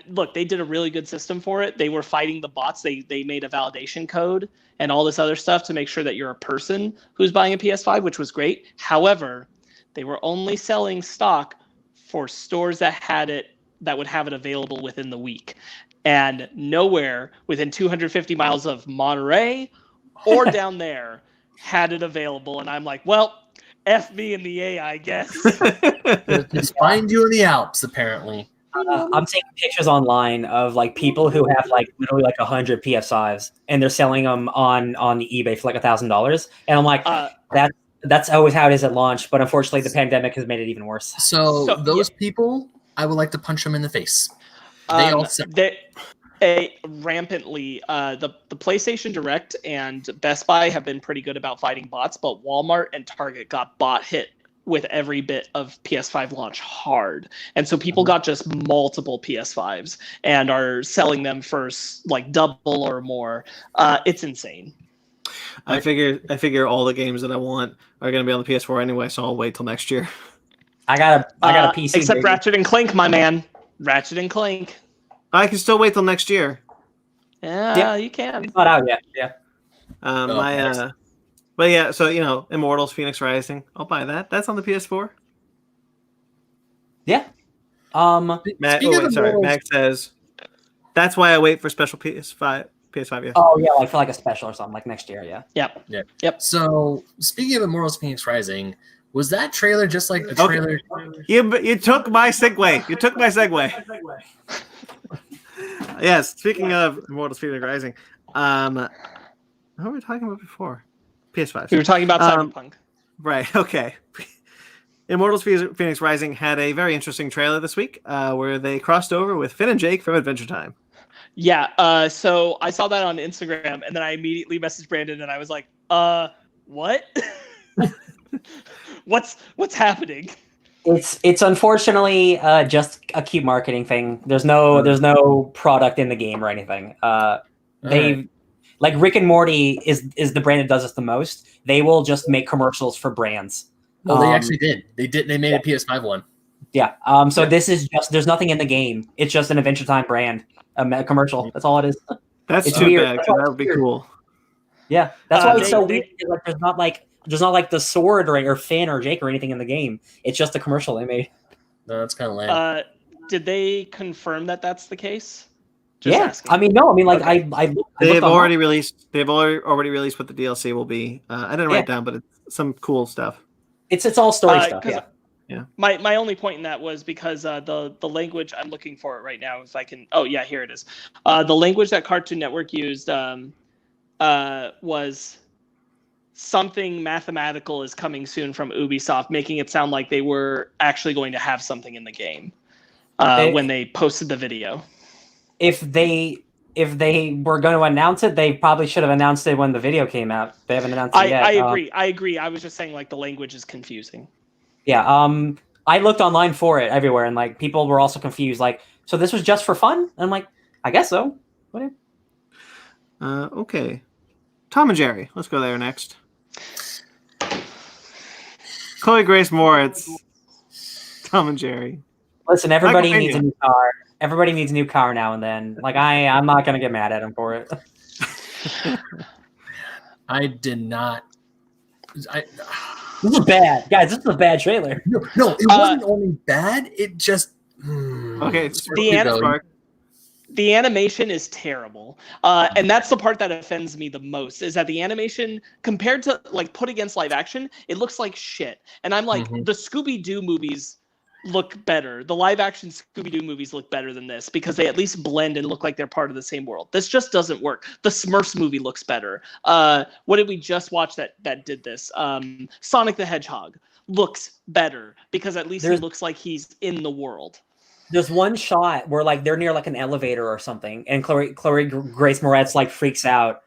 [SPEAKER 4] look, they did a really good system for it. They were fighting the bots. They made a validation code and all this other stuff to make sure that you're a person who's buying a PS5, which was great. However, they were only selling stock for stores that would have it available within the week, and nowhere within 250 miles of Monterey or down there had it available. And I'm like, well, F me in the A, I guess.
[SPEAKER 3] Just find you in the Alps, apparently.
[SPEAKER 1] I'm seeing pictures online of people who have literally 100 PS5s, and they're selling them on eBay for $1,000. And I'm like, that's always how it is at launch. But unfortunately, the pandemic has made it even worse.
[SPEAKER 3] So those people, I would like to punch them in the face. They all sell.
[SPEAKER 4] Rampantly, the PlayStation Direct and Best Buy have been pretty good about fighting bots, but Walmart and Target got bot hit with every bit of PS5 launch hard, and so people got just multiple PS5s and are selling them for double or more. It's insane.
[SPEAKER 2] I figure all the games that I want are going to be on the PS4 anyway, so I'll wait till next year.
[SPEAKER 1] I got a PC,
[SPEAKER 4] except
[SPEAKER 1] baby.
[SPEAKER 4] Ratchet and Clank, my man. Ratchet and Clank.
[SPEAKER 2] I can still wait till next year.
[SPEAKER 4] Yeah, you can.
[SPEAKER 1] It's not out yet. Yeah.
[SPEAKER 2] But yeah, so Immortals, Phoenix Rising, I'll buy that. That's on the PS4.
[SPEAKER 1] Yeah.
[SPEAKER 2] Max says that's why I wait for special PS5. Yeah.
[SPEAKER 1] Oh yeah, for a special or something next year. Yeah.
[SPEAKER 4] Yep.
[SPEAKER 3] So speaking of Immortals, Phoenix Rising, was that trailer just like a trailer?
[SPEAKER 2] Okay. You took my segue. Yes. Speaking of Immortals, Phoenix Rising, what were we talking about before? PS5.
[SPEAKER 4] We were talking about Cyberpunk.
[SPEAKER 2] Right. Okay. Immortals Phoenix Rising had a very interesting trailer this week where they crossed over with Finn and Jake from Adventure Time.
[SPEAKER 4] Yeah. So I saw that on Instagram, and then I immediately messaged Brandon, and I was like, what? What's happening?
[SPEAKER 1] It's unfortunately just a cute marketing thing. There's no product in the game or anything. Like Rick and Morty is the brand that does this the most. They will just make commercials for brands.
[SPEAKER 3] Well, they actually did. They made a PS5 one.
[SPEAKER 1] Yeah. So this is just, there's nothing in the game. It's just an Adventure Time brand, a commercial. That's all it is.
[SPEAKER 2] That's too bad, because that would be cool.
[SPEAKER 1] Yeah. That's why it's so weird. There's not the sword or Finn or Jake or anything in the game. It's just a commercial they made.
[SPEAKER 3] No, that's kind of lame.
[SPEAKER 4] Did they confirm that that's the case?
[SPEAKER 1] Asking. I mean, no. I mean, okay.
[SPEAKER 2] They've already released what the DLC will be. I didn't write it down, but it's some cool stuff.
[SPEAKER 1] It's all story stuff.
[SPEAKER 2] Yeah.
[SPEAKER 4] My only point in that was because the language, I'm looking for it right now. If I can, here it is. The language that Cartoon Network used was something mathematical is coming soon from Ubisoft, making it sound like they were actually going to have something in the game when they posted the video. If they were going to announce it, they probably should have announced it when the video came out. They haven't announced it yet. I agree. I was just saying the language is confusing. Yeah. I looked online for it everywhere, and people were also confused. So this was just for fun? And I'm like, I guess so. What?
[SPEAKER 2] Okay. Tom and Jerry. Let's go there next. Chloe Grace Moritz. Tom and Jerry.
[SPEAKER 1] Listen, everybody needs a new car. Everybody needs a new car now and then. Like I'm not gonna get mad at him for it.
[SPEAKER 3] I did not.
[SPEAKER 1] This is bad, guys. This is a bad trailer.
[SPEAKER 3] No, it wasn't only bad. It just
[SPEAKER 2] okay.
[SPEAKER 4] The animation is terrible, and that's the part that offends me the most. Is that the animation compared to like put against live action, it looks like shit. And I'm like, the Scooby-Doo movies look better. The live action Scooby-Doo movies look better than this because they at least blend and look like they're part of the same world. This just doesn't work. The Smurfs movie looks better. What did we just watch that did this? Sonic the Hedgehog looks better because at least he looks like he's in the world.
[SPEAKER 1] There's one shot where like they're near like an elevator or something, and Chloe Grace Moretz like freaks out.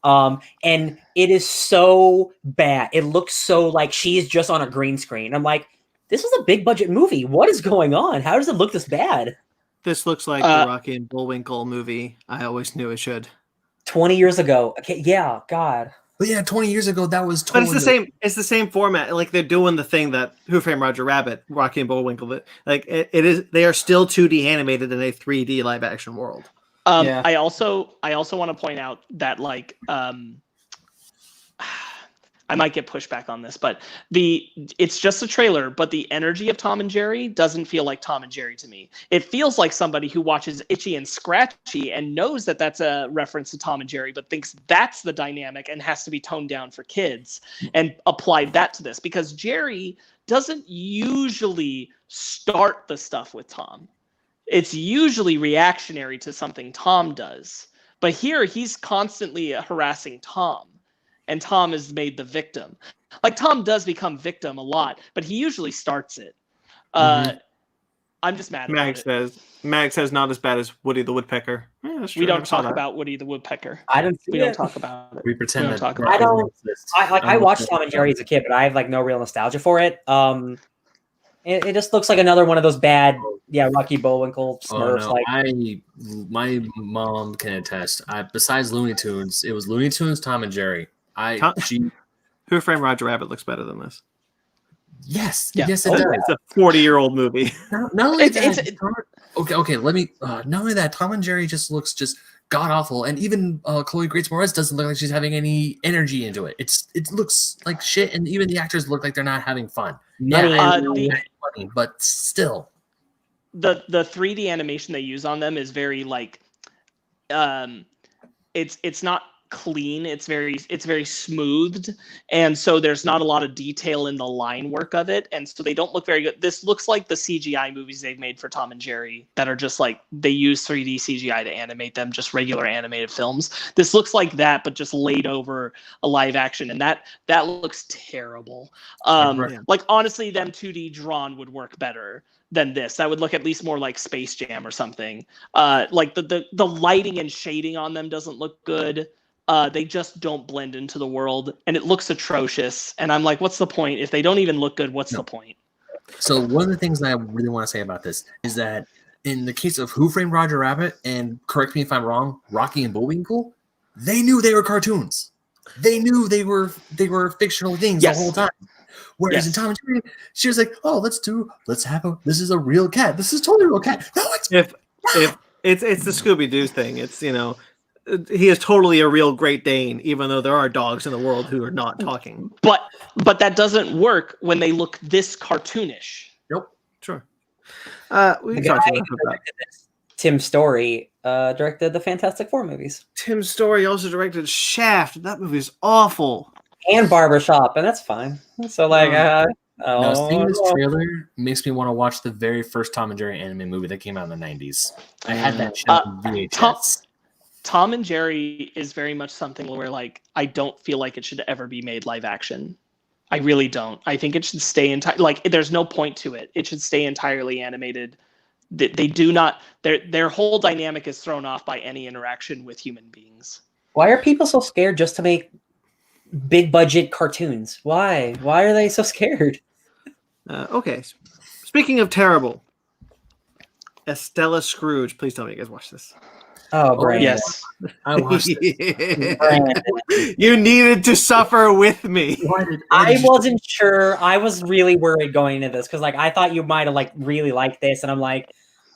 [SPEAKER 1] And it is so bad. It looks so like she's just on a green screen. I'm like, this is a big budget movie. What is going on? How does it look this bad?
[SPEAKER 2] This looks like the Rocky and Bullwinkle movie. I always knew it should.
[SPEAKER 1] 20 years ago. Okay, yeah, God.
[SPEAKER 3] But yeah, 20 years ago, that was
[SPEAKER 2] totally. But it's the same. It's the same format. Like they're doing the thing that Who Framed Roger Rabbit, Rocky and Bullwinkle. Like it is. They are still 2D animated in a 3D live action world.
[SPEAKER 4] Yeah. I also want to point out that like I might get pushback on this, but it's just a trailer, but the energy of Tom and Jerry doesn't feel like Tom and Jerry to me. It feels like somebody who watches Itchy and Scratchy and knows that that's a reference to Tom and Jerry, but thinks that's the dynamic and has to be toned down for kids and applied that to this, because Jerry doesn't usually start the stuff with Tom. It's usually reactionary to something Tom does. But here he's constantly harassing Tom. And Tom is made the victim. Like Tom does become victim a lot, but he usually starts it. I'm just mad about it.
[SPEAKER 2] Mag says not as bad as Woody the Woodpecker. Yeah, that's true.
[SPEAKER 4] We don't talk about Woody the Woodpecker.
[SPEAKER 1] We
[SPEAKER 4] don't talk about it.
[SPEAKER 3] We pretend
[SPEAKER 4] we
[SPEAKER 3] that.
[SPEAKER 1] I watched Tom and Jerry as a kid, but I have like no real nostalgia for it. It just looks like another one of those bad, Rocky Bullwinkle Smurfs.
[SPEAKER 3] My mom can attest. Besides Looney Tunes, it was Looney Tunes, Tom and Jerry.
[SPEAKER 2] Who Framed Roger Rabbit looks better than this.
[SPEAKER 3] Yes, yes, it does.
[SPEAKER 2] It's a 40-year-old movie.
[SPEAKER 3] Not only that, okay. Let me. Not only that, Tom and Jerry just looks god awful, and even Chloe Grace Moretz doesn't look like she's having any energy into it. It looks like shit, and even the actors look like they're not having fun. Funny, but still,
[SPEAKER 4] the 3D animation they use on them is very like, it's not clean. It's very smoothed, and so there's not a lot of detail in the line work of it, and so they don't look very good. This looks like the CGI movies they've made for Tom and Jerry that are just like they use 3D CGI to animate them, just regular animated films. This looks like that, but just laid over a live action, and that looks terrible. Like honestly, them 2D drawn would work better than this. That would look at least more like Space Jam or something. Like the lighting and shading on them doesn't look good. They just don't blend into the world, and it looks atrocious. And I'm like, what's the point? If they don't even look good, what's the point?
[SPEAKER 3] So one of the things that I really want to say about this is that in the case of Who Framed Roger Rabbit, and correct me if I'm wrong, Rocky and Bullwinkle, they knew they were cartoons. They knew they were fictional things the whole time. Whereas in Tom and Jerry, she was like, "Oh, this is a real cat. This is totally a real cat." No,
[SPEAKER 2] if it's the Scooby-Doo thing. It's he is totally a real Great Dane, even though there are dogs in the world who are not talking.
[SPEAKER 4] But that doesn't work when they look this cartoonish.
[SPEAKER 2] Nope. Sure.
[SPEAKER 1] Tim Story directed the Fantastic Four movies.
[SPEAKER 2] Tim Story also directed Shaft. That movie is awful.
[SPEAKER 1] And Barbershop, and that's fine. So
[SPEAKER 3] now seeing this trailer makes me want to watch the very first Tom and Jerry anime movie that came out in the 90s. I had that shit on VHS.
[SPEAKER 4] Tom and Jerry is very much something where, like, I don't feel like it should ever be made live action. I really don't. I think it should stay there's no point to it. It should stay entirely animated. They do not. Their whole dynamic is thrown off by any interaction with human beings.
[SPEAKER 1] Why are people so scared just to make big budget cartoons? Why are they so scared?
[SPEAKER 2] Okay. Speaking of terrible, Estella Scrooge. Please tell me you guys watch this.
[SPEAKER 1] Oh, Brandon.
[SPEAKER 4] Yes.
[SPEAKER 3] I watched it.
[SPEAKER 1] Brandon.
[SPEAKER 2] You needed to suffer with me.
[SPEAKER 3] Why did
[SPEAKER 1] I
[SPEAKER 3] Edge-
[SPEAKER 1] wasn't sure. I was really worried going into this because, like, I thought you might have like really liked this, and I'm like,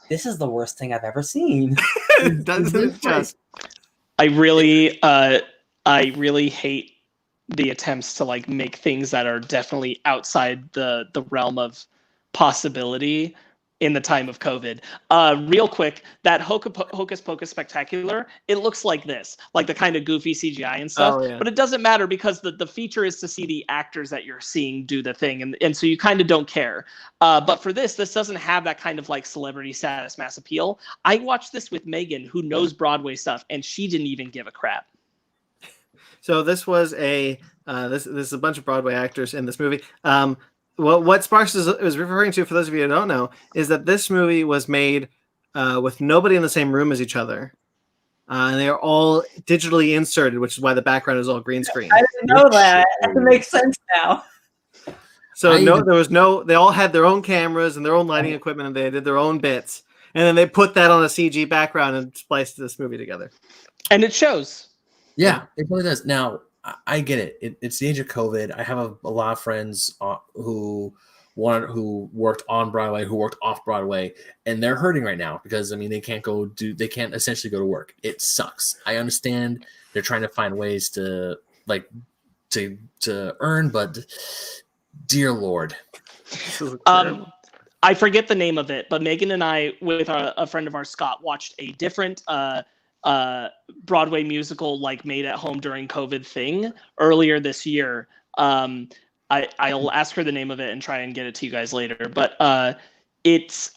[SPEAKER 1] this is the worst thing I've ever seen.
[SPEAKER 2] Doesn't it just?
[SPEAKER 4] I really hate the attempts to like make things that are definitely outside the realm of possibility in the time of COVID. Real quick, that Hocus Pocus Spectacular, it looks like this, like the kind of goofy CGI and stuff,
[SPEAKER 2] Oh, yeah.
[SPEAKER 4] but it doesn't matter because the feature is to see the actors that you're seeing do the thing, and so you kind of don't care. But for this doesn't have that kind of like celebrity status mass appeal. I watched this with Megan, who knows Broadway stuff, and she didn't even give a crap.
[SPEAKER 2] So this was this is a bunch of Broadway actors in this movie. What Sparks is referring to, for those of you who don't know, is that this movie was made with nobody in the same room as each other. And they are all digitally inserted, which is why the background is all green screen.
[SPEAKER 1] I didn't know that. It makes sense now.
[SPEAKER 2] So they all had their own cameras and their own lighting equipment, and they did their own bits. And then they put that on a CG background and spliced this movie together.
[SPEAKER 4] And it shows.
[SPEAKER 3] Yeah, it really does. Now, I get it. It's the age of COVID. I have a lot of friends who worked on Broadway, who worked off Broadway, and they're hurting right now because they can't essentially go to work. It sucks. I understand they're trying to find ways to earn, but dear Lord.
[SPEAKER 4] I forget the name of it, but Megan and I, with a friend of ours, Scott, watched a different Broadway musical like made at home during COVID thing earlier this year. I'll ask her the name of it and try and get it to you guys later. But it's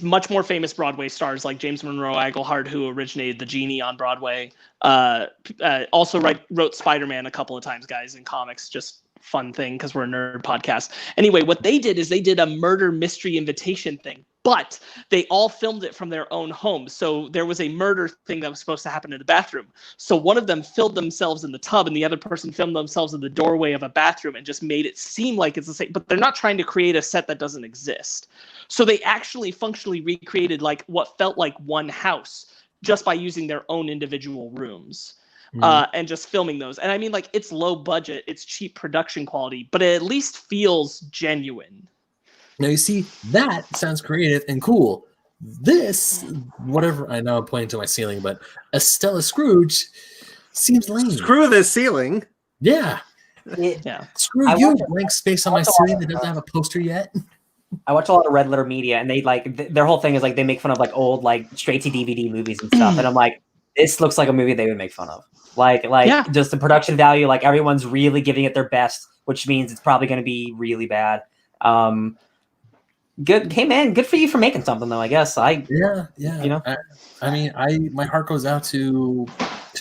[SPEAKER 4] much more famous Broadway stars like James Monroe Iglehart, who originated the genie on Broadway. Also wrote Spider-Man a couple of times, guys, in comics. Just fun thing because we're a nerd podcast. Anyway, what they did is they did a murder mystery invitation thing, but they all filmed it from their own homes. So there was a murder thing that was supposed to happen in the bathroom. So one of them filmed themselves in the tub and the other person filmed themselves in the doorway of a bathroom and just made it seem like it's the same, but they're not trying to create a set that doesn't exist. So they actually functionally recreated like what felt like one house just by using their own individual rooms. And just filming those. And I mean, like, it's low budget, it's cheap production quality, but it at least feels genuine.
[SPEAKER 3] Now, you see, that sounds creative and cool. This, whatever, I know I'm pointing to my ceiling, but Estella Scrooge seems lame.
[SPEAKER 2] Screw this ceiling.
[SPEAKER 3] Yeah.
[SPEAKER 4] Yeah.
[SPEAKER 3] Screw you, blank space on my ceiling that doesn't have a poster yet.
[SPEAKER 1] I watch a lot of Red Letter Media, and they their whole thing is like they make fun of like old like straight to DVD movies and stuff. And I'm like, this looks like a movie they would make fun of. Just the production value, like everyone's really giving it their best, which means it's probably going to be really bad. Good. Hey man, good for you for making something though, I guess.
[SPEAKER 3] Yeah.
[SPEAKER 1] You know,
[SPEAKER 3] my heart goes out to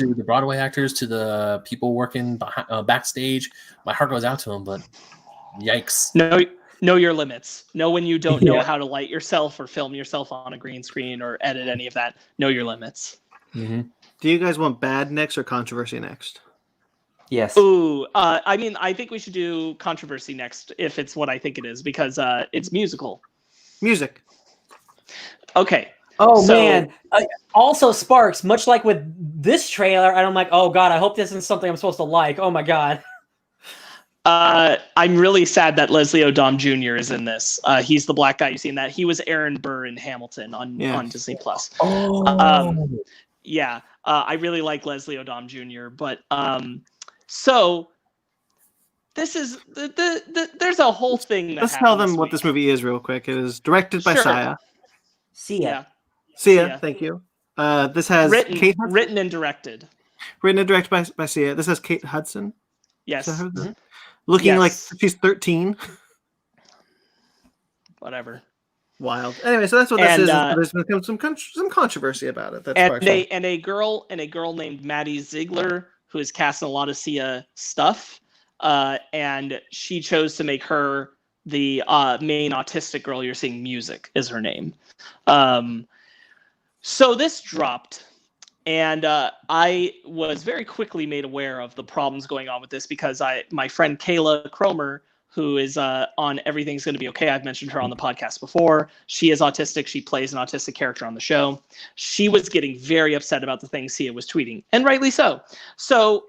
[SPEAKER 3] the Broadway actors, to the people working backstage. My heart goes out to them, but yikes.
[SPEAKER 4] Know your limits. Know when you don't know how to light yourself or film yourself on a green screen or edit any of that. Know your limits.
[SPEAKER 3] Mm-hmm.
[SPEAKER 2] Do you guys want bad next or controversy next?
[SPEAKER 1] yes.
[SPEAKER 4] Ooh, I think we should do controversy next if it's what I think it is, because it's musical.
[SPEAKER 2] Music.
[SPEAKER 4] Okay.
[SPEAKER 1] Oh man. Also, Sparks, much like with this trailer, and I'm like, oh god, I hope this isn't something I'm supposed to like. Oh my god.
[SPEAKER 4] I'm really sad that Leslie Odom Jr. is in this. He's the black guy you see in that. He was Aaron Burr in Hamilton on Disney Plus.
[SPEAKER 3] Oh.
[SPEAKER 4] Yeah. I really like Leslie Odom Jr. But so this is there's a whole thing.
[SPEAKER 2] Let's tell them what this movie is real quick. It is directed by Sia. Sia, thank you. This has
[SPEAKER 4] written and directed.
[SPEAKER 2] Written and directed by Sia. This has Kate Hudson.
[SPEAKER 4] Yes. Mm-hmm.
[SPEAKER 2] Looking like she's 13.
[SPEAKER 4] Whatever.
[SPEAKER 2] Wild. Anyway, so that's what this is. There's been some controversy about it. That's
[SPEAKER 4] a girl named Maddie Ziegler, who is cast in a lot of Sia stuff, and she chose to make her the main autistic girl you're seeing. Music is her name. So this dropped, and I was very quickly made aware of the problems going on with this because my friend Kayla Cromer, who is on Everything's Gonna Be Okay. I've mentioned her on the podcast before. She is autistic. She plays an autistic character on the show. She was getting very upset about the things Sia was tweeting, and rightly so. So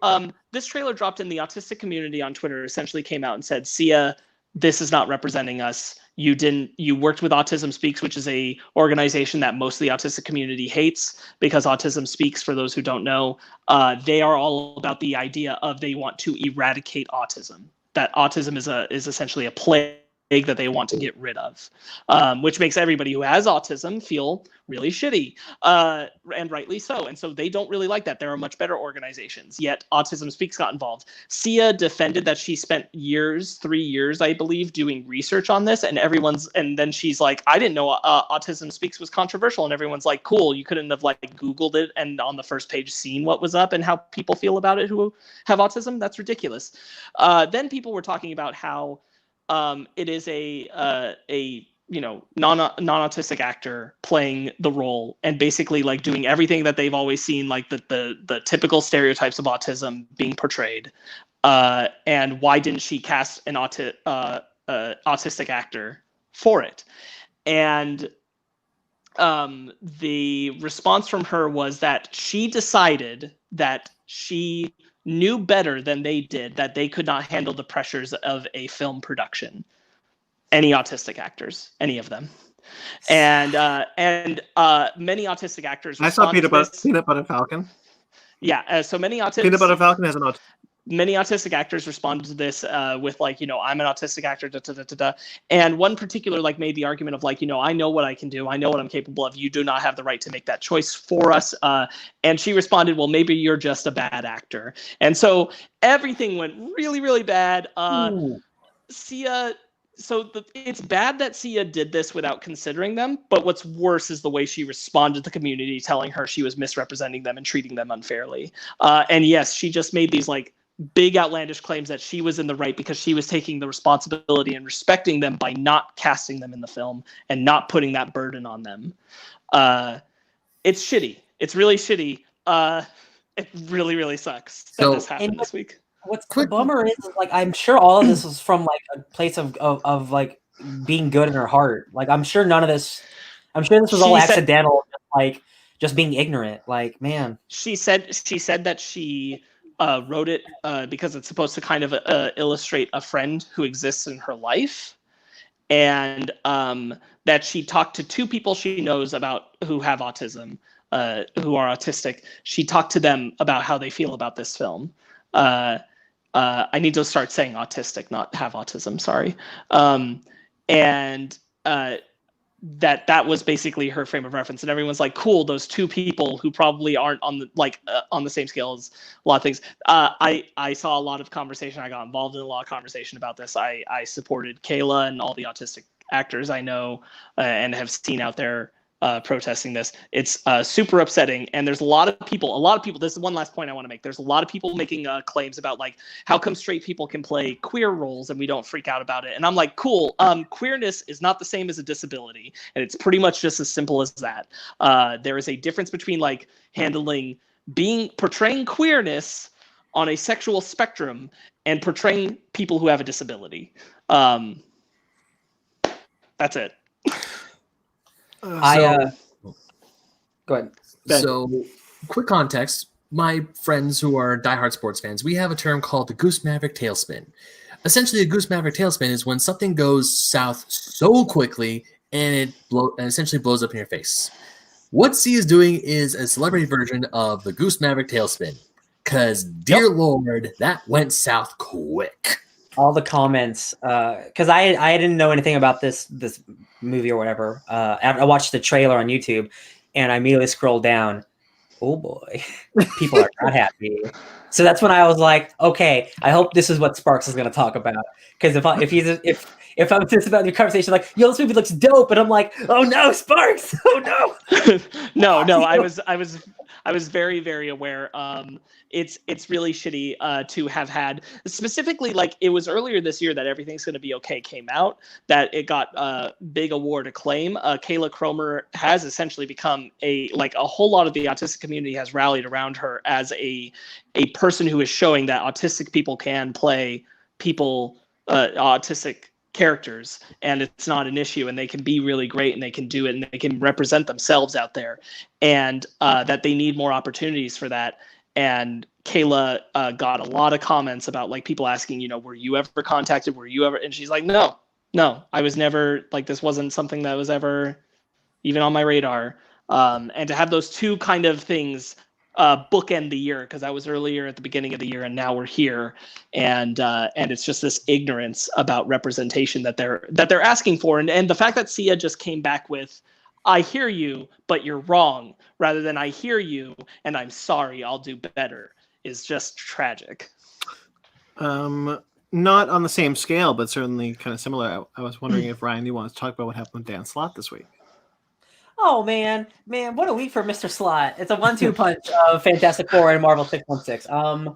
[SPEAKER 4] this trailer dropped in the autistic community on Twitter, essentially came out and said, Sia, this is not representing us. You worked with Autism Speaks, which is a organization that most of the autistic community hates, because Autism Speaks, for those who don't know, they are all about the idea of they want to eradicate autism. That autism is essentially a plague that they want to get rid of, which makes everybody who has autism feel really shitty, and rightly so. And so they don't really like that. There are much better organizations. Yet Autism Speaks got involved. Sia defended that she spent 3 years, I believe, doing research on this, and then she's like, I didn't know Autism Speaks was controversial, and everyone's like, cool, you couldn't have like Googled it and on the first page seen what was up and how people feel about it who have autism? That's ridiculous. Then people were talking about how it is a non-autistic actor playing the role and basically like doing everything that they've always seen, like the typical stereotypes of autism being portrayed. And why didn't she cast an autistic actor for it? And the response from her was that she decided that she knew better than they did that they could not handle the pressures of a film production. Any autistic actors, any of them. And many autistic actors.
[SPEAKER 2] I saw Peanut Butter Falcon.
[SPEAKER 4] Yeah, so many autistic.
[SPEAKER 2] Peanut Butter Falcon has an autistic.
[SPEAKER 4] Many autistic actors responded to this with like, I'm an autistic actor, and one particular like made the argument of like, I know what I can do, I know what I'm capable of. You do not have the right to make that choice for us. And she responded, well, maybe you're just a bad actor. And so everything went really, really bad. Sia. So it's bad that Sia did this without considering them, but what's worse is the way she responded to the community, telling her she was misrepresenting them and treating them unfairly. And yes, she just made these like big outlandish claims that she was in the right because she was taking the responsibility and respecting them by not casting them in the film and not putting that burden on them. It's shitty. It's really shitty. It really, really sucks that this happened this week.
[SPEAKER 1] What's the bummer is like I'm sure all of this was from like a place of like being good in her heart. Like I'm sure this was all accidental, just being ignorant. Like, man. She said
[SPEAKER 4] that she wrote it because it's supposed to kind of illustrate a friend who exists in her life, and that she talked to 2 people she knows about who have autism, who are autistic. She talked to them about how they feel about this film. I need to start saying autistic, not have autism. Sorry. And that was basically her frame of reference, and everyone's like, cool, those 2 people who probably aren't on the same scale as a lot of things. I saw a lot of conversation. I got involved in a lot of conversation about this. I supported Kayla and all the autistic actors I know and have seen out there protesting this. It's super upsetting, and there's a lot of people, this is one last point I want to make. There's a lot of people making claims about like, how come straight people can play queer roles and we don't freak out about it? And I'm like, cool, queerness is not the same as a disability, and it's pretty much just as simple as that. There is a difference between like portraying queerness on a sexual spectrum and portraying people who have a disability. That's it.
[SPEAKER 1] Go ahead.
[SPEAKER 3] So, quick context. My friends who are diehard sports fans, we have a term called the Goose Maverick Tailspin. Essentially, a Goose Maverick Tailspin is when something goes south so quickly and it essentially blows up in your face. What C is doing is a celebrity version of the Goose Maverick Tailspin. Because, dear Lord, that went south quick.
[SPEAKER 1] All the comments, because I didn't know anything about this movie or whatever. I watched the trailer on YouTube, and I immediately scrolled down. Oh boy, people are not happy. So that's when I was like, okay, I hope this is what Sparks is going to talk about. Because if I'm just about the conversation, like, yo, this movie looks dope, and I'm like, oh no, Sparks, oh no,
[SPEAKER 4] no, I was very, very aware. It's really shitty to have had, specifically, like, it was earlier this year that Everything's Gonna Be Okay came out, that it got big award acclaim. Kayla Cromer has essentially become a whole lot of the autistic community has rallied around her as a person who is showing that autistic people can play people autistic characters, and it's not an issue, and they can be really great, and they can do it, and they can represent themselves out there, and that they need more opportunities for that. And Kayla got a lot of comments about like people asking, were you ever contacted? Were you ever? And she's like, no, I was never, like, this wasn't something that was ever even on my radar. And to have those two kind of things bookend the year, because that was earlier at the beginning of the year, and now we're here, and it's just this ignorance about representation that they're asking for, and the fact that Sia just came back with, I hear you, but you're wrong, rather than I hear you and I'm sorry, I'll do better, is just tragic.
[SPEAKER 2] Not on the same scale, but certainly kind of similar. I was wondering if Ryan, you want to talk about what happened with Dan Slott this week.
[SPEAKER 1] Oh man, what a week for Mr. Slott. It's a 1-2 punch of Fantastic Four and Marvel 616.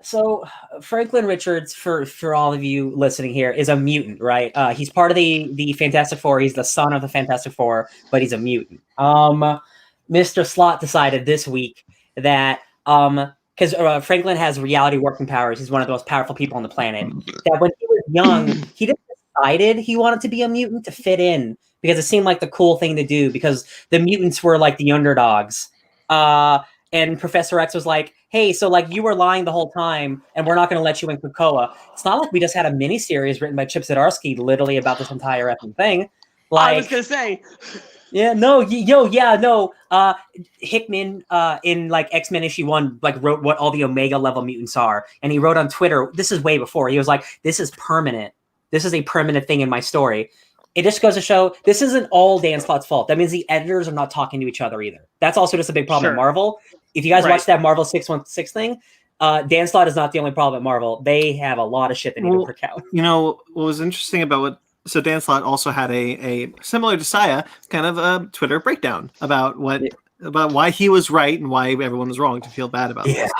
[SPEAKER 1] So Franklin Richards, for all of you listening here, is a mutant, right? He's part of the Fantastic Four. He's the son of the Fantastic Four, but he's a mutant. Mr. Slott decided this week that because Franklin has reality working powers, he's one of the most powerful people on the planet. That when he was young, he just decided he wanted to be a mutant to fit in, because it seemed like the cool thing to do, because the mutants were like the underdogs. And Professor X was like, hey, so like you were lying the whole time, and we're not going to let you in Krakoa. It's not like we just had a miniseries written by Chip Zdarsky literally about this entire effing thing. Like,
[SPEAKER 4] I was going to say.
[SPEAKER 1] Yeah, Hickman in like X-Men issue 1 like wrote what all the Omega level mutants are, and he wrote on Twitter, this is way before, he was like, this is permanent. This is a permanent thing in my story. It just goes to show this isn't all Dan Slott's fault. That means the editors are not talking to each other either. That's also just a big problem at Marvel. If you guys watch that Marvel 616 thing, Dan Slott is not the only problem at Marvel. They have a lot of shit they need to work out.
[SPEAKER 2] What was interesting about so Dan Slott also had a similar to Saya kind of a Twitter breakdown about why he was right and why everyone was wrong, to feel bad about this.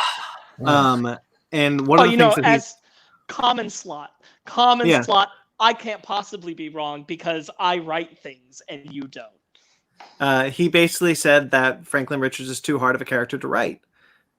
[SPEAKER 2] And one of the things that
[SPEAKER 4] as common Slott, I can't possibly be wrong because I write things and you don't.
[SPEAKER 2] He basically said that Franklin Richards is too hard of a character to write,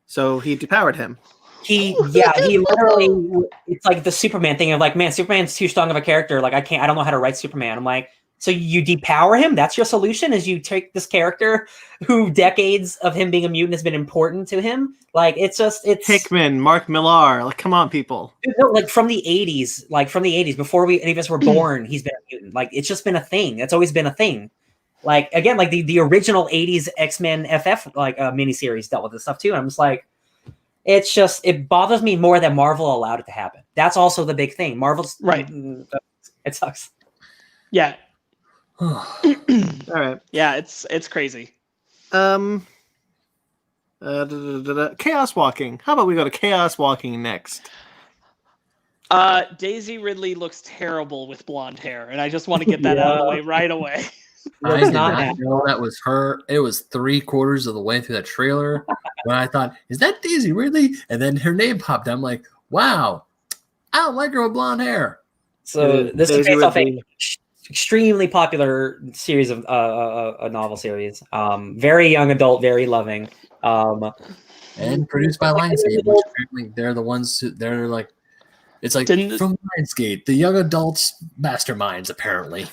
[SPEAKER 2] so he depowered him.
[SPEAKER 1] He literally, it's like the Superman thing of like, man, Superman's too strong of a character. Like, I don't know how to write Superman. I'm like, so you depower him? That's your solution? Is you take this character who decades of him being a mutant has been important to him? Like, it's
[SPEAKER 2] Hickman, Mark Millar. Like, come on, people.
[SPEAKER 1] Like from the 80s, before any of us were born, he's been a mutant. Like, it's just been a thing. It's always been a thing. Like, again, like the original 80s X-Men FF like miniseries dealt with this stuff too. And I'm just like, it bothers me more that Marvel allowed it to happen. That's also the big thing. Marvel's
[SPEAKER 4] right.
[SPEAKER 1] It sucks.
[SPEAKER 4] Yeah.
[SPEAKER 2] All right.
[SPEAKER 4] Yeah, it's crazy.
[SPEAKER 2] Chaos Walking. How about we go to Chaos Walking next?
[SPEAKER 4] Daisy Ridley looks terrible with blonde hair, and I just want to get that out of the way right away.
[SPEAKER 3] I did not know that was her. It was 3/4 of the way through that trailer when I thought, is that Daisy Ridley? And then her name popped. I'm like, wow, I don't like her with blonde hair.
[SPEAKER 1] So this is based off a extremely popular series of a novel series. Very young adult, very loving.
[SPEAKER 3] And produced by Lionsgate, which apparently they're the ones they're like, it's like from Lionsgate, the young adults masterminds apparently.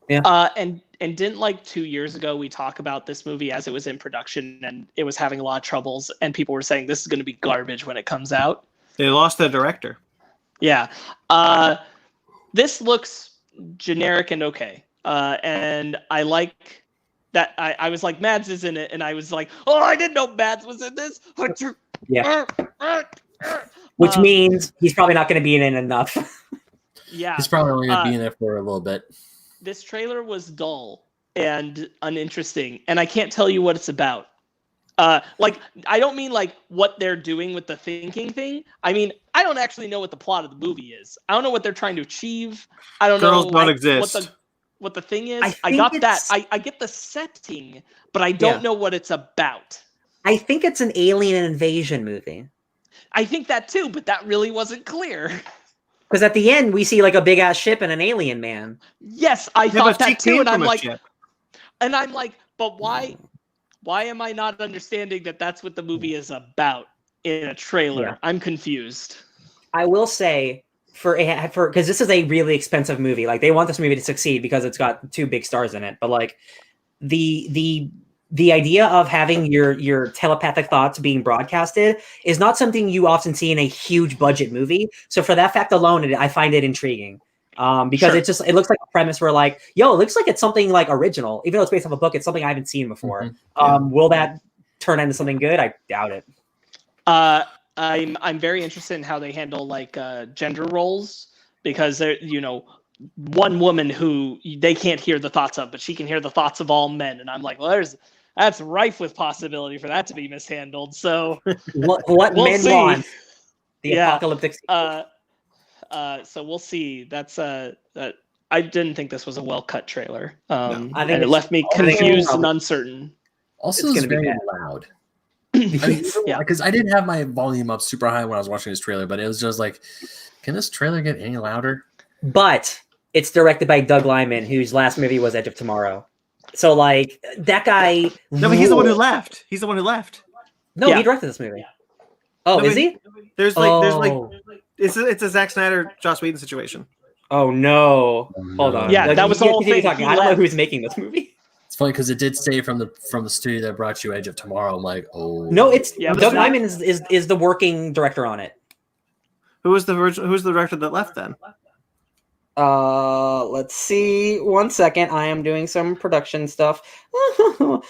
[SPEAKER 4] Yeah. And didn't like 2 years ago we talk about this movie as it was in production and it was having a lot of troubles and people were saying this is going to be garbage when it comes out.
[SPEAKER 2] They lost their director.
[SPEAKER 4] Yeah. This looks generic and okay. And I like that. I was like, Mads is in it, and I was like, oh, I didn't know Mads was in this.
[SPEAKER 1] Yeah. Which means he's probably not going to be in it enough.
[SPEAKER 4] Yeah.
[SPEAKER 3] He's probably only going to be in there for a little bit.
[SPEAKER 4] This trailer was dull and uninteresting, and I can't tell you what it's about. Like, I don't mean like what they're doing with the thinking thing. I mean, I don't actually know what the plot of the movie is. I don't know what they're trying to achieve. I don't
[SPEAKER 2] Girls
[SPEAKER 4] know
[SPEAKER 2] don't exist.
[SPEAKER 4] What the thing is. I got that. I get the setting, but I don't know what it's about.
[SPEAKER 1] I think it's an alien invasion movie.
[SPEAKER 4] I think that too, but that really wasn't clear.
[SPEAKER 1] Because at the end, we see like a big ass ship and an alien man.
[SPEAKER 4] Yes, I thought that too, and I'm like, but why? Why am I not understanding that that's what the movie is about in a trailer? Yeah. I'm confused.
[SPEAKER 1] I will say, for because this is a really expensive movie. Like they want this movie to succeed because it's got 2 big stars in it. But like the idea of having your telepathic thoughts being broadcasted is not something you often see in a huge budget movie. So for that fact alone, I find it intriguing. Because it looks like a premise where like, yo, it looks like it's something like original, even though it's based off a book. It's something I haven't seen before. Will that turn into something good? I doubt it.
[SPEAKER 4] I'm very interested in how they handle like gender roles, because they're, one woman who they can't hear the thoughts of, but she can hear the thoughts of all men, and I'm like, well, that's rife with possibility for that to be mishandled. So
[SPEAKER 1] what
[SPEAKER 4] we'll
[SPEAKER 1] men
[SPEAKER 4] see.
[SPEAKER 1] want the apocalyptic.
[SPEAKER 4] So we'll see. That's I didn't think this was a well-cut trailer.
[SPEAKER 1] I think
[SPEAKER 4] and it left me confused and uncertain.
[SPEAKER 3] Also, it's very loud. Because I didn't have my volume up super high when I was watching this trailer, but it was just like, can this trailer get any louder?
[SPEAKER 1] But it's directed by Doug Liman, whose last movie was Edge of Tomorrow. So like that guy.
[SPEAKER 2] No, but he's the one who left. He's the one who left.
[SPEAKER 1] No, he directed this movie. Oh, is he?
[SPEAKER 2] There's it's a Zack Snyder, Joss Whedon situation.
[SPEAKER 1] Oh no! Hold on.
[SPEAKER 4] Yeah, that was the whole thing.
[SPEAKER 1] I don't know who's making this movie.
[SPEAKER 3] It's funny because it did say from the studio that brought you Edge of Tomorrow. I'm like, oh
[SPEAKER 1] no, it's Doug Liman is the working director on it.
[SPEAKER 2] Who's the director that left then?
[SPEAKER 1] Let's see. 1 second. I am doing some production stuff.
[SPEAKER 2] Right.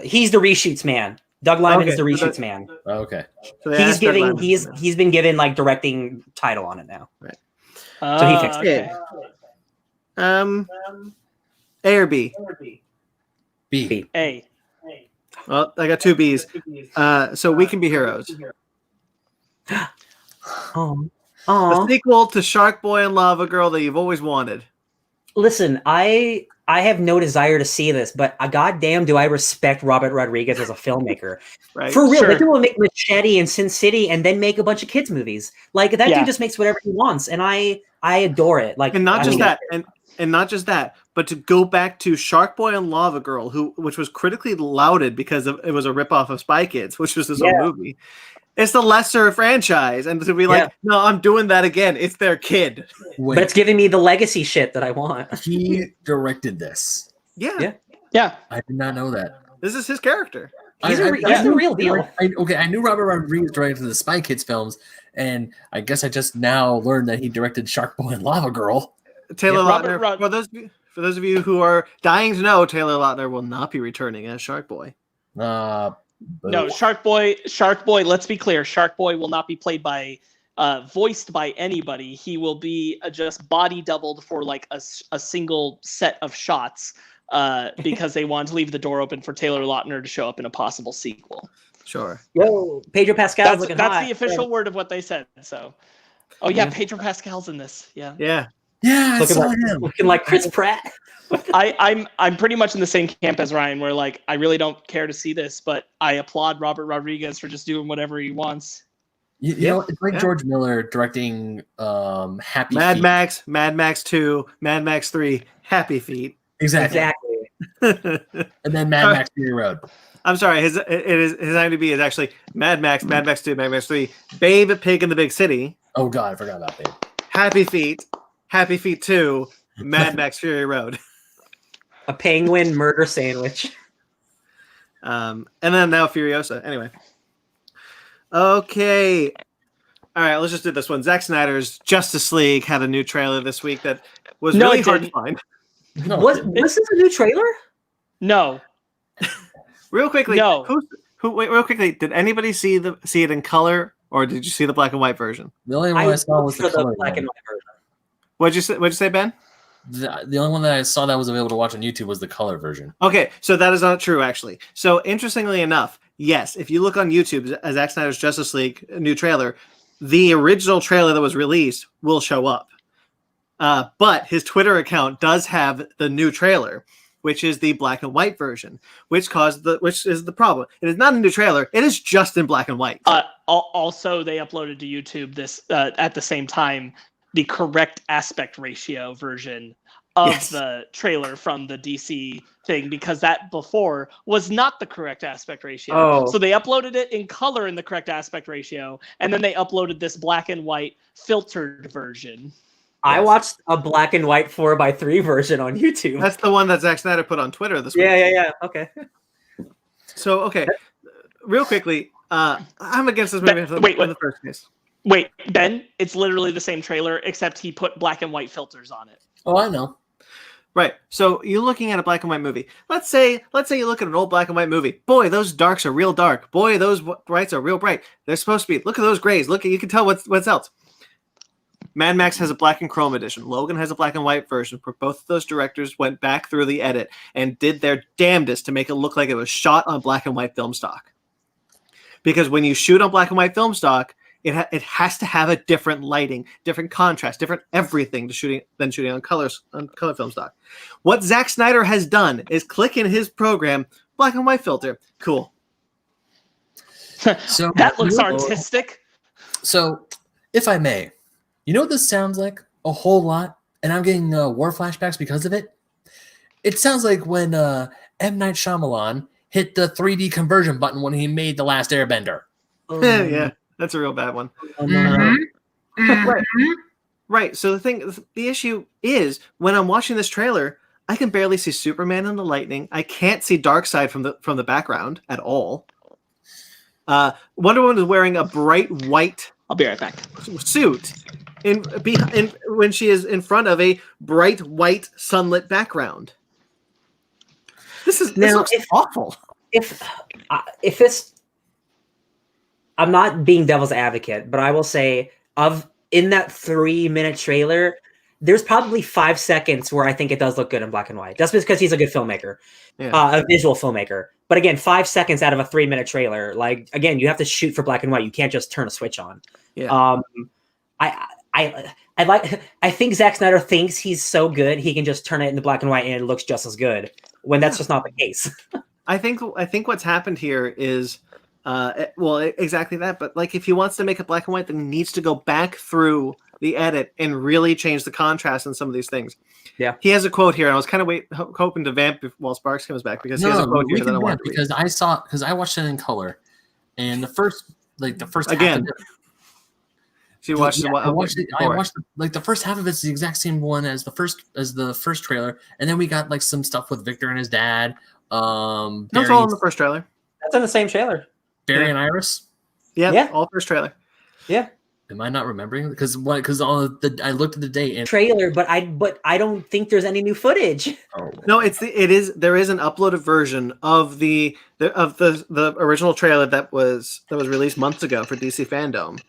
[SPEAKER 1] He's the reshoots man. Doug Liman is the reshoots man.
[SPEAKER 3] Okay.
[SPEAKER 2] So
[SPEAKER 1] he's been given like directing title on it now.
[SPEAKER 2] Right.
[SPEAKER 1] So he fixed it.
[SPEAKER 2] A or B?
[SPEAKER 3] B.
[SPEAKER 4] A.
[SPEAKER 2] Well, I got 2 B's. So We Can Be Heroes. The sequel to Shark Boy and Lava Girl that you've always wanted.
[SPEAKER 1] Listen, I have no desire to see this, but goddamn, do I respect Robert Rodriguez as a filmmaker?
[SPEAKER 2] Right.
[SPEAKER 1] For real,
[SPEAKER 4] Sure.
[SPEAKER 1] they will make Machete and Sin City, and then make a bunch of kids movies. Like that dude just makes whatever he wants, and I adore it. Like,
[SPEAKER 2] And not just that, and not just that, but to go back to Shark Boy and Lava Girl, which was critically lauded because it was a ripoff of Spy Kids, which was his own movie. It's the lesser franchise, and to be like, no, I'm doing that again. It's their kid.
[SPEAKER 3] Wait,
[SPEAKER 1] but it's giving me the legacy shit that I want.
[SPEAKER 3] he directed this.
[SPEAKER 2] Yeah.
[SPEAKER 3] I did not know that.
[SPEAKER 2] This is his character.
[SPEAKER 1] He's the real deal.
[SPEAKER 3] I knew Robert Rodriguez directed the Spy Kids films, and I guess I just now learned that he directed Shark Boy and Lava Girl.
[SPEAKER 2] Taylor Lautner. For those of you who are dying to know, Taylor Lautner will not be returning as Shark Boy.
[SPEAKER 4] No, Shark Boy. Let's be clear. Shark Boy will not be played by, voiced by anybody. He will be just body doubled for like a single set of shots, because they want to leave the door open for Taylor Lautner to show up in a possible sequel.
[SPEAKER 2] Sure.
[SPEAKER 1] Yo, Pedro Pascal's looking hot.
[SPEAKER 4] That's the official word of what they said. So, Pedro Pascal's in this.
[SPEAKER 3] Yeah, I saw him
[SPEAKER 1] looking like Chris Pratt.
[SPEAKER 4] I'm pretty much in the same camp as Ryan, where like I really don't care to see this, but I applaud Robert Rodriguez for just doing whatever he wants.
[SPEAKER 3] You know, it's like George Miller directing Happy
[SPEAKER 2] Mad
[SPEAKER 3] Feet.
[SPEAKER 2] Mad Max 2, Mad Max 3, Happy Feet.
[SPEAKER 3] Exactly. And then Mad Max Fury Road.
[SPEAKER 2] I'm sorry, his IMDb is actually Mad Max 2, Mad Max 3, Babe, Pig in the Big City.
[SPEAKER 3] Oh God, I forgot about that.
[SPEAKER 2] Happy Feet 2, Mad Max Fury Road.
[SPEAKER 1] A penguin murder sandwich.
[SPEAKER 2] And then now Furiosa. Anyway. Okay. All right, let's just do this one. Zack Snyder's Justice League had a new trailer this week that was really hard to find.
[SPEAKER 3] No,
[SPEAKER 1] Was this a new trailer?
[SPEAKER 4] No.
[SPEAKER 2] Real quickly.
[SPEAKER 4] No.
[SPEAKER 2] Wait, real quickly. Did anybody see it in color, or did you see the black and white version?
[SPEAKER 3] The only one I saw was the color
[SPEAKER 1] black
[SPEAKER 3] one.
[SPEAKER 1] and white version.
[SPEAKER 2] What'd you say, Ben?
[SPEAKER 3] The only one that I saw that was available to watch on YouTube was the color version.
[SPEAKER 2] Okay, so that is not true, actually. So interestingly enough, yes, if you look on YouTube, Zack Snyder's Justice League new trailer, the original trailer that was released will show up. But his Twitter account does have the new trailer, which is the black and white version, which is the problem. It is not a new trailer; it is just in black and white.
[SPEAKER 4] Also, they uploaded to YouTube this at the same time the correct aspect ratio version of the trailer from the DC thing, because that before was not the correct aspect ratio.
[SPEAKER 1] Oh.
[SPEAKER 4] So they uploaded it in color in the correct aspect ratio, and then they uploaded this black and white filtered version.
[SPEAKER 1] I watched a black and white 4:3 version on YouTube.
[SPEAKER 2] That's the one that Zack Snyder put on Twitter this week.
[SPEAKER 1] Yeah. Okay.
[SPEAKER 2] So, okay, real quickly, I'm against this movie in the first place.
[SPEAKER 4] Wait, Ben, it's literally the same trailer, except he put black and white filters on it.
[SPEAKER 3] Oh, I know.
[SPEAKER 2] Right. So you're looking at a black and white movie. Let's say you look at an old black and white movie. Boy, those darks are real dark. Boy, those brights are real bright. They're supposed to be. Look at those grays. You can tell what's else. Mad Max has a black and chrome edition. Logan has a black and white version, where both of those directors went back through the edit and did their damnedest to make it look like it was shot on black and white film stock. Because when you shoot on black and white film stock, it has to have a different lighting, different contrast, different everything than shooting on color film stock. What Zack Snyder has done is click in his program, black and white filter. Cool.
[SPEAKER 3] So
[SPEAKER 4] that looks artistic.
[SPEAKER 3] So, if I may, you know what this sounds like a whole lot, and I'm getting war flashbacks because of it. It sounds like when M. Night Shyamalan hit the 3D conversion button when he made The Last Airbender.
[SPEAKER 2] Yeah, that's a real bad one. Right. So the issue is when I'm watching this trailer, I can barely see Superman in the lightning. I can't see Darkseid from the background at all. Wonder Woman is wearing a bright white.
[SPEAKER 4] I'll be right back.
[SPEAKER 2] Suit when she is in front of a bright white sunlit background. This looks awful.
[SPEAKER 1] If it's, I'm not being devil's advocate, but I will say in that 3-minute trailer, there's probably 5 seconds where I think it does look good in black and white. That's because he's a good filmmaker, a visual filmmaker. But again, 5 seconds out of a 3-minute trailer, like again, you have to shoot for black and white. You can't just turn a switch on.
[SPEAKER 2] Yeah.
[SPEAKER 1] I think Zack Snyder thinks he's so good he can just turn it into black and white and it looks just as good, when that's just not the case.
[SPEAKER 2] I think what's happened here is exactly that. But like, if he wants to make it black and white, then he needs to go back through the edit and really change the contrast in some of these things. Yeah, he has a quote here, and I was kind of hoping to vamp while Sparks comes back, because he has a quote here that I want to read.
[SPEAKER 3] Because I watched it in color, and the first
[SPEAKER 2] again. So you watched
[SPEAKER 3] I watched the first half of it's the exact same one as the first trailer, and then we got like some stuff with Victor and his dad.
[SPEAKER 2] That's all in the first trailer.
[SPEAKER 1] That's in the same trailer.
[SPEAKER 3] Barry and Iris.
[SPEAKER 2] Yeah, all first trailer. Yeah.
[SPEAKER 3] Am I not remembering? Because I looked at the date and
[SPEAKER 1] trailer, but I don't think there's any new footage.
[SPEAKER 2] Oh. No, there is an uploaded version of the original trailer that was released months ago for DC Fandom.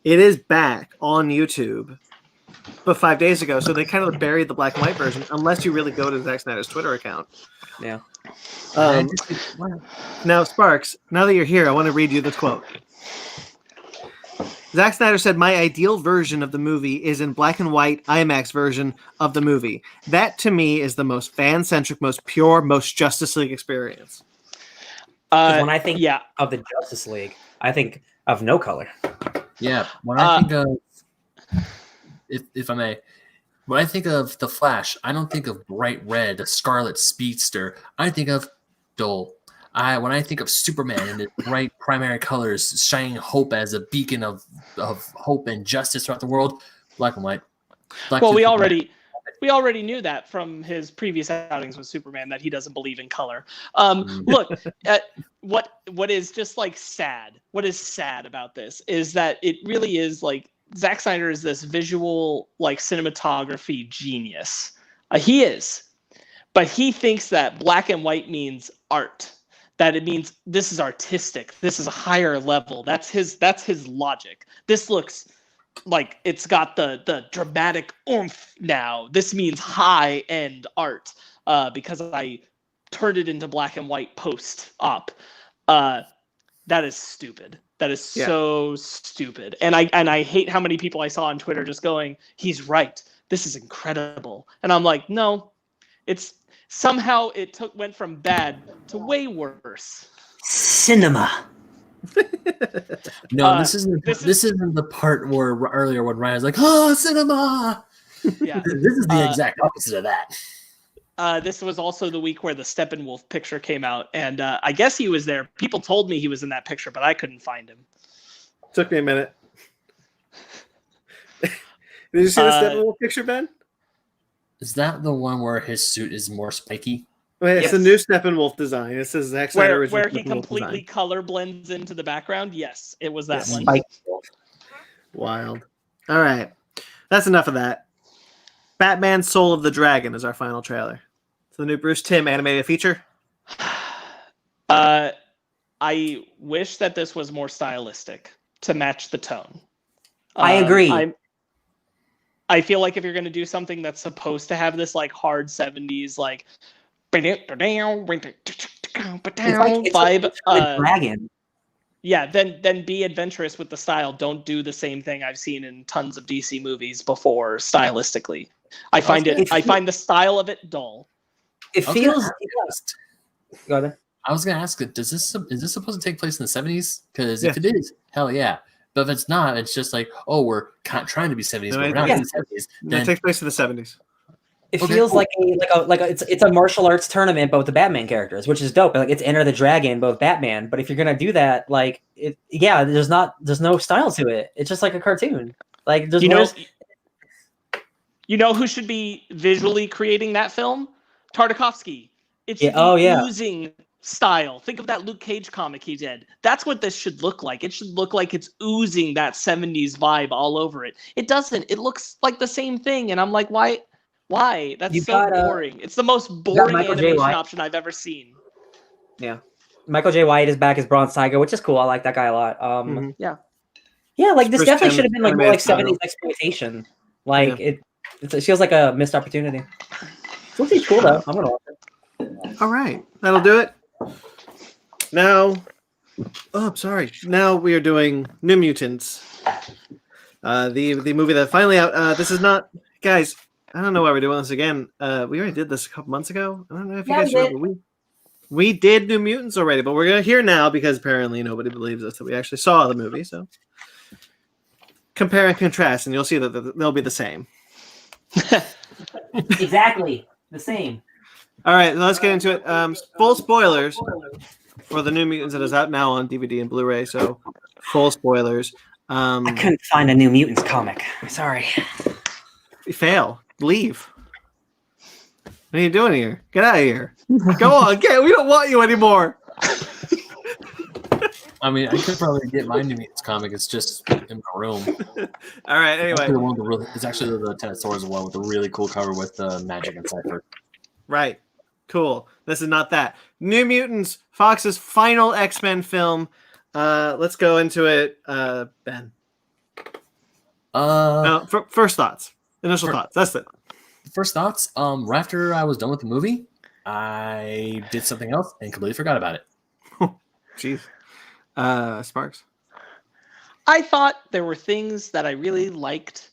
[SPEAKER 2] It is back on YouTube, but 5 days ago. So they kind of buried the black and white version, unless you really go to Zack Snyder's Twitter account.
[SPEAKER 1] Yeah.
[SPEAKER 2] Now, Sparks, now that you're here, I want to read you this quote. Zack Snyder said, "My ideal version of the movie is in black and white IMAX version of the movie. That, to me, is the most fan-centric, most pure, most Justice League experience."
[SPEAKER 1] When I think of the Justice League, I think of no color.
[SPEAKER 3] Yeah, when I think of, if I may, when I think of the Flash, I don't think of bright red, a scarlet speedster. I think of dull. When I think of Superman and his bright primary colors, shining hope as a beacon of hope and justice throughout the world, black and white.
[SPEAKER 4] We already knew that from his previous outings with Superman, that he doesn't believe in color. Look, what is just like sad. What is sad about this is that it really is like Zack Snyder is this visual like cinematography genius. He is, but he thinks that black and white means art. That it means this is artistic. This is a higher level. That's his logic. This looks like it's got the dramatic oomph now. This means high-end art because I turned it into black and white post-op. That is stupid. That is so stupid. And I hate how many people I saw on Twitter just going, "He's right. This is incredible." And I'm like, no, it's somehow went from bad to way worse.
[SPEAKER 1] Cinema.
[SPEAKER 3] No, this isn't the part where earlier when Ryan was like, "Oh, cinema."
[SPEAKER 4] Yeah.
[SPEAKER 3] This is the exact opposite of that.
[SPEAKER 4] This was also the week where the Steppenwolf picture came out, and I guess he was there. People told me he was in that picture, but I couldn't find him.
[SPEAKER 2] Took me a minute. Did you see the Steppenwolf picture, Ben?
[SPEAKER 3] Is that the one where his suit is more spiky?
[SPEAKER 2] Wait, it's the new Steppenwolf design. It's the Zack Snyder original
[SPEAKER 4] Where he
[SPEAKER 2] Steppenwolf
[SPEAKER 4] completely
[SPEAKER 2] design.
[SPEAKER 4] color blends into the background. Yes, it was that one.
[SPEAKER 1] Spike.
[SPEAKER 2] Wild. All right. That's enough of that. Batman Soul of the Dragon is our final trailer. It's the new Bruce Timm animated feature.
[SPEAKER 4] I wish that this was more stylistic to match the tone.
[SPEAKER 1] I agree.
[SPEAKER 4] I feel like if you're going to do something that's supposed to have this like hard 70s like vibe,
[SPEAKER 1] dragon.
[SPEAKER 4] Yeah, then be adventurous with the style. Don't do the same thing I've seen in tons of DC movies before stylistically. I find the style of it dull.
[SPEAKER 1] It feels. Go ahead.
[SPEAKER 3] I was gonna ask, is this supposed to take place in the 70s? Because if it is, hell yeah. But if it's not, it's just like, oh, we're trying to be 70s, but we're not in the 70s. Then
[SPEAKER 2] It takes place in the 70s.
[SPEAKER 1] It feels like it's a martial arts tournament, but with the Batman characters, which is dope. Like it's Enter the Dragon, both Batman. But if you're gonna do that, like there's no style to it. It's just like a cartoon. Like there's
[SPEAKER 4] you know who should be visually creating that film? Tartakovsky. It should be oozing style. Think of that Luke Cage comic he did. That's what this should look like. It should look like it's oozing that 70s vibe all over it. It doesn't. It looks like the same thing, and I'm like, why? Why? That's boring. It's the most boring animation option I've ever seen.
[SPEAKER 1] Yeah. Michael J. White is back as Bronze Tiger, which is cool. I like that guy a lot. Yeah. Yeah, like this definitely should have been like more like 70s exploitation. Like it feels like a missed opportunity. It looks cool though. I'm gonna watch it.
[SPEAKER 2] All right. That'll do it. Now we are doing New Mutants. The movie that finally out. This is not, guys, I don't know why we're doing this again. We already did this a couple months ago. I don't know if you guys remember. We did New Mutants already, but we're going to hear now because apparently nobody believes us that we actually saw the movie. So compare and contrast, and you'll see that they'll be the same.
[SPEAKER 1] Exactly. The same.
[SPEAKER 2] All right, let's get into it. Full spoilers for the New Mutants that is out now on DVD and Blu-ray. So full spoilers.
[SPEAKER 1] I couldn't find a New Mutants comic. Sorry.
[SPEAKER 2] Fail. Leave. What are you doing here? Get out of here. Go on. We don't want you anymore.
[SPEAKER 3] I mean, I could probably get my New Mutants comic. It's just in my room.
[SPEAKER 2] All right. Anyway,
[SPEAKER 3] it's actually the Ten of Swords one with a really cool cover with Magic and Cypher.
[SPEAKER 2] Right. Cool. This is not that. New Mutants, Fox's final X-Men film. Let's go into it. Ben. First thoughts. Initial thoughts. That's it.
[SPEAKER 3] First thoughts. Right after I was done with the movie, I did something else and completely forgot about it.
[SPEAKER 2] Jeez. Sparks.
[SPEAKER 4] I thought there were things that I really liked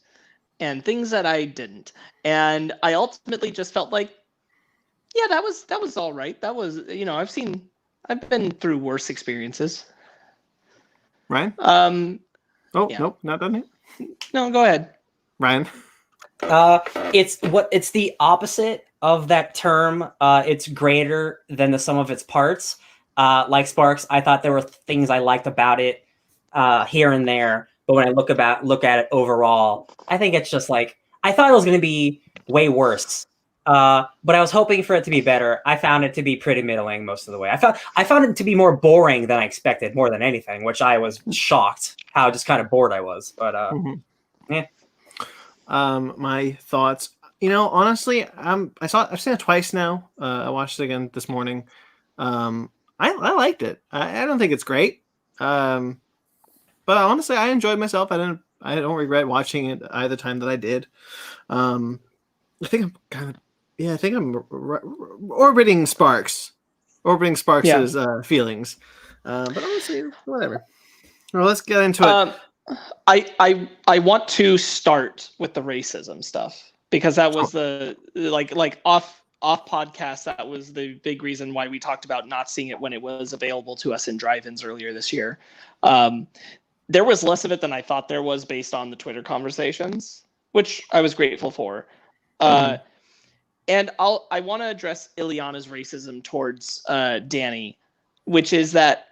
[SPEAKER 4] and things that I didn't. And I ultimately just felt like, yeah, that was all right. That was, I've been through worse experiences.
[SPEAKER 2] Ryan? Nope, not done yet.
[SPEAKER 4] No, go ahead.
[SPEAKER 2] Ryan?
[SPEAKER 1] It's the opposite of that term. It's greater than the sum of its parts. Like Sparks, I thought there were things I liked about it here and there, but when I look at it overall, I think it's just like I thought it was going to be way worse. But I was hoping for it to be better. I found it to be pretty middling most of the way. I found it to be more boring than I expected, more than anything, which I was shocked how just kind of bored I was. But yeah.
[SPEAKER 2] My thoughts. Honestly, I've seen it twice now. I watched it again this morning. I liked it. I don't think it's great. But honestly, I enjoyed myself. I don't regret watching it either time that I did. I think I'm orbiting Sparks. Sparks' feelings. But honestly, whatever. Well, let's get into it.
[SPEAKER 4] I want to start with the racism stuff because that was the off podcast. That was the big reason why we talked about not seeing it when it was available to us in drive-ins earlier this year. There was less of it than I thought there was based on the Twitter conversations. which I was grateful for. And I want to address Ileana's racism towards Danny, which is that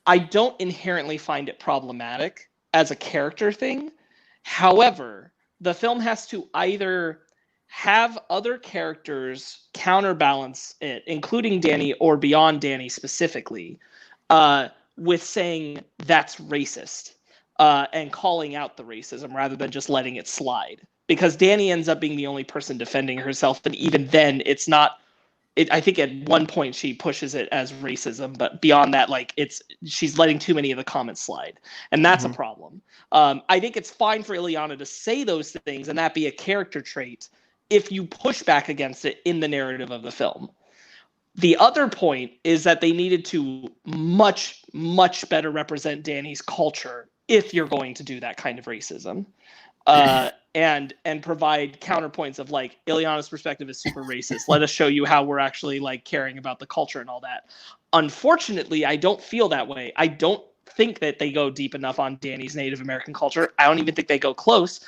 [SPEAKER 4] I don't inherently find it problematic as a character thing. However, the film has to either have other characters counterbalance it, including Danny or beyond Danny specifically, with saying that's racist and calling out the racism rather than just letting it slide. Because Danny ends up being the only person defending herself, and even then, it's not. I think at one point she pushes it as racism, but beyond that, like she's letting too many of the comments slide, and that's a problem. I think it's fine for Ileana to say those things and that be a character trait if you push back against it in the narrative of the film. The other point is that they needed to much, much better represent Danny's culture if you're going to do that kind of racism. And provide counterpoints of like, Ileana's perspective is super racist. Let us show you how we're actually like caring about the culture and all that. Unfortunately, I don't feel that way. I don't think that they go deep enough on Danny's Native American culture. I don't even think they go close.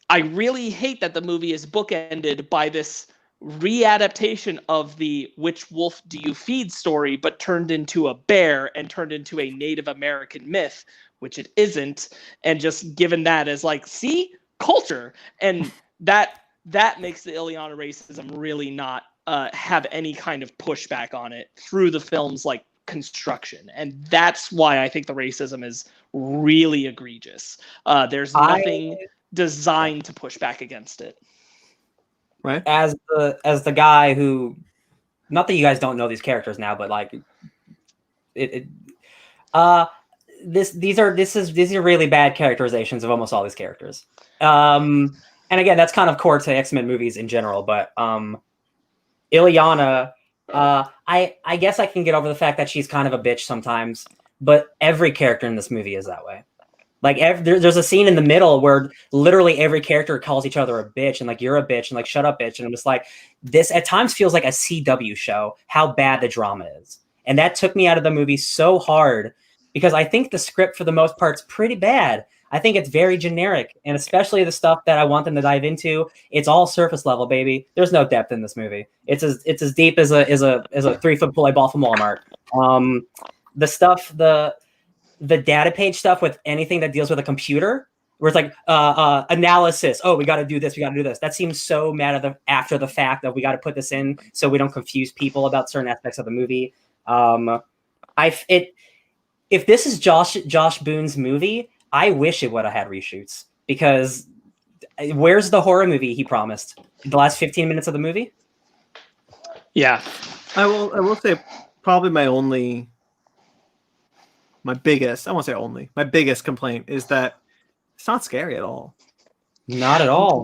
[SPEAKER 4] I really hate that the movie is bookended by this readaptation of the "which wolf do you feed" story, but turned into a bear and turned into a Native American myth, which it isn't, and just given that as like, see, culture, and that makes the Ileana racism really not have any kind of pushback on it through the film's like construction, and that's why I think the racism is really egregious. There's nothing designed to push back against it.
[SPEAKER 2] Right.
[SPEAKER 1] As the guy who, not that you guys don't know these characters now, but like these are really bad characterizations of almost all these characters. And again, that's kind of core to X-Men movies in general, but Ileana, I guess I can get over the fact that she's kind of a bitch sometimes, but every character in this movie is that way. Like there's a scene in the middle where literally every character calls each other a bitch and like, you're a bitch and like, shut up, bitch. And I'm just like, this at times feels like a CW show, how bad the drama is. And that took me out of the movie so hard because I think the script for the most part is pretty bad. I think it's very generic, and especially the stuff that I want them to dive into, it's all surface level, baby. There's no depth in this movie. It's as deep as a 3-foot pull I bought from Walmart. The stuff, the data page stuff with anything that deals with a computer, where it's like analysis. Oh, we got to do this. We got to do this. That seems so mad after the fact that we got to put this in so we don't confuse people about certain aspects of the movie. If this is Josh Boone's movie, I wish it would have had reshoots, because where's the horror movie he promised? The last 15 minutes of the movie?
[SPEAKER 4] Yeah.
[SPEAKER 2] I will say probably my biggest complaint is that it's not scary at all.
[SPEAKER 1] Not at all.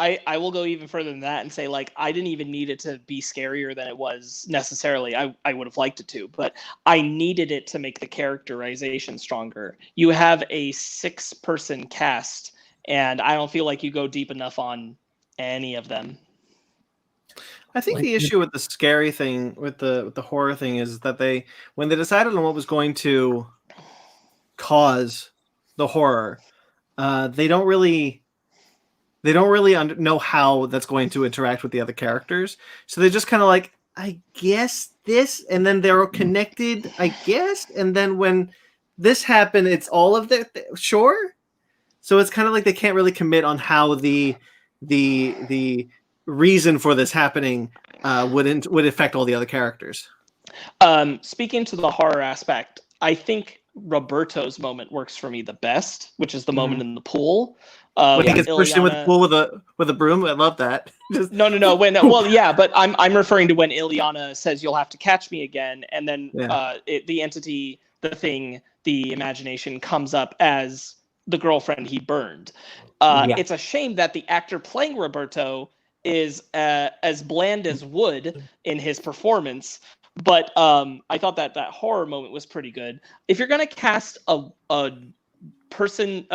[SPEAKER 4] I will go even further than that and say, like, I didn't even need it to be scarier than it was necessarily. I would have liked it to, but I needed it to make the characterization stronger. You have a 6-person cast, and I don't feel like you go deep enough on any of them.
[SPEAKER 2] I think the issue with the scary thing, with the horror thing, is that when they decided on what was going to cause the horror, they don't really know how that's going to interact with the other characters. So they're just kind of like, I guess this, and then they're connected, I guess. And then when this happened, it's all of that. Sure. So it's kind of like they can't really commit on how the reason for this happening would affect all the other characters.
[SPEAKER 4] Speaking to the horror aspect, I think Roberto's moment works for me the best, which is the moment in the pool.
[SPEAKER 2] When he gets pushed in with the pool with a broom, I love that.
[SPEAKER 4] No. Well, yeah, but I'm referring to when Ileana says, "You'll have to catch me again," and then the entity, the thing, the imagination comes up as the girlfriend he burned. It's a shame that the actor playing Roberto is as bland as wood in his performance. But I thought that horror moment was pretty good. If you're gonna cast a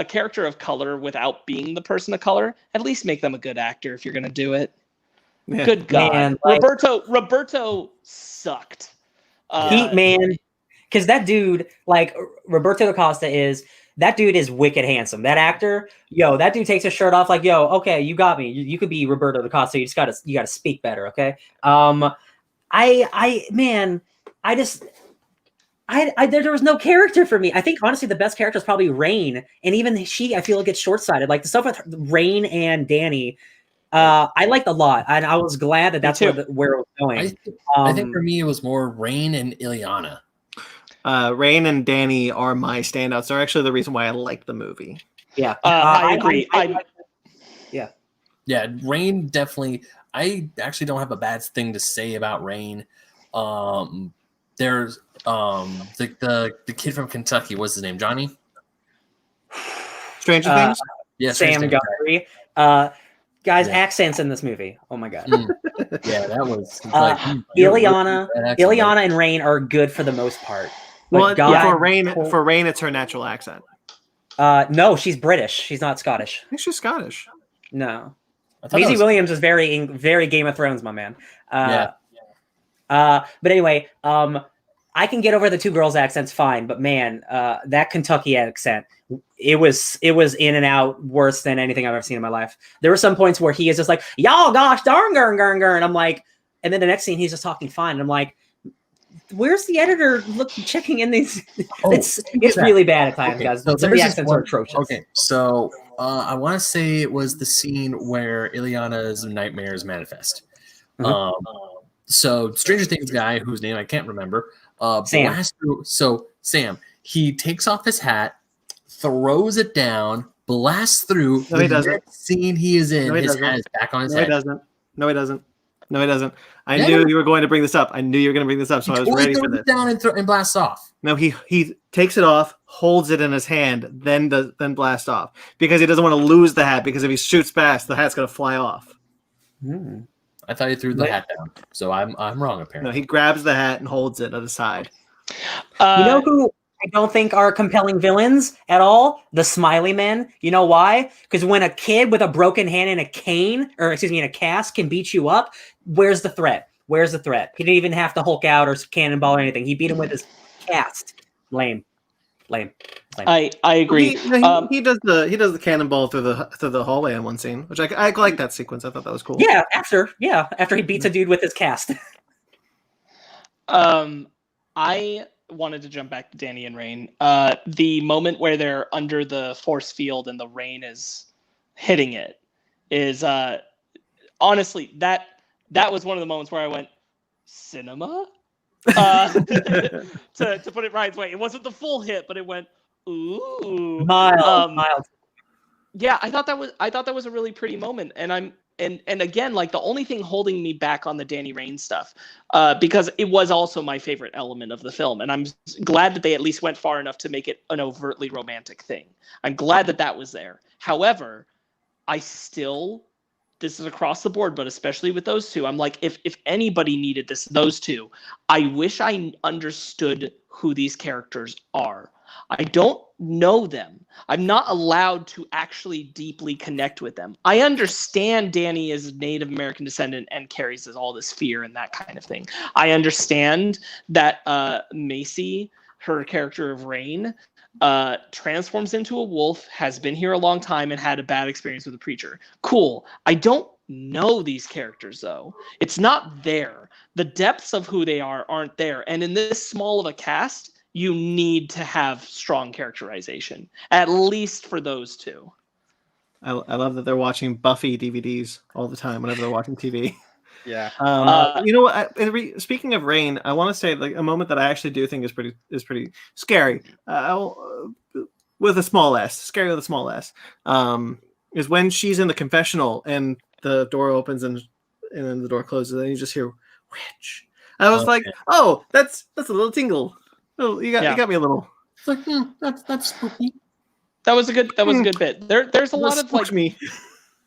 [SPEAKER 4] character of color without being the person of color, at least make them a good actor if you're gonna do it. Yeah. Good God, man, like, Roberto sucked.
[SPEAKER 1] Because that dude, like Roberto Acosta, is that dude is wicked handsome. That actor, yo, that dude takes his shirt off like, yo, okay, you got me. You could be Roberto the Costa. You gotta speak better, okay? Man, there was no character for me. I think honestly the best character is probably Rain, and even she, I feel like it's short-sighted. Like the stuff with Rain and Danny, I liked a lot, and I was glad that that's where it was going.
[SPEAKER 3] I think for me it was more Rain and Ileana.
[SPEAKER 2] Rain and Danny are my standouts. They're actually the reason why I like the movie.
[SPEAKER 1] Yeah,
[SPEAKER 4] I agree.
[SPEAKER 3] Yeah, Rain definitely. I actually don't have a bad thing to say about Rain. There's the kid from Kentucky. What's his name? Johnny.
[SPEAKER 2] Stranger Things.
[SPEAKER 3] Yeah,
[SPEAKER 1] Sam Guthrie. Guys, accents in this movie. Oh my god.
[SPEAKER 3] Yeah, that was like
[SPEAKER 1] Ileana and Rain are good for the most part.
[SPEAKER 2] Well, for Rain, it's her natural accent.
[SPEAKER 1] No, she's British. She's not Scottish.
[SPEAKER 2] I think she's Scottish.
[SPEAKER 1] No. Maisie Williams is very, very Game of Thrones, my man. But anyway, I can get over the two girls' accents fine, but man, that Kentucky accent, it was in and out worse than anything I've ever seen in my life. There were some points where he is just like, y'all, gosh darn, and I'm like, and then the next scene he's just talking fine, and I'm like, where's the editor checking in these? It's really bad at times, guys. So some of the accents are atrocious.
[SPEAKER 3] Okay, so I want to say it was the scene where Ileana's nightmares manifest. So Stranger Things guy, whose name I can't remember,
[SPEAKER 1] Sam.
[SPEAKER 3] Sam, he takes off his hat, throws it down, blasts through.
[SPEAKER 2] No, he doesn't.
[SPEAKER 3] Scene he is in, his hat is back on his head.
[SPEAKER 2] No, he doesn't. I knew you were going to bring this up. So I was ready for this.
[SPEAKER 3] Down and blasts off.
[SPEAKER 2] No, he takes it off, holds it in his hand, then blast off because he doesn't want to lose the hat. Because if he shoots fast, the hat's going to fly off.
[SPEAKER 3] I thought he threw the hat down, so I'm wrong apparently.
[SPEAKER 2] No, he grabs the hat and holds it at the side.
[SPEAKER 1] You know who I don't think are compelling villains at all? The Smiley Men. You know why? Because when a kid with a broken hand and a cane, or excuse me, in a cast can beat you up, where's the threat? He didn't even have to Hulk out or cannonball or anything. He beat him with his cast. Lame.
[SPEAKER 4] I agree.
[SPEAKER 2] He does the cannonball through the hallway in one scene, which I like that sequence. I thought that was cool.
[SPEAKER 1] Yeah, after he beats a dude with his cast.
[SPEAKER 4] I wanted to jump back to Danny and Rain. The moment where they're under the force field and the rain is hitting it is honestly that was one of the moments where I went, cinema? To put it Ryan's way. It wasn't the full hit, but it went, ooh.
[SPEAKER 1] Mild.
[SPEAKER 4] Yeah, I thought that was a really pretty moment. And again, like the only thing holding me back on the Danny Rain stuff, because it was also my favorite element of the film, and I'm glad that they at least went far enough to make it an overtly romantic thing. I'm glad that was there. However, this is across the board, but especially with those two, I'm like, if anybody needed those two, I wish I understood who these characters are. I don't know them. I'm not allowed to actually deeply connect with them. I understand Danny is Native American descendant and carries all this fear and that kind of thing. I understand that Macy, her character of Rain, transforms into a wolf, has been here a long time, and had a bad experience with a preacher. Cool. I don't know these characters, though. It's not there. The depths of who they aren't there. And in this small of a cast, you need to have strong characterization, at least for those two.
[SPEAKER 2] I love that they're watching Buffy DVDs all the time whenever they're watching TV.
[SPEAKER 1] Yeah.
[SPEAKER 2] You know what? Speaking of Rain, I want to say like a moment that I actually do think is pretty scary. With a small s, scary with a small s, is when she's in the confessional and the door opens and then the door closes and you just hear witch. I was like, oh, that's a little tingle. Oh, you got me a little.
[SPEAKER 3] It's like, that's spooky.
[SPEAKER 4] That was a good bit. There's a lot of like
[SPEAKER 2] me.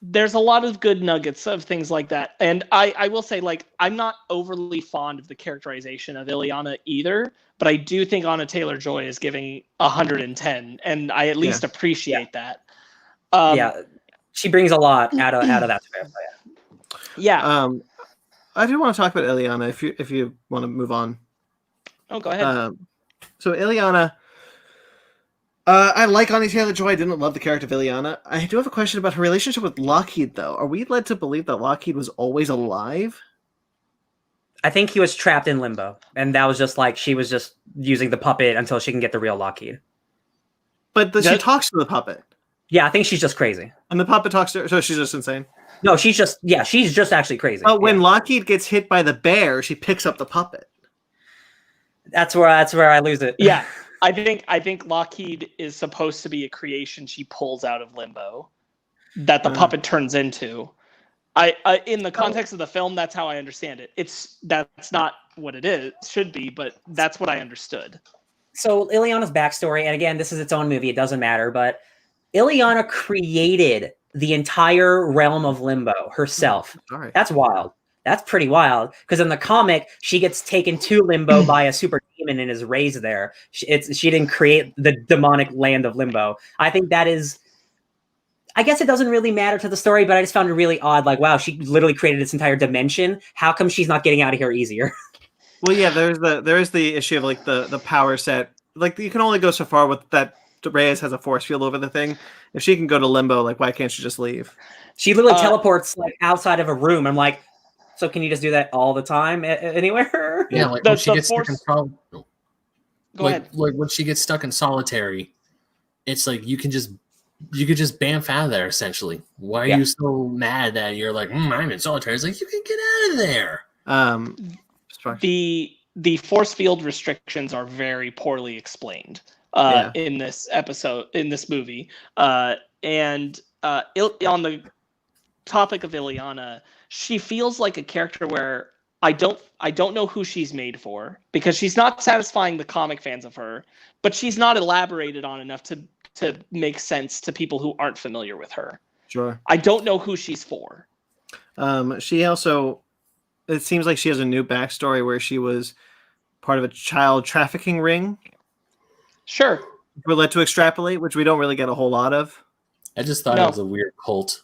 [SPEAKER 4] There's a lot of good nuggets of things like that. And I will say, like, I'm not overly fond of the characterization of Ileana either, but I do think Anna Taylor-Joy is giving 110, and I at least appreciate that.
[SPEAKER 1] She brings a lot out of that space.
[SPEAKER 4] Yeah.
[SPEAKER 2] I do want to talk about Ileana if you want to move on.
[SPEAKER 4] Oh, go ahead.
[SPEAKER 2] So Ileana, I like Anya Taylor-Joy. I didn't love the character of Ileana. I do have a question about her relationship with Lockheed, though. Are we led to believe that Lockheed was always alive?
[SPEAKER 1] I think he was trapped in limbo, and that was just like she was just using the puppet until she can get the real Lockheed.
[SPEAKER 2] But she talks to the puppet.
[SPEAKER 1] Yeah, I think she's just crazy.
[SPEAKER 2] And the puppet talks to her, so she's just insane?
[SPEAKER 1] No, she's just actually crazy.
[SPEAKER 2] But when Lockheed gets hit by the bear, she picks up the puppet.
[SPEAKER 1] That's where I lose it.
[SPEAKER 4] Yeah, I think Lockheed is supposed to be a creation she pulls out of limbo that the puppet turns into. I in the context of the film, that's how I understand it. That's not what it is, should be, but that's what I understood.
[SPEAKER 1] So Ileana's backstory, and again, this is its own movie, it doesn't matter, but Ileana created the entire realm of limbo herself.
[SPEAKER 2] Sorry.
[SPEAKER 1] That's wild. That's pretty wild. Because in the comic, she gets taken to limbo by a super demon and is raised there. She didn't create the demonic land of limbo. I think that is... I guess it doesn't really matter to the story, but I just found it really odd. Like, wow, she literally created this entire dimension. How come she's not getting out of here easier?
[SPEAKER 2] Well, yeah, there is the issue of like the power set. Like, you can only go so far with that. Reyes has a force field over the thing. If she can go to limbo, like, why can't she just leave?
[SPEAKER 1] She literally teleports like outside of a room. I'm like, so can you just do that all the time anywhere?
[SPEAKER 3] Yeah, like when she gets stuck in
[SPEAKER 4] Go ahead.
[SPEAKER 3] Like when she gets stuck in solitary, it's like you could just bamf out of there essentially. Why are you so mad that you're like, I'm in solitary? It's like, you can get out of there.
[SPEAKER 4] The force field restrictions are very poorly explained in this episode, in this movie. And on the topic of Ileana, she feels like a character where I don't know who she's made for, because she's not satisfying the comic fans of her, but she's not elaborated on enough to make sense to people who aren't familiar with her.
[SPEAKER 2] Sure.
[SPEAKER 4] I don't know who she's for.
[SPEAKER 2] She also, it seems like she has a new backstory where she was part of a child trafficking ring.
[SPEAKER 4] Sure.
[SPEAKER 2] We're led to extrapolate, which we don't really get a whole lot of.
[SPEAKER 3] I just thought it was a weird cult.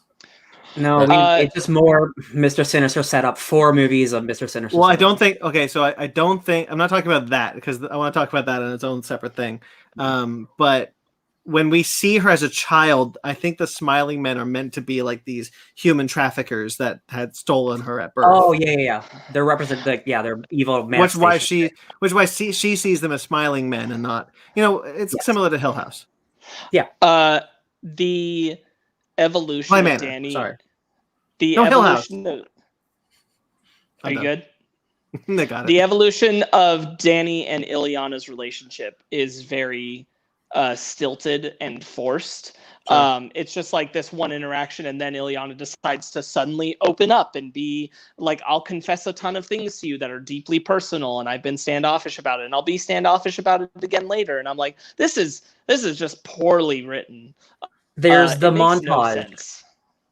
[SPEAKER 1] No, it's just more Mr. Sinister set up 4 movies of Mr. Sinister.
[SPEAKER 2] Well, I don't think. Okay, so I don't think I'm not talking about that, because I want to talk about that on its own separate thing. But when we see her as a child, I think the smiling men are meant to be like these human traffickers that had stolen her at birth.
[SPEAKER 1] Oh yeah. They're they're evil men.
[SPEAKER 2] Which why she sees them as smiling men and not, it's similar to Hill House.
[SPEAKER 1] Yeah.
[SPEAKER 4] The evolution of Danny.
[SPEAKER 2] Sorry.
[SPEAKER 4] The
[SPEAKER 2] no,
[SPEAKER 4] evolution
[SPEAKER 2] Hill House.
[SPEAKER 4] Are you good?
[SPEAKER 2] They got it.
[SPEAKER 4] The evolution of Danny and Ileana's relationship is very stilted and forced.
[SPEAKER 2] Sure.
[SPEAKER 4] It's just like this one interaction, and then Ileana decides to suddenly open up and be like, I'll confess a ton of things to you that are deeply personal, and I've been standoffish about it, and I'll be standoffish about it again later. And I'm like, this is just poorly written.
[SPEAKER 1] There's the montage.
[SPEAKER 4] No sense.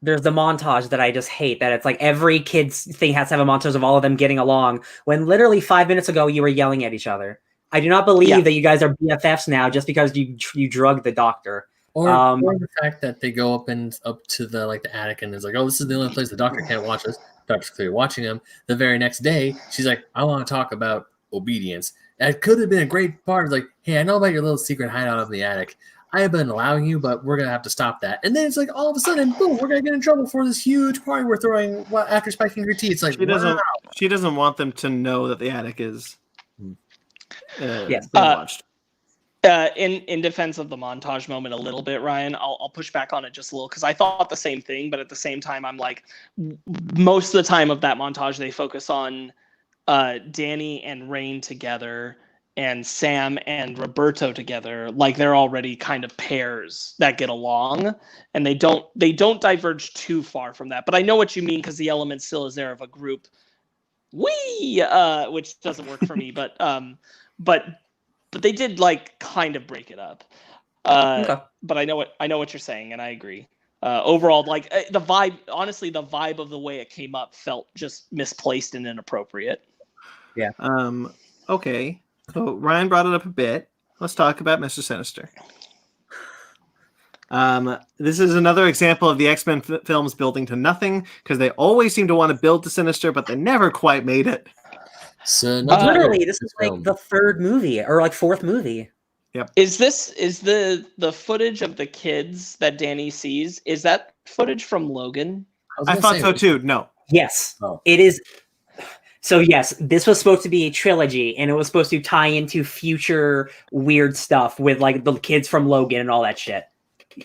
[SPEAKER 1] There's the montage that I just hate, that it's like every kid's thing has to have a montage of all of them getting along, when literally 5 minutes ago you were yelling at each other. I do not believe that you guys are BFFs now just because you drugged the doctor.
[SPEAKER 3] Or the fact that they go up to the attic, and it's like, oh, this is the only place the doctor can't watch us. The doctor's clearly watching him. The very next day, she's like, I want to talk about obedience. That could have been a great part. Like, hey, I know about your little secret hideout up in the attic. I have been allowing you, but we're going to have to stop that. And then it's like, all of a sudden, boom, we're going to get in trouble for this huge party we're throwing after spiking your teeth. It's like,
[SPEAKER 2] she doesn't want them to know that the attic is
[SPEAKER 1] being
[SPEAKER 2] watched.
[SPEAKER 4] In defense of the montage moment a little bit, Ryan, I'll push back on it just a little, because I thought the same thing, but at the same time, I'm like, most of the time of that montage, they focus on Danny and Rain together, and Sam and Roberto together, like they're already kind of pairs that get along, and they don't diverge too far from that. But I know what you mean, because the element still is there of a group, which doesn't work for me, but they did kind of break it up.
[SPEAKER 1] Okay.
[SPEAKER 4] But I know what you're saying, and I agree. Overall, the vibe, honestly, the vibe of the way it came up felt just misplaced and inappropriate.
[SPEAKER 1] Yeah.
[SPEAKER 2] Okay. So Ryan brought it up a bit. Let's talk about Mr. Sinister. This is another example of the X-Men films building to nothing, because they always seem to want to build to Sinister, but they never quite made it.
[SPEAKER 3] So
[SPEAKER 1] literally, this is like the 3rd movie or 4th movie.
[SPEAKER 4] Is the footage of the kids that Danny sees? Is that footage from Logan?
[SPEAKER 2] I thought so too. No.
[SPEAKER 1] Yes,
[SPEAKER 3] Oh.
[SPEAKER 1] it is. So yes, this was supposed to be a trilogy, and it was supposed to tie into future weird stuff with like the kids from Logan and all that shit.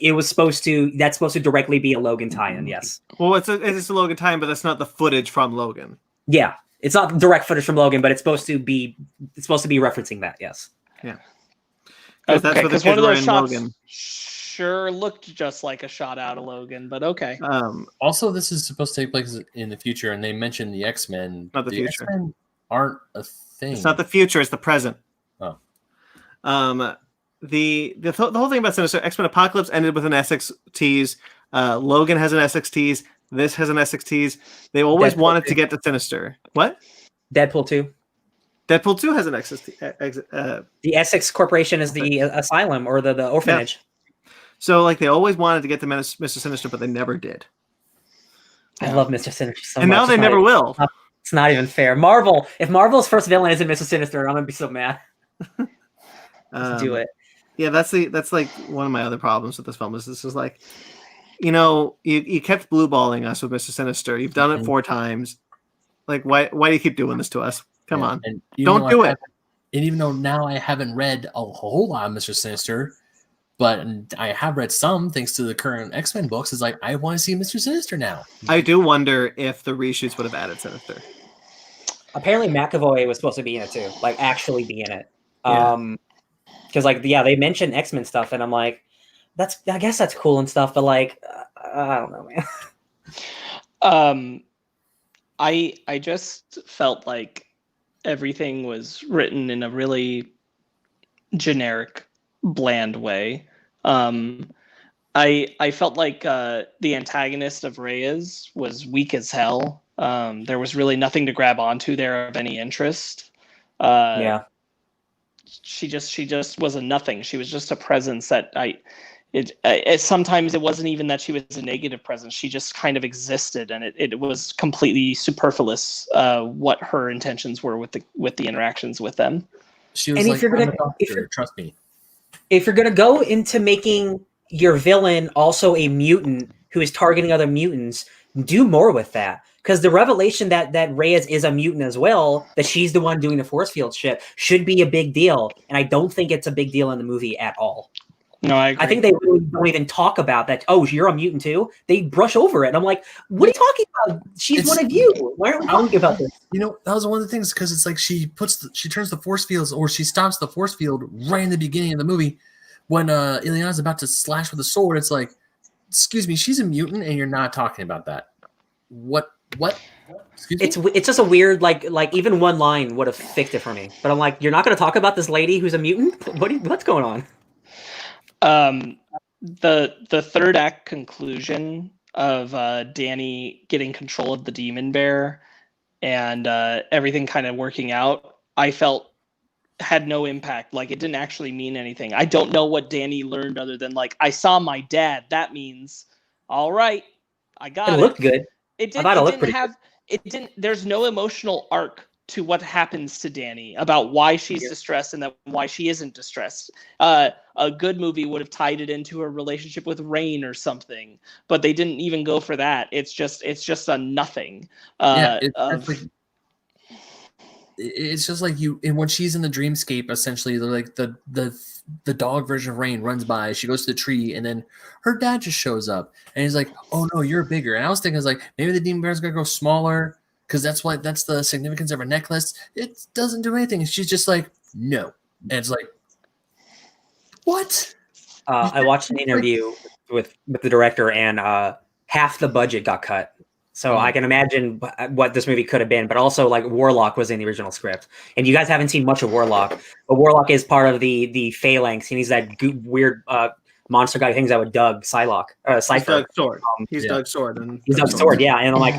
[SPEAKER 1] That's supposed to directly be a Logan tie-in. Yes.
[SPEAKER 2] Well, it's a Logan tie-in, but that's not the footage from Logan.
[SPEAKER 1] Yeah, it's not direct footage from Logan, but it's supposed to be referencing that. Yes.
[SPEAKER 2] Yeah.
[SPEAKER 4] Okay,
[SPEAKER 2] that's what the
[SPEAKER 4] because
[SPEAKER 2] kids
[SPEAKER 4] one of
[SPEAKER 2] were
[SPEAKER 4] those
[SPEAKER 2] in
[SPEAKER 4] shots
[SPEAKER 2] Logan.
[SPEAKER 4] sure looked just like a shot out of Logan, but okay.
[SPEAKER 3] Also, this is supposed to take place in the future, and they mentioned the X-Men.
[SPEAKER 2] Not the future.
[SPEAKER 3] X-Men aren't a thing.
[SPEAKER 2] It's not the future; it's the present.
[SPEAKER 3] Oh.
[SPEAKER 2] The whole thing about Sinister X-Men Apocalypse ended with an Essex tease. Logan has an Essex tease. This has an Essex tease. They always
[SPEAKER 1] Deadpool
[SPEAKER 2] wanted
[SPEAKER 1] 2.
[SPEAKER 2] to get to Sinister. What?
[SPEAKER 1] Deadpool 2.
[SPEAKER 2] Deadpool 2 has an Essex.
[SPEAKER 1] The Essex Corporation is the asylum or the orphanage.
[SPEAKER 2] Yeah. So like they always wanted to get to Mr. Sinister, but they never did.
[SPEAKER 1] I love Mr. Sinister so much.
[SPEAKER 2] And now they never will.
[SPEAKER 1] It's not even fair. Marvel. If Marvel's first villain isn't Mr. Sinister, I'm gonna be so mad. Let's do it.
[SPEAKER 2] Yeah, that's like one of my other problems with this film. This is like, you kept blueballing us with Mr. Sinister. You've done it 4 times. Like, why do you keep doing this to us? Come on, don't do it.
[SPEAKER 3] And even though now I haven't read a whole lot of Mr. Sinister, but I have read some thanks to the current X-Men books, it's like I want to see Mr. Sinister now.
[SPEAKER 2] I do wonder if the reshoots would have added Sinister.
[SPEAKER 1] Apparently McAvoy was supposed to be in it too, like actually be in it.
[SPEAKER 2] Yeah.
[SPEAKER 1] Because they mentioned X-Men stuff, and I'm like, I guess that's cool and stuff, but like, I don't know, man.
[SPEAKER 4] I just felt like everything was written in a really generic, bland way. I felt like the antagonist of Reyes was weak as hell. There was really nothing to grab onto there of any interest.
[SPEAKER 1] Yeah.
[SPEAKER 4] She just was a nothing. She was just a presence that sometimes it wasn't even that she was a negative presence. She just kind of existed, and it was completely superfluous what her intentions were with the interactions with them.
[SPEAKER 3] She was
[SPEAKER 1] And
[SPEAKER 3] like, trust me.
[SPEAKER 1] If you're gonna go into making your villain also a mutant who is targeting other mutants, do more with that. Because the revelation that Reyes is a mutant as well, that she's the one doing the force field shit, should be a big deal. And I don't think it's a big deal in the movie at all.
[SPEAKER 4] No, I agree.
[SPEAKER 1] I think they really don't even talk about that. Oh, you're a mutant too? They brush over it. I'm like, what are you talking about? She's one of you. Why aren't we talking about this?
[SPEAKER 3] That was one of the things, because it's like she turns the force fields, or she stops the force field right in the beginning of the movie when Ileana's about to slash with a sword. It's like, excuse me, she's a mutant, and you're not talking about that. What? Excuse me?
[SPEAKER 1] It's just a weird like even one line would have fixed it for me. But I'm like, you're not going to talk about this lady who's a mutant? What's going on?
[SPEAKER 4] The third act conclusion of Danny getting control of the demon bear and everything kind of working out, I felt had no impact. Like, it didn't actually mean anything. I don't know what Danny learned other than like, I saw my dad. That means, all right, I got it.
[SPEAKER 1] It looked good.
[SPEAKER 4] There's no emotional arc to what happens to Danny about why she's distressed and why she isn't distressed. A good movie would have tied it into her relationship with Rain or something, but they didn't even go for that. It's just a nothing.
[SPEAKER 3] It's just like and when she's in the dreamscape, essentially, like the dog version of Rain runs by, she goes to the tree, and then her dad just shows up, and he's like, "Oh no, you're bigger." And I was thinking, like, maybe the demon bear's gonna go smaller, because that's the significance of her necklace. It doesn't do anything. She's just like, no. And it's like, what?
[SPEAKER 1] I watched an interview with the director, and half the budget got cut. So I can imagine what this movie could have been. But also, like, Warlock was in the original script. And you guys haven't seen much of Warlock. But Warlock is part of the Phalanx, and he's that weird monster guy who hangs out with Doug Cypher.
[SPEAKER 2] He's Doug Sword. He's Doug Sword.
[SPEAKER 1] He's Doug Sword, yeah. And I'm like,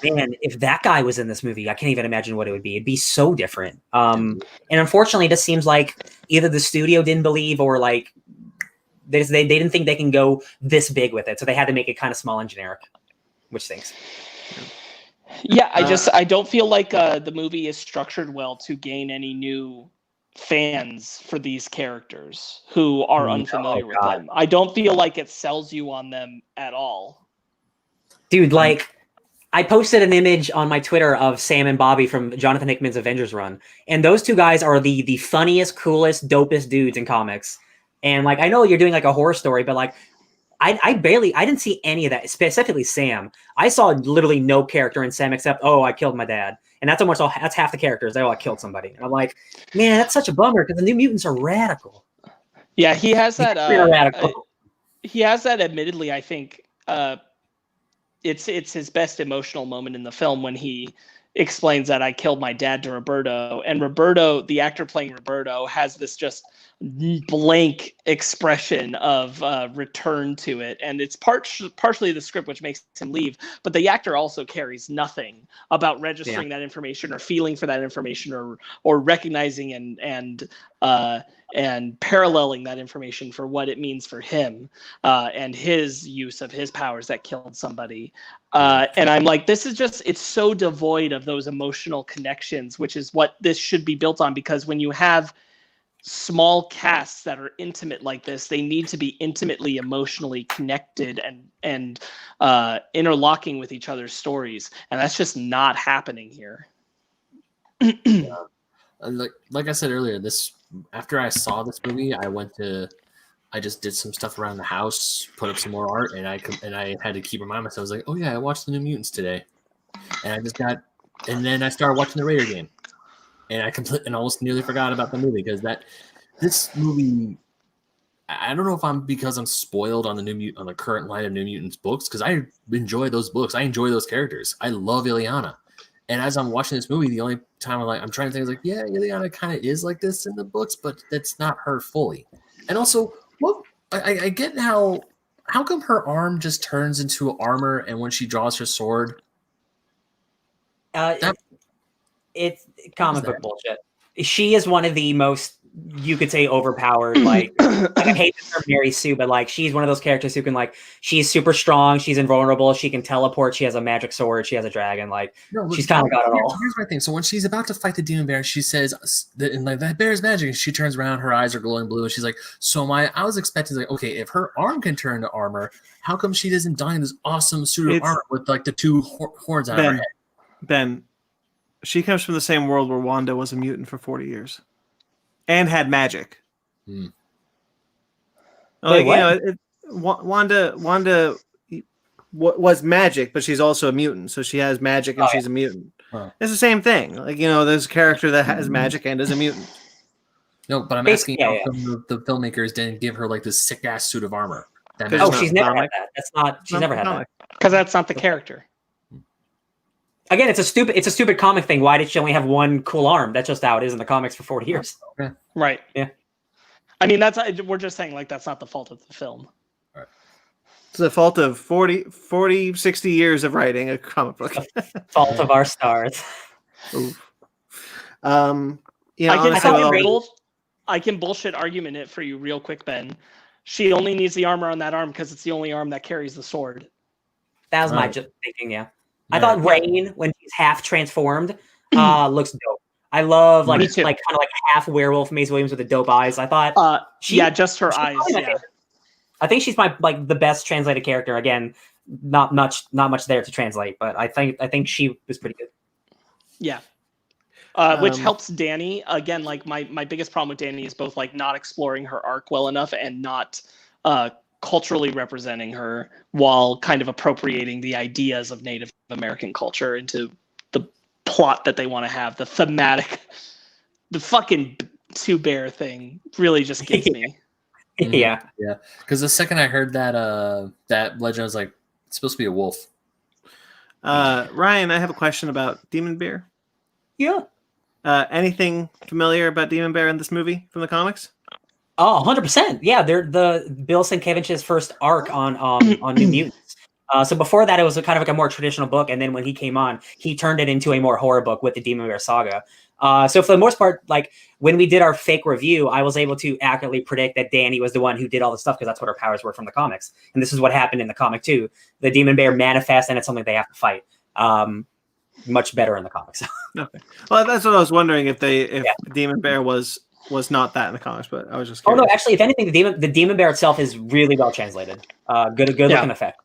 [SPEAKER 1] man, if that guy was in this movie, I can't even imagine what it would be. It'd be so different. And unfortunately, it just seems like either the studio didn't believe, or like they didn't think they can go this big with it, so they had to make it kind of small and generic, which stinks.
[SPEAKER 4] Yeah, I don't feel like the movie is structured well to gain any new fans for these characters who are unfamiliar with them. I don't feel like it sells you on them at all.
[SPEAKER 1] Dude, like, I posted an image on my Twitter of Sam and Bobby from Jonathan Hickman's Avengers run, and those two guys are the funniest, coolest, dopest dudes in comics. And like, I know you're doing like a horror story, but like, I didn't see any of that, specifically Sam. I saw literally no character in Sam except, oh, I killed my dad. And that's almost all, that's half the characters. I killed somebody. And I'm like, man, that's such a bummer because the New Mutants are radical.
[SPEAKER 4] Yeah, he has that.
[SPEAKER 1] Radical.
[SPEAKER 4] He has that. Admittedly, I think it's his best emotional moment in the film when he explains that I killed my dad to Roberto, and Roberto, the actor playing Roberto, has this just blank expression of return to it, and it's partially the script which makes him leave, but the actor also carries nothing about registering that information or feeling for that information or recognizing and paralleling that information for what it means for him and his use of his powers that killed somebody. And I'm like, this is just, it's so devoid of those emotional connections, which is what this should be built on, because when you have small casts that are intimate like this, they need to be intimately emotionally connected and interlocking with each other's stories, and that's just not happening here.
[SPEAKER 3] Like I said earlier, after I saw this movie, I just did some stuff around the house, put up some more art, and I had to keep reminding myself. I was like, oh yeah, I watched the New Mutants today, and then I started watching the Raider game. And I almost nearly forgot about the movie because this movie, I don't know if because I'm spoiled on the current line of New Mutants books, because I enjoy those books. I enjoy those characters. I love Ileana. And as I'm watching this movie, the only time I'm trying to think, like, yeah, Ileana kind of is like this in the books, but that's not her fully. And also, I get how come her arm just turns into armor, and when she draws her sword,
[SPEAKER 1] it's comic book bullshit. She is one of the most, you could say, overpowered, like I hate the term Mary Sue, but like, she's one of those characters who can, like, she's super strong, she's invulnerable, she can teleport, she has a magic sword, she has a dragon, like, she's kind of got it all.
[SPEAKER 3] Here's my thing. So when she's about to fight the demon bear, she says that bear is magic, and she turns around, her eyes are glowing blue, and she's like, I was expecting, like, okay, if her arm can turn to armor, how come she doesn't die in this awesome suit of armor with like the two horns on her head?
[SPEAKER 2] Ben, she comes from the same world where Wanda was a mutant for 40 years and had magic. Like, Wanda was magic, but she's also a mutant. So she has magic and she's a mutant. Huh. It's the same thing. Like, there's a character that has magic and is a mutant.
[SPEAKER 3] No, but I'm asking how come the filmmakers didn't give her like this sick ass suit of armor.
[SPEAKER 1] She's never had that. She's never had that.
[SPEAKER 4] Because that's not the character.
[SPEAKER 1] Again, it's a stupid comic thing. Why did she only have one cool arm? That's just how it is in the comics for 40 years.
[SPEAKER 4] Right.
[SPEAKER 1] Yeah.
[SPEAKER 4] I mean, we're just saying, like, that's not the fault of the film.
[SPEAKER 2] Right. It's the fault of 40, 60 years of writing a comic book.
[SPEAKER 1] Fault of our stars.
[SPEAKER 4] I can bullshit argument it for you real quick, Ben. She only needs the armor on that arm because it's the only arm that carries the sword.
[SPEAKER 1] That was my thinking, yeah. I thought Rain, when she's half transformed, looks dope. I love kind of like half werewolf Maisie Williams with the dope eyes. I thought,
[SPEAKER 4] just her eyes. Yeah,
[SPEAKER 1] I think she's the best translated character. Again, not much there to translate, but I think she was pretty good.
[SPEAKER 4] Yeah, which helps Danny. Again, like my biggest problem with Danny is both like not exploring her arc well enough and not culturally representing her while kind of appropriating the ideas of Native American culture into the plot that they want to have. The thematic, the fucking two bear thing really just gets me.
[SPEAKER 1] Yeah.
[SPEAKER 3] Because the second I heard that legend, I was like, it's supposed to be a wolf.
[SPEAKER 2] Ryan, I have a question about Demon Bear.
[SPEAKER 1] Yeah.
[SPEAKER 2] Anything familiar about Demon Bear in this movie from the comics?
[SPEAKER 1] Oh, 100%. Yeah, they're the Bill Sienkiewicz's first arc on New Mutants. So before that, it was kind of like a more traditional book, and then when he came on, he turned it into a more horror book with the Demon Bear saga. So for the most part, like when we did our fake review, I was able to accurately predict that Danny was the one who did all the stuff because that's what her powers were from the comics, and this is what happened in the comic too. The Demon Bear manifests, and it's something they have to fight. Much better in the comics.
[SPEAKER 2] Okay. Well, that's what I was wondering if Demon Bear was was not that in the comics, but I was just
[SPEAKER 1] Oh
[SPEAKER 2] curious.
[SPEAKER 1] no, actually, if anything, the demon bear itself is really well translated. Good looking effect.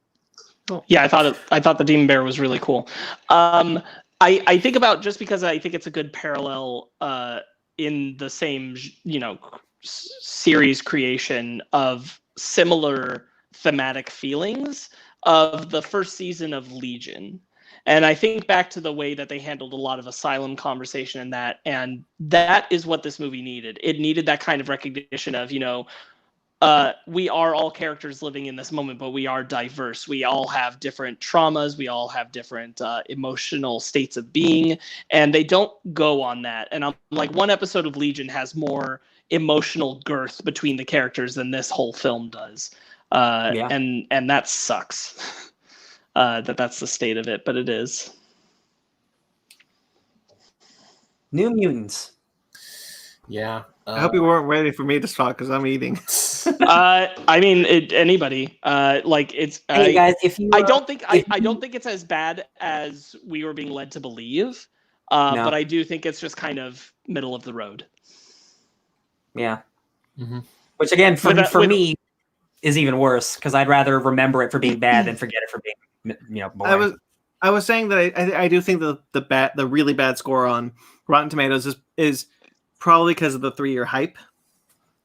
[SPEAKER 4] Yeah, I thought the demon bear was really cool. I think about, just because I think it's a good parallel in the same series creation of similar thematic feelings of the first season of Legion. And I think back to the way that they handled a lot of asylum conversation in that, and that is what this movie needed. It needed that kind of recognition of, we are all characters living in this moment, but we are diverse. We all have different traumas. We all have different emotional states of being, and they don't go on that. And I'm like, one episode of Legion has more emotional girth between the characters than this whole film does. And that sucks. That's the state of it, but it is.
[SPEAKER 1] New Mutants.
[SPEAKER 3] Yeah.
[SPEAKER 2] I hope you weren't ready for me to talk because I'm eating.
[SPEAKER 4] I mean, anybody. It's.
[SPEAKER 1] Hey guys, if you,
[SPEAKER 4] I don't think it's as bad as we were being led to believe.
[SPEAKER 1] No.
[SPEAKER 4] But I do think it's just kind of middle of the road.
[SPEAKER 1] Yeah.
[SPEAKER 3] Mm-hmm.
[SPEAKER 1] Which again, for me, is even worse, because I'd rather remember it for being bad than forget it for being, boring.
[SPEAKER 2] I was saying that I do think the really bad score on Rotten Tomatoes is probably because of the 3-year hype.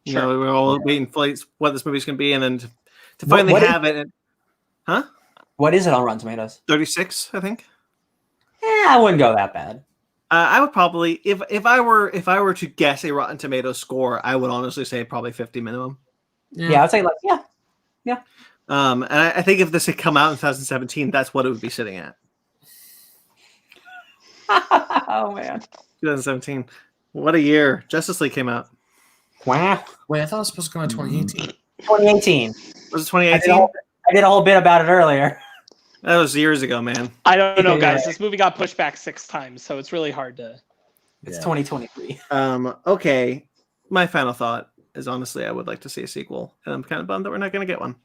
[SPEAKER 4] Sure.
[SPEAKER 2] We're all waiting for what this movie's going to be, and then to finally have it. Huh?
[SPEAKER 1] What is it on Rotten Tomatoes?
[SPEAKER 2] 36, I think.
[SPEAKER 1] I wouldn't go that bad.
[SPEAKER 2] I would probably, if I were to guess a Rotten Tomatoes score, I would honestly say probably 50 minimum.
[SPEAKER 1] Yeah, I'd say yeah.
[SPEAKER 2] And I think if this had come out in 2017, that's what it would be sitting at.
[SPEAKER 1] Oh man,
[SPEAKER 2] 2017. What a year! Justice League came out.
[SPEAKER 1] Wow.
[SPEAKER 3] Wait, I thought it was supposed to come out 2018.
[SPEAKER 1] 2018.
[SPEAKER 2] Was it 2018?
[SPEAKER 1] I did a whole bit about it earlier.
[SPEAKER 2] That was years ago, man.
[SPEAKER 4] I don't know, guys. This movie got pushed back 6 times, so it's really hard to.
[SPEAKER 1] It's 2023.
[SPEAKER 2] Okay. My final thought is, honestly, I would like to see a sequel, and I'm kind of bummed that we're not going to get one.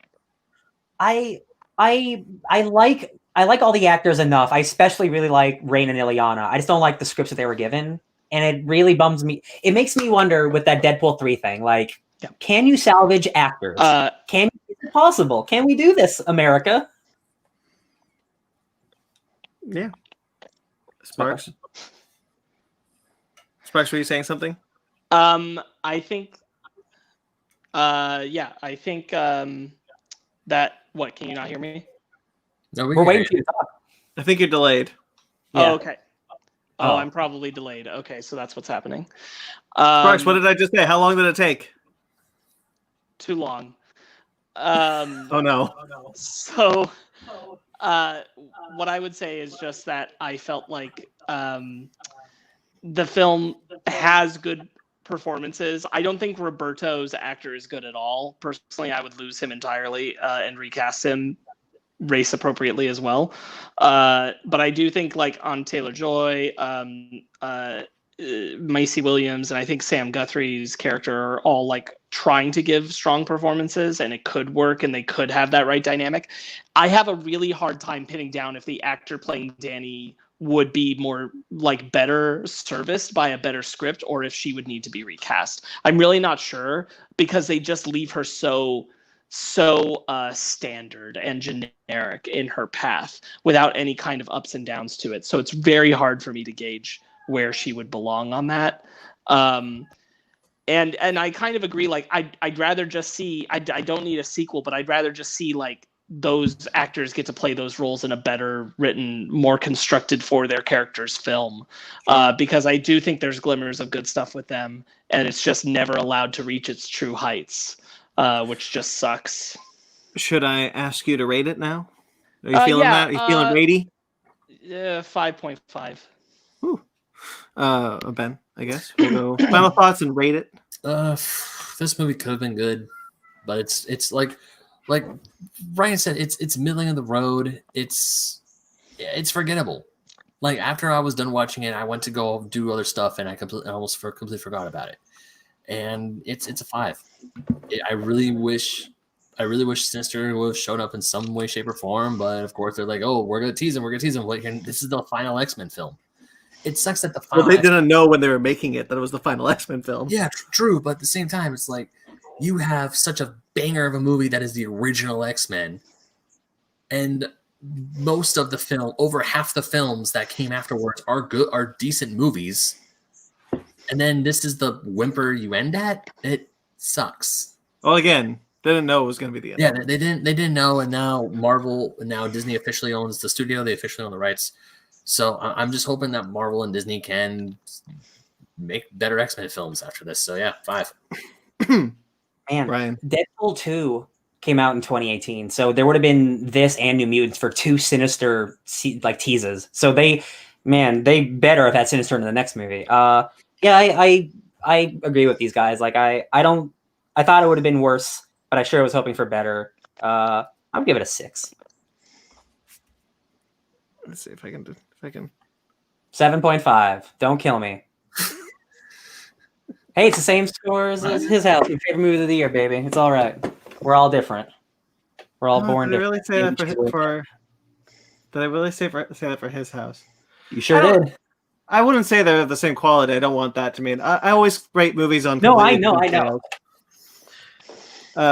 [SPEAKER 1] I like all the actors enough. I especially really like Rain and Ileana. I just don't like the scripts that they were given, and it really bums me. It makes me wonder with that Deadpool 3 thing. Like, can you salvage actors? Is it possible? Can we do this, America?
[SPEAKER 2] Yeah. Sparks, were you saying something?
[SPEAKER 4] I think. I think that. What? Can you not hear me?
[SPEAKER 3] No,
[SPEAKER 1] we're waiting for you to talk.
[SPEAKER 2] I think you're delayed.
[SPEAKER 4] Oh, okay.
[SPEAKER 1] Oh.
[SPEAKER 4] I'm probably delayed. Okay, so that's what's happening.
[SPEAKER 2] Sparks, what did I just say? How long did it take?
[SPEAKER 4] Too long.
[SPEAKER 2] Oh no.
[SPEAKER 4] So, what I would say is just that I felt like the film has good performances. I don't think Roberto's actor is good at all. Personally, I would lose him entirely and recast him race appropriately as well. But I do think on Taylor-Joy, Macy Williams, and I think Sam Guthrie's character are all trying to give strong performances, and it could work, and they could have that right dynamic. I have a really hard time pinning down if the actor playing Danny would be more better serviced by a better script, or if she would need to be recast. I'm really not sure, because they just leave her so standard and generic in her path without any kind of ups and downs to it. So it's very hard for me to gauge where she would belong on that. And I kind of agree. I'd rather just see. I don't need a sequel, but I'd rather just see those actors get to play those roles in a better written, more constructed for their characters film, because I do think there's glimmers of good stuff with them, and it's just never allowed to reach its true heights, which just sucks.
[SPEAKER 2] Should I ask you to rate it now? Are you feeling that? Are you feeling ratey?
[SPEAKER 4] 5.5.
[SPEAKER 2] Ben, I guess we'll go final thoughts and rate it.
[SPEAKER 3] This movie could have been good, but it's like Ryan said, it's middling of the road. It's forgettable. After I was done watching it, I went to go do other stuff, and I almost completely forgot about it. And it's a 5. I really wish Sinister would have shown up in some way, shape, or form. But of course, they're like, "Oh, we're gonna tease him. We're gonna tease him." This is the final X-Men film, it sucks that the
[SPEAKER 2] Well,
[SPEAKER 3] final.
[SPEAKER 2] they didn't know when they were making it that it was the final X-Men film.
[SPEAKER 3] Yeah, true. But at the same time, it's like you have such a banger of a movie that is the original X-Men, and most of the film, over half the films that came afterwards are decent movies. And then this is the whimper you end at. It sucks.
[SPEAKER 2] Well, again, they didn't know it was going to be the end.
[SPEAKER 3] Yeah, they didn't know, and now Disney officially owns the studio. They officially own the rights. So I'm just hoping that Marvel and Disney can make better X-Men films after this. So yeah, 5.
[SPEAKER 1] Man,
[SPEAKER 2] Ryan.
[SPEAKER 1] Deadpool 2 came out in 2018, so there would have been this and New Mutants for 2 Sinister teases. So they better have had Sinister in the next movie. I agree with these guys. Like I thought it would have been worse, but I sure was hoping for better. I'll give it a 6.
[SPEAKER 2] Let's see if I can
[SPEAKER 1] 7.5. Don't kill me. Hey, it's the same score as his house. Your favorite movie of the year, baby. It's all right. We're all different. We're all born
[SPEAKER 2] did I
[SPEAKER 1] different.
[SPEAKER 2] really say that for did I really say that for his house?
[SPEAKER 1] You sure did.
[SPEAKER 2] I wouldn't say they're the same quality. I don't want that to mean. I always rate movies on.
[SPEAKER 1] No, I know.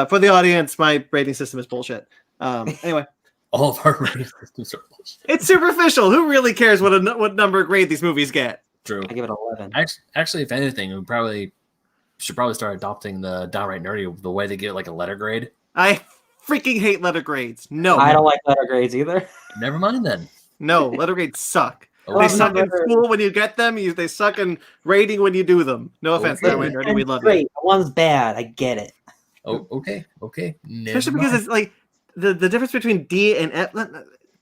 [SPEAKER 2] For the audience, my rating system is bullshit. Anyway,
[SPEAKER 3] all of our rating systems are bullshit.
[SPEAKER 2] It's superficial. Who really cares what number grade these movies get?
[SPEAKER 3] True.
[SPEAKER 1] I give it 11.
[SPEAKER 3] Actually, if anything, we should probably start adopting the downright nerdy, the way they get like a letter grade.
[SPEAKER 2] I freaking hate letter grades. No,
[SPEAKER 1] I don't like letter grades either.
[SPEAKER 3] Never mind then.
[SPEAKER 2] No, letter grades suck.
[SPEAKER 3] Oh,
[SPEAKER 2] They suck in school when you get them. They suck in rating when you do them. No offense, downright nerdy. We love
[SPEAKER 1] great.
[SPEAKER 2] you.
[SPEAKER 1] One's bad. I get it.
[SPEAKER 3] Oh, okay.
[SPEAKER 2] Especially because it's like the difference between D and F.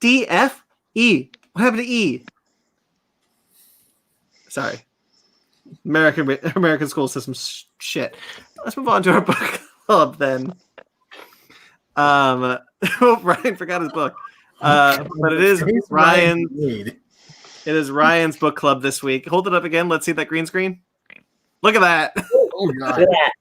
[SPEAKER 2] D, F, E. What happened to E? Sorry. American school system shit. Let's move on to our book club then. Ryan forgot his book. But it is Ryan's. It is Ryan's book club this week. Hold it up again. Let's see that green screen. Look at that.
[SPEAKER 3] Oh god.
[SPEAKER 1] Look at that.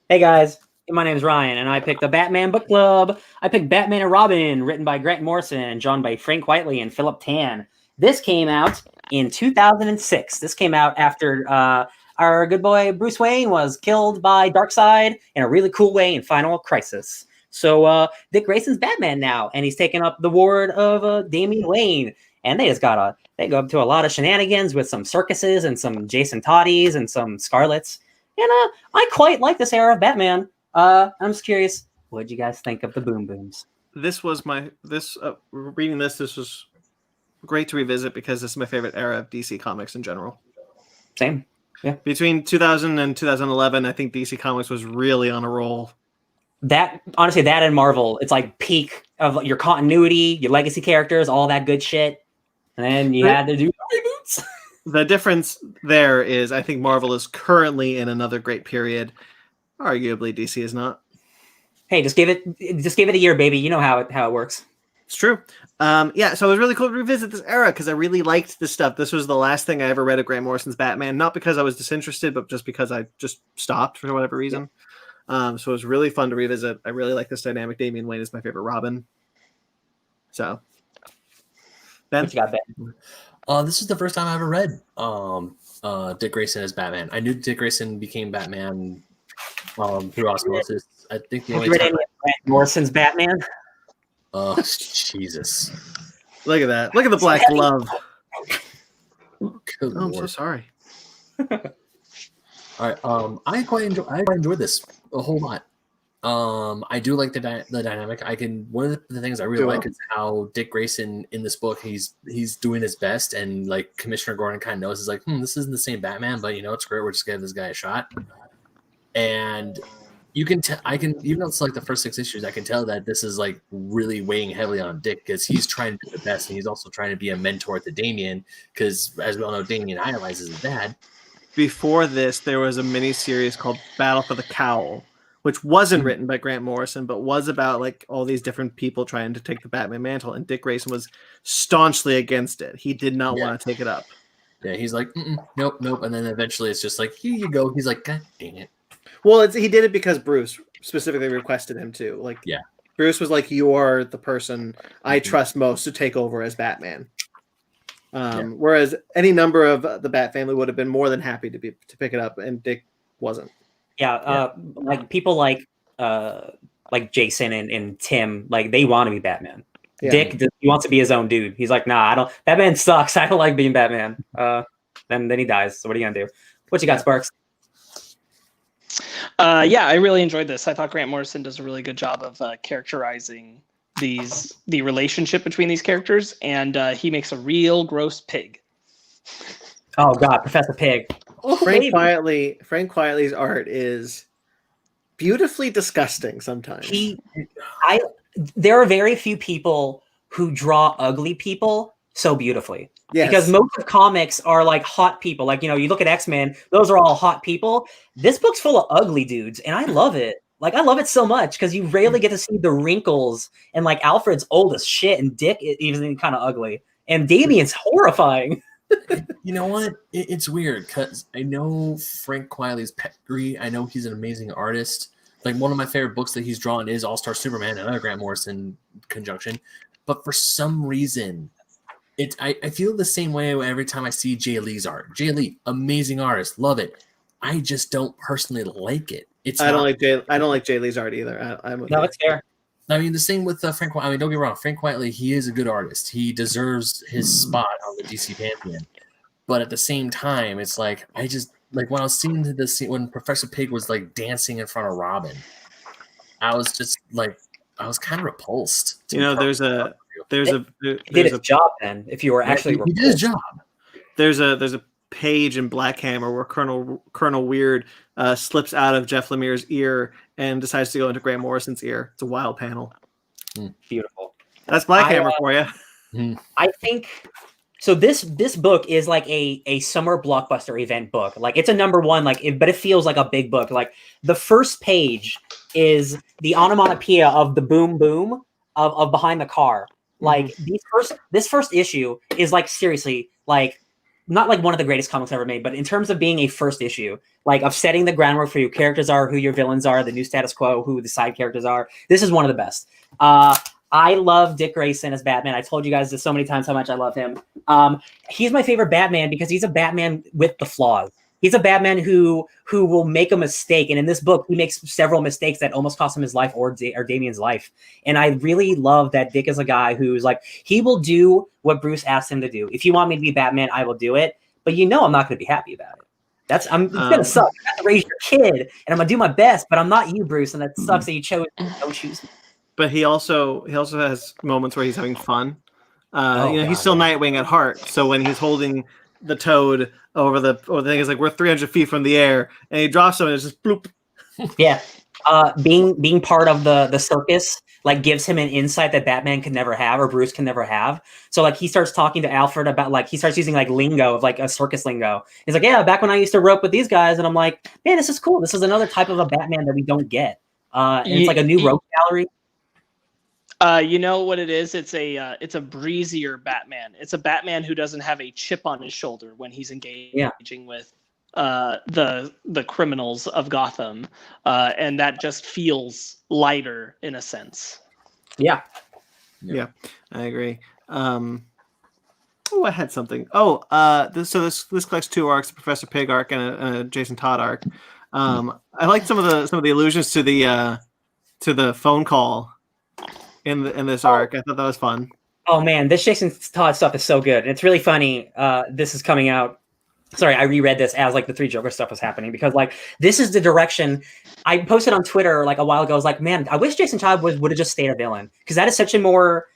[SPEAKER 1] Hey guys, my name is Ryan, and I picked the Batman book club. I picked Batman and Robin, written by Grant Morrison and drawn by Frank Whiteley and Philip Tan. This came out in 2006. This came out after our good boy Bruce Wayne was killed by Darkseid in a really cool way in Final Crisis. So Dick Grayson's Batman now, and he's taken up the ward of Damian Wayne. And they go up to a lot of shenanigans with some circuses and some Jason Toddies and some Scarlets. And I quite like this era of Batman. I'm just curious, what did you guys think of the Boom Booms?
[SPEAKER 2] This was reading this was great to revisit because this is my favorite era of DC Comics in general.
[SPEAKER 1] Same. Yeah.
[SPEAKER 2] Between 2000 and 2011, I think DC Comics was really on a roll.
[SPEAKER 1] That and Marvel, it's like peak of your continuity, your legacy characters, all that good shit. And then you had to do reboots.
[SPEAKER 2] The difference there is I think Marvel is currently in another great period. Arguably, DC is not.
[SPEAKER 1] Hey, just give it a year, baby. You know how it works.
[SPEAKER 2] It's true. So it was really cool to revisit this era because I really liked this stuff. This was the last thing I ever read of Grant Morrison's Batman, not because I was disinterested, but just because I just stopped for whatever reason. So it was really fun to revisit. I really like this dynamic. Damian Wayne is my favorite Robin. So, Ben?
[SPEAKER 1] What you got, Ben?
[SPEAKER 3] This is the first time I ever read Dick Grayson as Batman. I knew Dick Grayson became Batman through osmosis. I think the only
[SPEAKER 1] you read
[SPEAKER 3] time
[SPEAKER 1] any of Grant Morrison's Batman?
[SPEAKER 3] Oh, Jesus.
[SPEAKER 2] Look at that. Look at the black glove.
[SPEAKER 3] Good
[SPEAKER 2] I'm so
[SPEAKER 3] Lord.
[SPEAKER 2] sorry.
[SPEAKER 3] All right. I quite enjoyed this a whole lot. I do like the dynamic. One of the things I really like is how Dick Grayson in this book, he's doing his best, and like Commissioner Gordon kind of knows, is like, this isn't the same Batman, but it's great. We're just giving this guy a shot. And you can even though it's like the first 6 issues, I can tell that this is like really weighing heavily on Dick because he's trying to do the best, and he's also trying to be a mentor to Damian because, as we all know, Damian idolizes his dad.
[SPEAKER 2] Before this, there was a mini series called Battle for the Cowl, which wasn't written by Grant Morrison, but was about like all these different people trying to take the Batman mantle, and Dick Grayson was staunchly against it. He did not want to take it up.
[SPEAKER 3] Yeah, he's like, nope, and then eventually it's just like, here you go. He's like, God dang it.
[SPEAKER 2] Well, he did it because Bruce specifically requested him to. Like,
[SPEAKER 3] yeah,
[SPEAKER 2] Bruce was like, "You are the person I trust most to take over as Batman." Whereas any number of the Bat family would have been more than happy to pick it up, and Dick wasn't.
[SPEAKER 1] Like people like Jason and Tim, like they want to be Batman.
[SPEAKER 2] Yeah.
[SPEAKER 1] Dick, he wants to be his own dude. He's like, nah, I don't. Batman sucks. I don't like being Batman. Then he dies. So what are you gonna do? What you got, Sparks?
[SPEAKER 4] Yeah, I really enjoyed this. I thought Grant Morrison does a really good job of characterizing the relationship between these characters, and he makes a real gross pig.
[SPEAKER 1] Oh God, Professor Pig.
[SPEAKER 2] Frank Quietly's art is beautifully disgusting sometimes.
[SPEAKER 1] There are very few people who draw ugly people so beautifully.
[SPEAKER 2] Yes.
[SPEAKER 1] Because most of comics are like hot people. Like, you look at X-Men, those are all hot people. This book's full of ugly dudes, and I love it. Like, I love it so much because you rarely get to see the wrinkles, and like Alfred's old as shit, and Dick is even kind of ugly, and Damien's horrifying.
[SPEAKER 3] You know what? It's weird because I know Frank Quietly's pedigree. I know he's an amazing artist. Like, one of my favorite books that he's drawn is All-Star Superman, another Grant Morrison conjunction. But for some reason, I feel the same way every time I see Jay Lee's art. Jay Lee, amazing artist, love it. I just don't personally like it. I don't
[SPEAKER 2] like Jay Lee's art either.
[SPEAKER 1] It's fair.
[SPEAKER 3] I mean, the same with Frank. I mean, don't get me wrong. Frank Quietly, he is a good artist. He deserves his spot on the DC Pantheon. But at the same time, it's like I just like when I was seeing the scene when Professor Pig was like dancing in front of Robin. I was just like I was kind of repulsed.
[SPEAKER 1] He did his job then. If you were actually
[SPEAKER 3] he did his job.
[SPEAKER 2] There's a page in Black Hammer where Colonel Weird slips out of Jeff Lemire's ear and decides to go into Grant Morrison's ear. It's a wild panel.
[SPEAKER 1] Beautiful.
[SPEAKER 2] That's Black Hammer for you.
[SPEAKER 1] I think so. This book is like a summer blockbuster event book. Like it's a #1, but it feels like a big book. Like the first page is the onomatopoeia of the boom boom of behind the car. Like this first issue is like seriously like not like one of the greatest comics ever made, but in terms of being a first issue, like of setting the groundwork for who your characters are, who your villains are, the new status quo, who the side characters are. This is one of the best. I love Dick Grayson as Batman. I told you guys this so many times how much I love him. He's my favorite Batman because he's a Batman with the flaws. He's a Batman who will make a mistake, and in this book, he makes several mistakes that almost cost him his life or Damien's life. And I really love that Dick is a guy who's like he will do what Bruce asked him to do. If you want me to be Batman, I will do it. But I'm not going to be happy about it. It's gonna suck. I have to raise your kid, and I'm gonna do my best, but I'm not you, Bruce, and that sucks that you chose. Don't choose me.
[SPEAKER 2] But he also has moments where he's having fun. He's still Nightwing at heart. So when he's holding the Toad over the thing, is like we're 300 feet from the air, and he drops him, and it's just bloop.
[SPEAKER 1] Yeah, being part of the circus like gives him an insight that Batman can never have or Bruce can never have. So like he starts talking to Alfred about like he starts using like lingo of like a circus lingo. He's like, yeah, back when I used to rope with these guys, and I'm like, man, this is cool. This is another type of a Batman that we don't get. And it's like a new rope gallery.
[SPEAKER 4] You know what it is? It's a breezier Batman. It's a Batman who doesn't have a chip on his shoulder when he's engaging with the criminals of Gotham, and that just feels lighter in a sense.
[SPEAKER 2] Yeah, I agree. I had something. This collects 2 arcs: a Professor Pig arc and a Jason Todd arc. I liked some of the allusions to the phone call in this arc. I thought that was fun.
[SPEAKER 1] Oh man, this Jason Todd stuff is so good. And it's really funny. This is coming out. Sorry, I reread this as like the 3 Joker stuff was happening because like this is the direction I posted on Twitter like a while ago. I was like, man, I wish Jason Todd would have just stayed a villain because that is such a more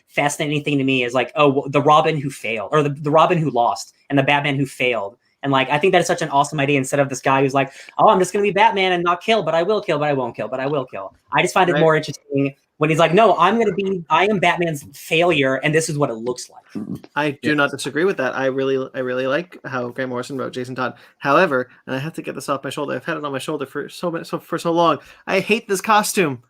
[SPEAKER 1] fascinating thing to me is like, oh, the Robin who failed or the Robin who lost and the Batman who failed. And like, I think that is such an awesome idea instead of this guy who's like, oh, I'm just going to be Batman and not kill, but I will kill, but I won't kill, but I will kill. I just find it more interesting when he's like, no, I am Batman's failure, and this is what it looks like.
[SPEAKER 2] I do not disagree with that. I really like how Grant Morrison wrote Jason Todd. However, and I have to get this off my shoulder. I've had it on my shoulder for so long. I hate this costume.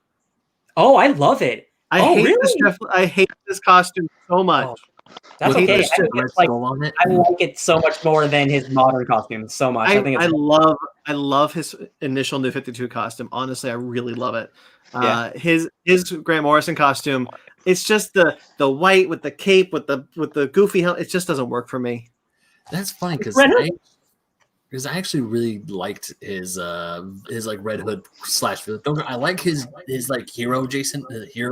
[SPEAKER 1] Oh, I love it.
[SPEAKER 2] I hate this costume so much.
[SPEAKER 1] That's
[SPEAKER 3] With
[SPEAKER 1] okay.
[SPEAKER 3] the
[SPEAKER 1] I think
[SPEAKER 3] red
[SPEAKER 1] it's like
[SPEAKER 3] skull on it.
[SPEAKER 1] I like it so much more than his modern costume. So much. I think it's
[SPEAKER 2] I love his initial New 52 costume. Honestly, I really love it.
[SPEAKER 1] Yeah.
[SPEAKER 2] His Grant Morrison costume. It's just the white with the cape with the goofy helmet. It just doesn't work for me.
[SPEAKER 3] That's funny because
[SPEAKER 1] Red Hood.
[SPEAKER 3] I actually really liked his like Red Hood / villain. I like his like hero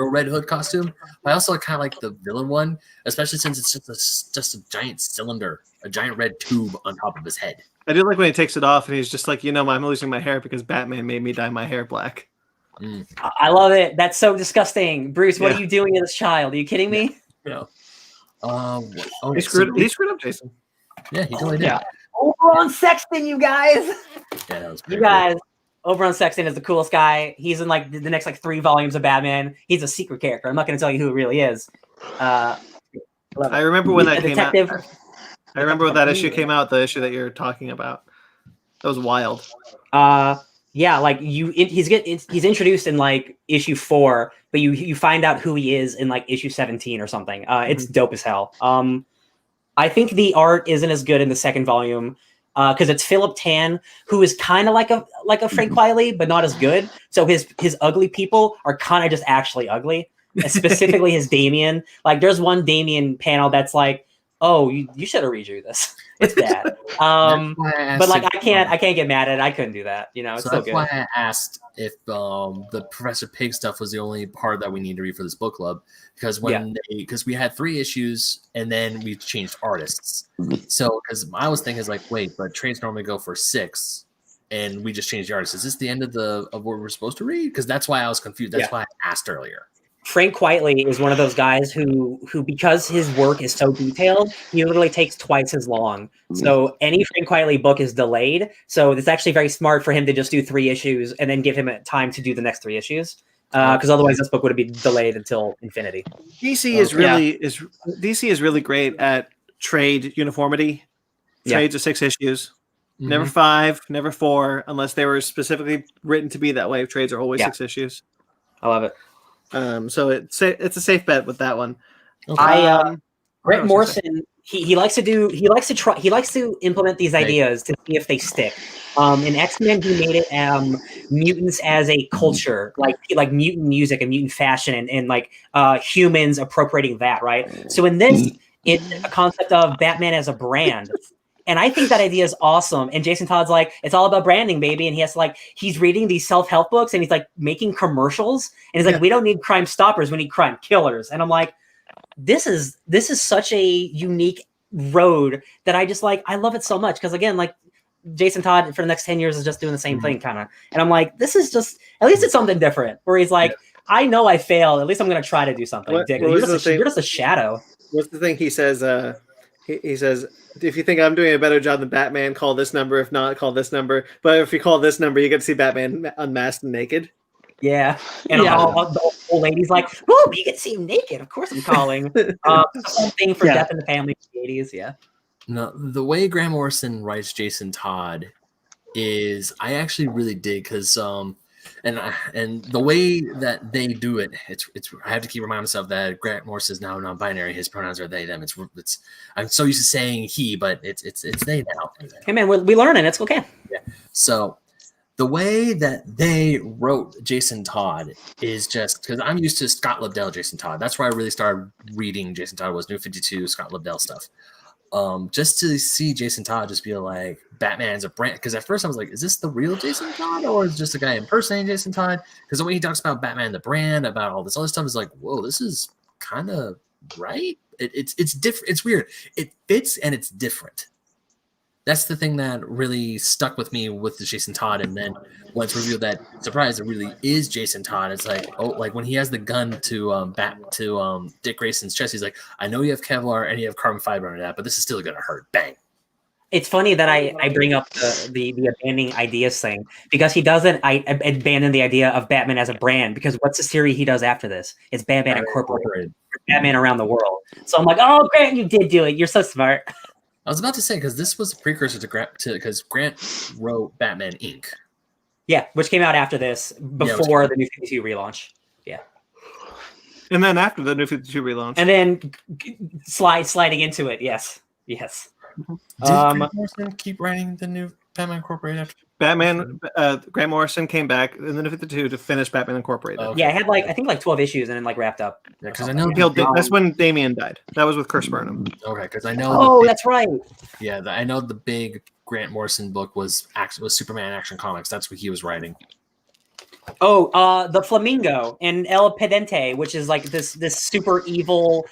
[SPEAKER 3] Red Hood costume. But I also kind of like the villain one, especially since it's just a giant cylinder, a giant red tube on top of his head.
[SPEAKER 2] I do like when he takes it off and he's just like, I'm losing my hair because Batman made me dye my hair black.
[SPEAKER 1] I love it. That's so disgusting. Bruce, what are you doing to this child? Are you kidding me?
[SPEAKER 3] Yeah.
[SPEAKER 2] He screwed up Jason.
[SPEAKER 3] Yeah, he totally did.
[SPEAKER 4] Yeah.
[SPEAKER 1] Over on Sexton, you guys.
[SPEAKER 3] Yeah, that was
[SPEAKER 1] You guys, Oberon Sexton is the coolest guy. He's in like the next like 3 volumes of Batman. He's a secret character. I'm not going to tell you who it really is.
[SPEAKER 2] I remember when that came
[SPEAKER 1] detective.
[SPEAKER 2] out. I remember when that issue came out. The issue that you're talking about. That was wild.
[SPEAKER 1] Yeah, like he's introduced in like issue 4, but you find out who he is in like issue 17 or something. It's dope as hell. I think the art isn't as good in the second volume because it's Philip Tan, who is kind of like a Frank Wiley, but not as good. So his ugly people are kind of just actually ugly. Specifically his Damien. Like there's one Damien panel that's like, oh, you should have redrew this. It's bad. But like I can't get mad at it. I couldn't do that. It's
[SPEAKER 3] so
[SPEAKER 1] so
[SPEAKER 3] that's
[SPEAKER 1] good.
[SPEAKER 3] why I asked if the Professor Pig stuff was the only part that we need to read for this book club, because because we had 3 issues and then we changed artists. So because I was thinking is like, wait, but trades normally go for 6 and we just changed the artists. Is this the end of what we're supposed to read? Because that's why I was confused. That's why I asked earlier.
[SPEAKER 1] Frank Quitely is one of those guys who because his work is so detailed, he literally takes twice as long. So any Frank Quitely book is delayed. So it's actually very smart for him to just do 3 issues and then give him time to do the next 3 issues. Because otherwise this book would have been delayed until infinity.
[SPEAKER 2] DC is really great at trade uniformity. Trades are 6 issues. Never 5, never 4, unless they were specifically written to be that way. Trades are always 6 issues.
[SPEAKER 1] I love it.
[SPEAKER 2] So it's a safe bet with that one.
[SPEAKER 1] Okay. Grant Morrison, he likes to implement these ideas to see if they stick. In X-Men, he made it mutants as a culture, like mutant music and mutant fashion, and like humans appropriating that, right? So in this, it's a concept of Batman as a brand. And I think that idea is awesome. And Jason Todd's like, it's all about branding, baby. And he has to he's reading these self-help books and he's like making commercials. And he's like, we don't need crime stoppers, we need crime killers. And I'm like, this is such a unique road that I just I love it so much. Because again, like Jason Todd for the next 10 years is just doing the same thing kind of. And I'm like, this is just, at least it's something different where he's like, I know I failed. At least I'm going to try to do something. Dick, you're just a shadow.
[SPEAKER 2] What's the thing he says? He says, if you think I'm doing a better job than Batman, call this number. If not, call this number. But if you call this number, you get to see Batman unmasked and naked.
[SPEAKER 1] Yeah. And all the old ladies like, oh, you get to see him naked. Of course I'm calling. Something for Death in the Family in the 80s. Yeah.
[SPEAKER 3] No, the way Grant Morrison writes Jason Todd is I actually really dig because and the way that they do it, it's I have to keep reminding myself that Grant Morrison is now non-binary. His pronouns are they, them. It's I'm so used to saying he, but it's they now.
[SPEAKER 1] Hey man, we learning. It's okay.
[SPEAKER 3] Yeah. So the way that they wrote Jason Todd is just because I'm used to Scott Lobdell Jason Todd. That's where I really started reading Jason Todd was New 52 Scott Lobdell stuff. Just to see Jason Todd just be like Batman's a brand, because at first I was like, is this the real Jason Todd or is it just a guy impersonating Jason Todd? Because the way he talks about Batman the brand, about all this other stuff is like, whoa, this is kind of right. It's different. It's weird. It fits and it's different. That's the thing that really stuck with me with the Jason Todd. And then when it's revealed that, surprise, it really is Jason Todd. It's like, oh, like when he has the gun to Dick Grayson's chest, he's like, I know you have Kevlar and you have carbon fiber under that, but this is still going to hurt. Bang.
[SPEAKER 1] It's funny that I bring up the abandoning ideas thing because he doesn't abandon the idea of Batman as a brand, because what's the series he does after this? It's Batman Incorporated. Batman around the world. So I'm like, oh, Grant, you did do it. You're so smart.
[SPEAKER 3] I was about to say, because this was a precursor to Grant, because Grant wrote Batman Inc.
[SPEAKER 1] Yeah, which came out after this, before the New 52 relaunch. Yeah.
[SPEAKER 2] And then after the New 52 relaunch.
[SPEAKER 1] And then sliding into it. Yes.
[SPEAKER 3] Did Grant Morrison keep writing the new Batman Incorporated after?
[SPEAKER 2] Grant Morrison came back in the New 52 to finish Batman Incorporated.
[SPEAKER 3] Okay.
[SPEAKER 1] Yeah, it had I think 12 issues and then wrapped up.
[SPEAKER 3] Yeah, because I know
[SPEAKER 2] That's when Damian died. That was with Curse-Burnham.
[SPEAKER 3] Okay, because I know.
[SPEAKER 1] Oh, that's right.
[SPEAKER 3] Yeah, I know the big Grant Morrison book was Superman Action Comics. That's what he was writing.
[SPEAKER 1] Oh, the Flamingo and El Pedente, which is this super evil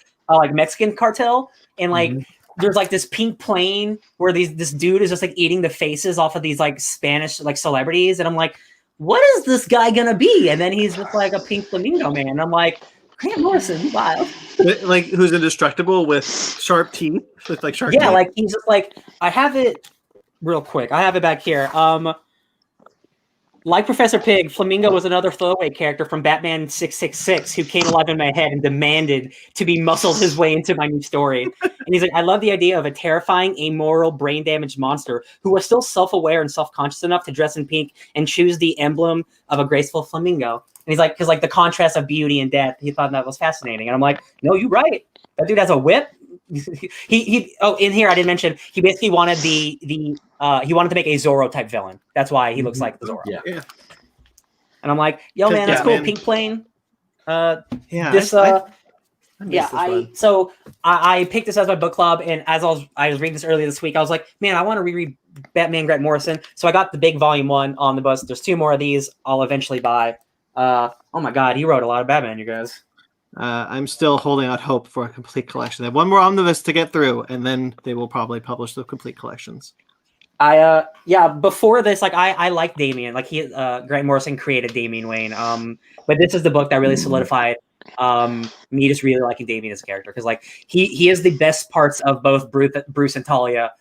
[SPEAKER 1] Mexican cartel, and there's this pink plane where this dude is just eating the faces off of these Spanish celebrities, and I'm like, what is this guy gonna be? And then he's just a pink flamingo man. And I'm like, Grant Morrison, wow.
[SPEAKER 2] Who's indestructible with sharp teeth, with sharp teeth.
[SPEAKER 1] Yeah, he's just I have it real quick. I have it back here. Like Professor Pig, Flamingo was another throwaway character from Batman 666 who came alive in my head and demanded to be muscled his way into my new story. And he's like, I love the idea of a terrifying, amoral, brain-damaged monster who was still self-aware and self-conscious enough to dress in pink and choose the emblem of a graceful flamingo. And he's like, because the contrast of beauty and death, he thought that was fascinating. And I'm like, no, you're right. That dude has a whip. In here I didn't mention he basically wanted he wanted to make a Zorro type villain. That's why he looks like the Zorro.
[SPEAKER 2] Yeah.
[SPEAKER 1] And I'm like, yo man, that's cool. Pink plane. I picked this as my book club, and as I was reading this earlier this week, I was like, man, I want to reread Batman Grant Morrison. So I got the big volume 1 on the bus. There's 2 more of these I'll eventually buy. Oh my god, he wrote a lot of Batman, you guys.
[SPEAKER 2] I'm still holding out hope for a complete collection. They have 1 more omnibus to get through, and then they will probably publish the complete collections.
[SPEAKER 1] Before this, I like Damian. Grant Morrison created Damian Wayne. But this is the book that really solidified me just really liking Damian as a character, because he is the best parts of both Bruce and Talia,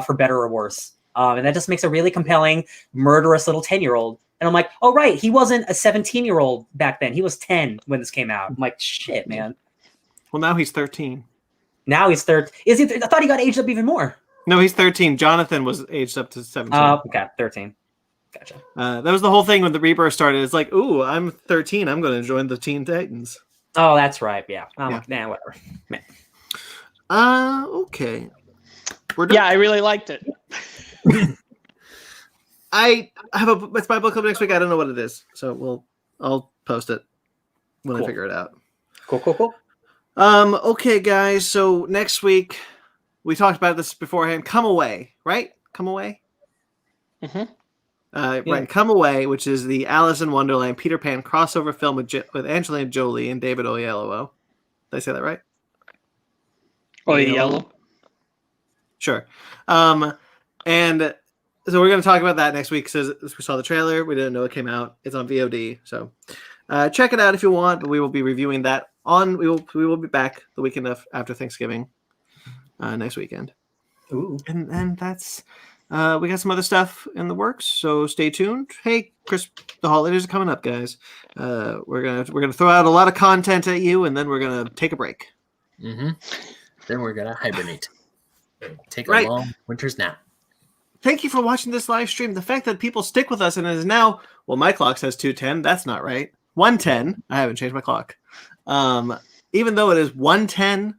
[SPEAKER 1] for better or worse. And that just makes a really compelling, murderous little 10-year-old. And I'm like, oh, right, he wasn't a 17-year-old back then. He was 10 when this came out. I'm like, shit, man.
[SPEAKER 2] Well, now he's 13.
[SPEAKER 1] Now he's 13. Is he? I thought he got aged up even more.
[SPEAKER 2] No, he's 13. Jonathan was aged up to 17.
[SPEAKER 1] Oh, okay, 13. Gotcha.
[SPEAKER 2] That was the whole thing when the Rebirth started. It's like, ooh, I'm 13. I'm going to join the Teen Titans.
[SPEAKER 1] Oh, that's right. Yeah. Like, nah, whatever. Man.
[SPEAKER 2] Okay. We're done.
[SPEAKER 4] Yeah, I really liked it.
[SPEAKER 2] I have it's my book club next week. I don't know what it is, so I'll post it when I figure it out.
[SPEAKER 1] Cool.
[SPEAKER 2] Okay, guys. So next week, we talked about this beforehand. Come Away, right? Come Away.
[SPEAKER 4] Mm-hmm.
[SPEAKER 2] Right. Come Away, which is the Alice in Wonderland Peter Pan crossover film with Angelina Jolie and David Oyelowo. Did I say that right?
[SPEAKER 4] Oyelowo.
[SPEAKER 2] Sure. And so we're going to talk about that next week, because we saw the trailer. We didn't know it came out. It's on VOD. So check it out if you want, but we will be reviewing that we will be back the weekend after Thanksgiving, next weekend.
[SPEAKER 1] Ooh.
[SPEAKER 2] And that's we got some other stuff in the works, so stay tuned. Hey, Chris, the holidays are coming up, guys. We're gonna throw out a lot of content at you, and then we're gonna take a break.
[SPEAKER 3] Mm-hmm. Then we're gonna hibernate. Take a long winter's nap.
[SPEAKER 2] Thank you for watching this live stream. The fact that people stick with us and it is now, well, my clock says 2:10. That's not right. 1:10. I haven't changed my clock. Even though it is 1:10,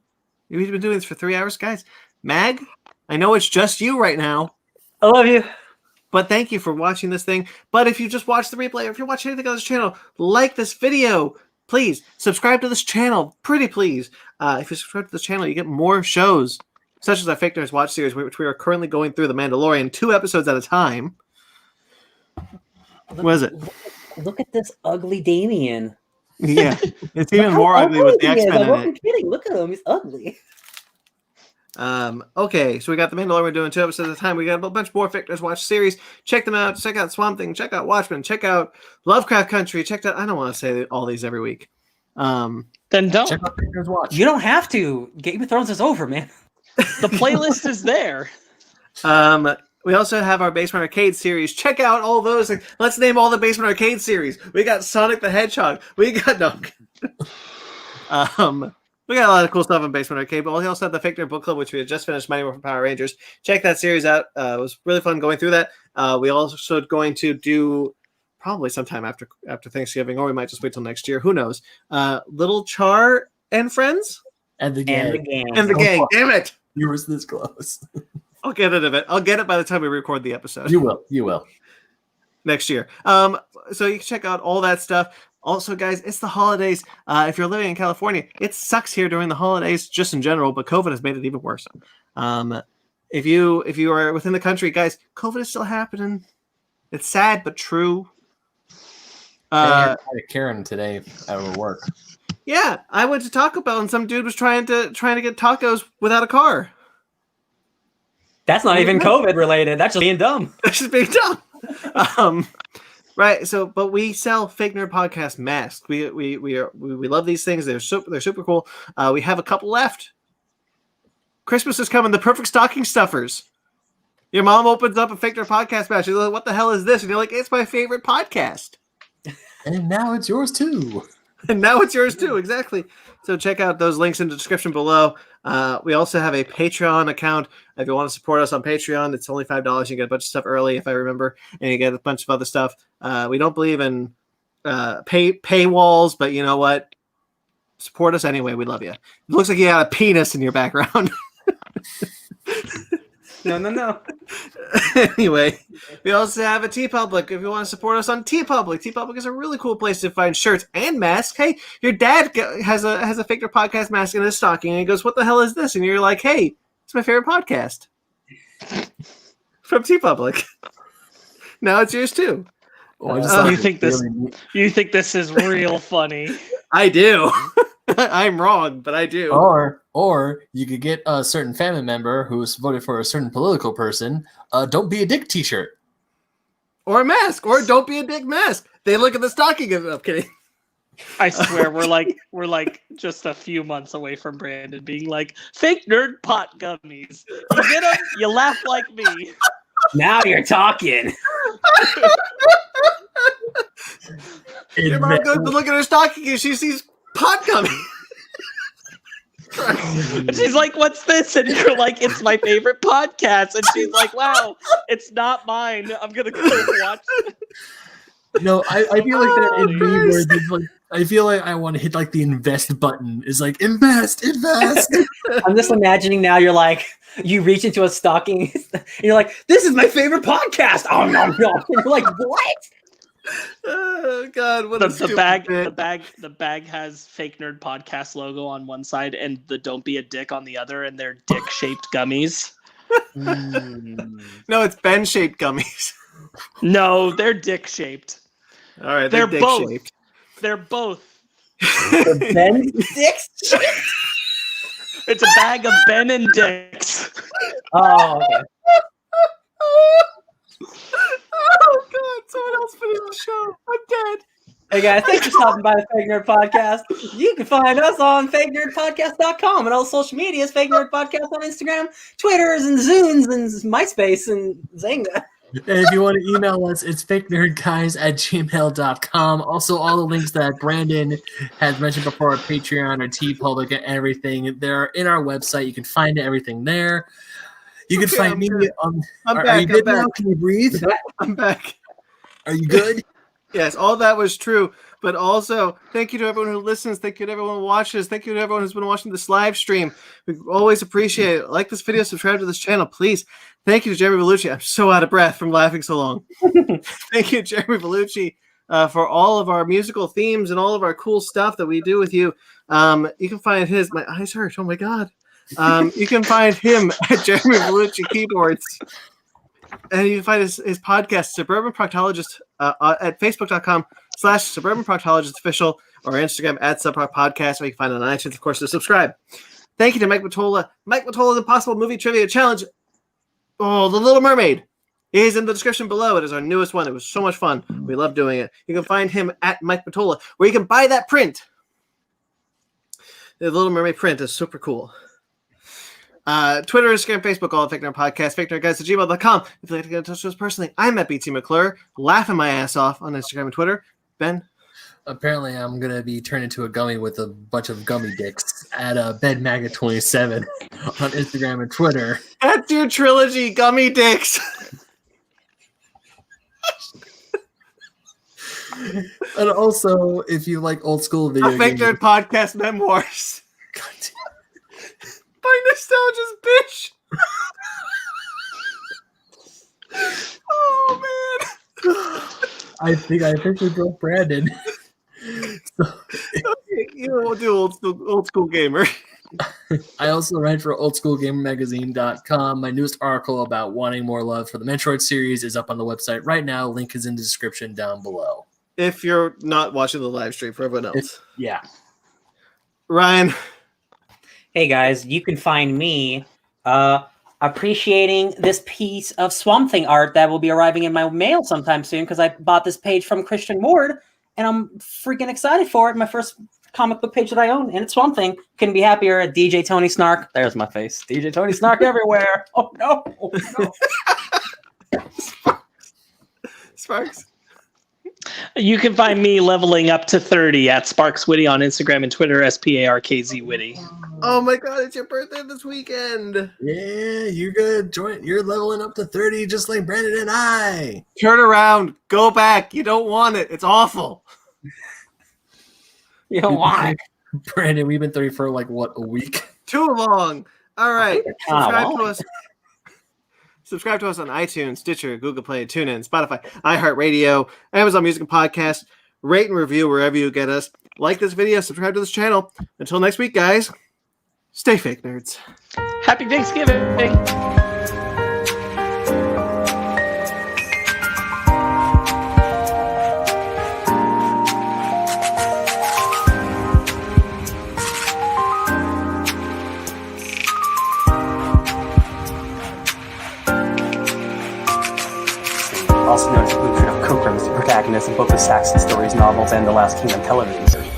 [SPEAKER 2] we've been doing this for 3 hours, guys. Mag, I know it's just you right now.
[SPEAKER 1] I love you.
[SPEAKER 2] But thank you for watching this thing. But if you just watch the replay, or if you're watching anything on this channel, like this video. Please subscribe to this channel. Pretty please. If you subscribe to this channel, you get more shows, such as our Fake Nerds Watch series, which we are currently going through The Mandalorian 2 episodes at a time. What is it?
[SPEAKER 1] Look at this ugly Damian.
[SPEAKER 2] Yeah, it's even more ugly with the X-Men in it.
[SPEAKER 1] I'm kidding. Look at him. He's ugly.
[SPEAKER 2] Okay, so we got The Mandalorian. We're doing 2 episodes at a time. We got a bunch more Fake Nerds Watch series. Check them out. Check out Swamp Thing. Check out Watchmen. Check out Lovecraft Country. Check out. I don't want to say all these every week.
[SPEAKER 4] Then don't.
[SPEAKER 3] Check out Fake Nerds Watch.
[SPEAKER 1] You don't have to. Game of Thrones is over, man.
[SPEAKER 4] The playlist is there.
[SPEAKER 2] We also have our Basement Arcade series. Check out all those. Let's name all the Basement Arcade series. We got Sonic the Hedgehog. We got we got a lot of cool stuff in Basement Arcade, but we also have the Fake Nerd Book Club, which we had just finished, Mighty Morphin Power Rangers. Check that series out. It was really fun going through that. We also going to do probably sometime after Thanksgiving, or we might just wait till next year. Who knows? Little Char and friends
[SPEAKER 3] And the gang.
[SPEAKER 2] and the gang. Damn it!
[SPEAKER 3] You were this close.
[SPEAKER 2] I'll get rid of it. I'll get it by the time we record the episode.
[SPEAKER 3] You will.
[SPEAKER 2] Next year. So you can check out all that stuff. Also, guys, it's the holidays. If you're living in California, it sucks here during the holidays, just in general, but COVID has made it even worse. If you are within the country, guys, COVID is still happening. It's sad but true.
[SPEAKER 3] Karen today at work.
[SPEAKER 2] Yeah, I went to Taco Bell and some dude was trying to get tacos without a car.
[SPEAKER 1] That's not even COVID related. That's just being dumb.
[SPEAKER 2] That's just being dumb. Right. So, but we sell Fake Nerd Podcast masks. We love these things. They're super cool. We have a couple left. Christmas is coming. The perfect stocking stuffers. Your mom opens up a Fake Nerd Podcast mask. She's like, "What the hell is this?" And you're like, "It's my favorite podcast."
[SPEAKER 3] And now it's yours too.
[SPEAKER 2] Exactly. So check out those links in the description below. We also have a Patreon account. If you want to support us on Patreon, it's only $5. You get a bunch of stuff early, if I remember, and you get a bunch of other stuff. We don't believe in paywalls, but you know what? Support us anyway. We love you. It looks like you got a penis in your background.
[SPEAKER 1] No.
[SPEAKER 2] Anyway, we also have a TeePublic. If you want to support us on TeePublic, TeePublic is a really cool place to find shirts and masks. Hey, your dad has a Fake Nerd Podcast mask in his stocking, and he goes, "What the hell is this?" And you're like, "Hey, it's my favorite podcast." From TeePublic. Now it's yours too.
[SPEAKER 4] You think this is real funny?
[SPEAKER 2] I do. I'm wrong, but I do.
[SPEAKER 3] Or you could get a certain family member who's voted for a certain political person. Don't be a dick T-shirt,
[SPEAKER 2] or a mask, or don't be a dick mask. They look at the stocking. I'm kidding.
[SPEAKER 4] I swear, we're like just a few months away from Brandon being like, "Fake Nerd Pot gummies. You get them, you laugh like me."
[SPEAKER 1] Now you're talking.
[SPEAKER 2] Your mom goes to look at her stocking and she sees pot gummy.
[SPEAKER 4] And she's like, "What's this?" And you're like, "It's my favorite podcast." And she's like, "Wow, it's not mine. I'm gonna go watch it."
[SPEAKER 3] No, I feel like that in me where there's like, I feel like I want to hit like the invest button. Is like invest.
[SPEAKER 1] I'm just imagining now. You're like, you reach into a stocking, and you're like, "This is my favorite podcast." Oh no! And you're like, "What?"
[SPEAKER 2] Oh God! What
[SPEAKER 4] the bag has Fake Nerd Podcast logo on one side and the "Don't Be a Dick" on the other, and they're dick-shaped gummies.
[SPEAKER 2] No, it's Ben-shaped gummies.
[SPEAKER 4] No, they're dick-shaped.
[SPEAKER 2] All right,
[SPEAKER 4] they're both.
[SPEAKER 2] Dick-shaped.
[SPEAKER 4] They're both.
[SPEAKER 1] Ben Dicks.
[SPEAKER 4] It's a bag of Ben and Dicks.
[SPEAKER 1] Oh, okay.
[SPEAKER 2] Oh God! Someone else finished the show. I'm dead.
[SPEAKER 1] Hey guys, thanks for stopping by the Fake Nerd Podcast. You can find us on FakeNerdPodcast.com and all social medias. Fake Nerd Podcast on Instagram, Twitters, and Zunes, and MySpace, and Zynga.
[SPEAKER 3] And if you want to email us, it's fakenerdguys@gmail.com. Also, all the links that Brandon has mentioned before, Patreon or TeePublic and everything, they're in our website. You can find everything there. You can find me on. Are you good now? Can you breathe?
[SPEAKER 2] I'm back.
[SPEAKER 3] Are you good?
[SPEAKER 2] Yes, all that was true. But also, thank you to everyone who listens. Thank you to everyone who watches. Thank you to everyone who's been watching this live stream. We always appreciate it. Like this video, subscribe to this channel, please. Thank you to Jeremy Vellucci. I'm so out of breath from laughing so long. Thank you to Jeremy Vellucci for all of our musical themes and all of our cool stuff that we do with you. You can find his. My eyes hurt. Oh my God. You can find him at Jeremy Vellucci Keyboards. And you can find his podcast, Suburban Proctologist, at Facebook.com/Suburban Proctologist Official, or Instagram at Subpar Podcast, or you can find it on iTunes, of course, to subscribe. Thank you to Mike Matola. Mike Matola's Impossible Movie Trivia Challenge. Oh, The Little Mermaid is in the description below. It is our newest one. It was so much fun. We love doing it. You can find him at Mike Matola, where you can buy that print. The Little Mermaid print is super cool. Twitter, Instagram, Facebook, all Fake Nerd Podcast, FakeNerdGuys@gmail.com. If you'd like to get in touch with us personally, I'm at BT McClure, laughing my ass off on Instagram and Twitter. Ben?
[SPEAKER 3] Apparently, I'm going to be turned into a gummy with a bunch of gummy dicks at BedMaggot27 on Instagram and Twitter.
[SPEAKER 2] That's your trilogy, Gummy Dicks.
[SPEAKER 3] And also, if you like old school video
[SPEAKER 2] A Fake
[SPEAKER 3] games,
[SPEAKER 2] Nerd Podcast Memoirs. By Nostalgia's Bitch. Oh, man.
[SPEAKER 3] I think I officially broke Brandon.
[SPEAKER 2] Okay, we'll do old school gamer.
[SPEAKER 3] I also write for oldschoolgamermagazine.com. My newest article about wanting more love for the Metroid series is up on the website right now. Link is in the description down below.
[SPEAKER 2] If you're not watching the live stream for everyone else.
[SPEAKER 3] Yeah.
[SPEAKER 2] Ryan.
[SPEAKER 1] Hey guys, you can find me appreciating this piece of Swamp Thing art that will be arriving in my mail sometime soon because I bought this page from Christian Ward and I'm freaking excited for it. My first comic book page that I own, and it's Swamp Thing. Couldn't be happier at DJ Tony Snark. There's my face. DJ Tony Snark everywhere. Oh no. Oh, no.
[SPEAKER 2] Sparks.
[SPEAKER 4] You can find me leveling up to 30 at Sparks Witty on Instagram and Twitter, SPARKZ Witty.
[SPEAKER 2] Oh my god, it's your birthday this weekend.
[SPEAKER 3] Yeah, you're good. You're leveling up to 30 just like Brandon and I.
[SPEAKER 2] Turn around. Go back. You don't want it. It's awful.
[SPEAKER 1] You don't want it.
[SPEAKER 3] Brandon, we've been 30 for like, what, a week?
[SPEAKER 2] Too long. All right.
[SPEAKER 1] Oh,
[SPEAKER 2] Subscribe to us on iTunes, Stitcher, Google Play, TuneIn, Spotify, iHeartRadio, Amazon Music and Podcast. Rate and review wherever you get us. Like this video, subscribe to this channel. Until next week, guys, stay fake nerds.
[SPEAKER 4] Happy Thanksgiving!
[SPEAKER 1] Also known as the blueprint of Cookrum, the protagonist of both the Saxon Stories novels and the Last Kingdom television series.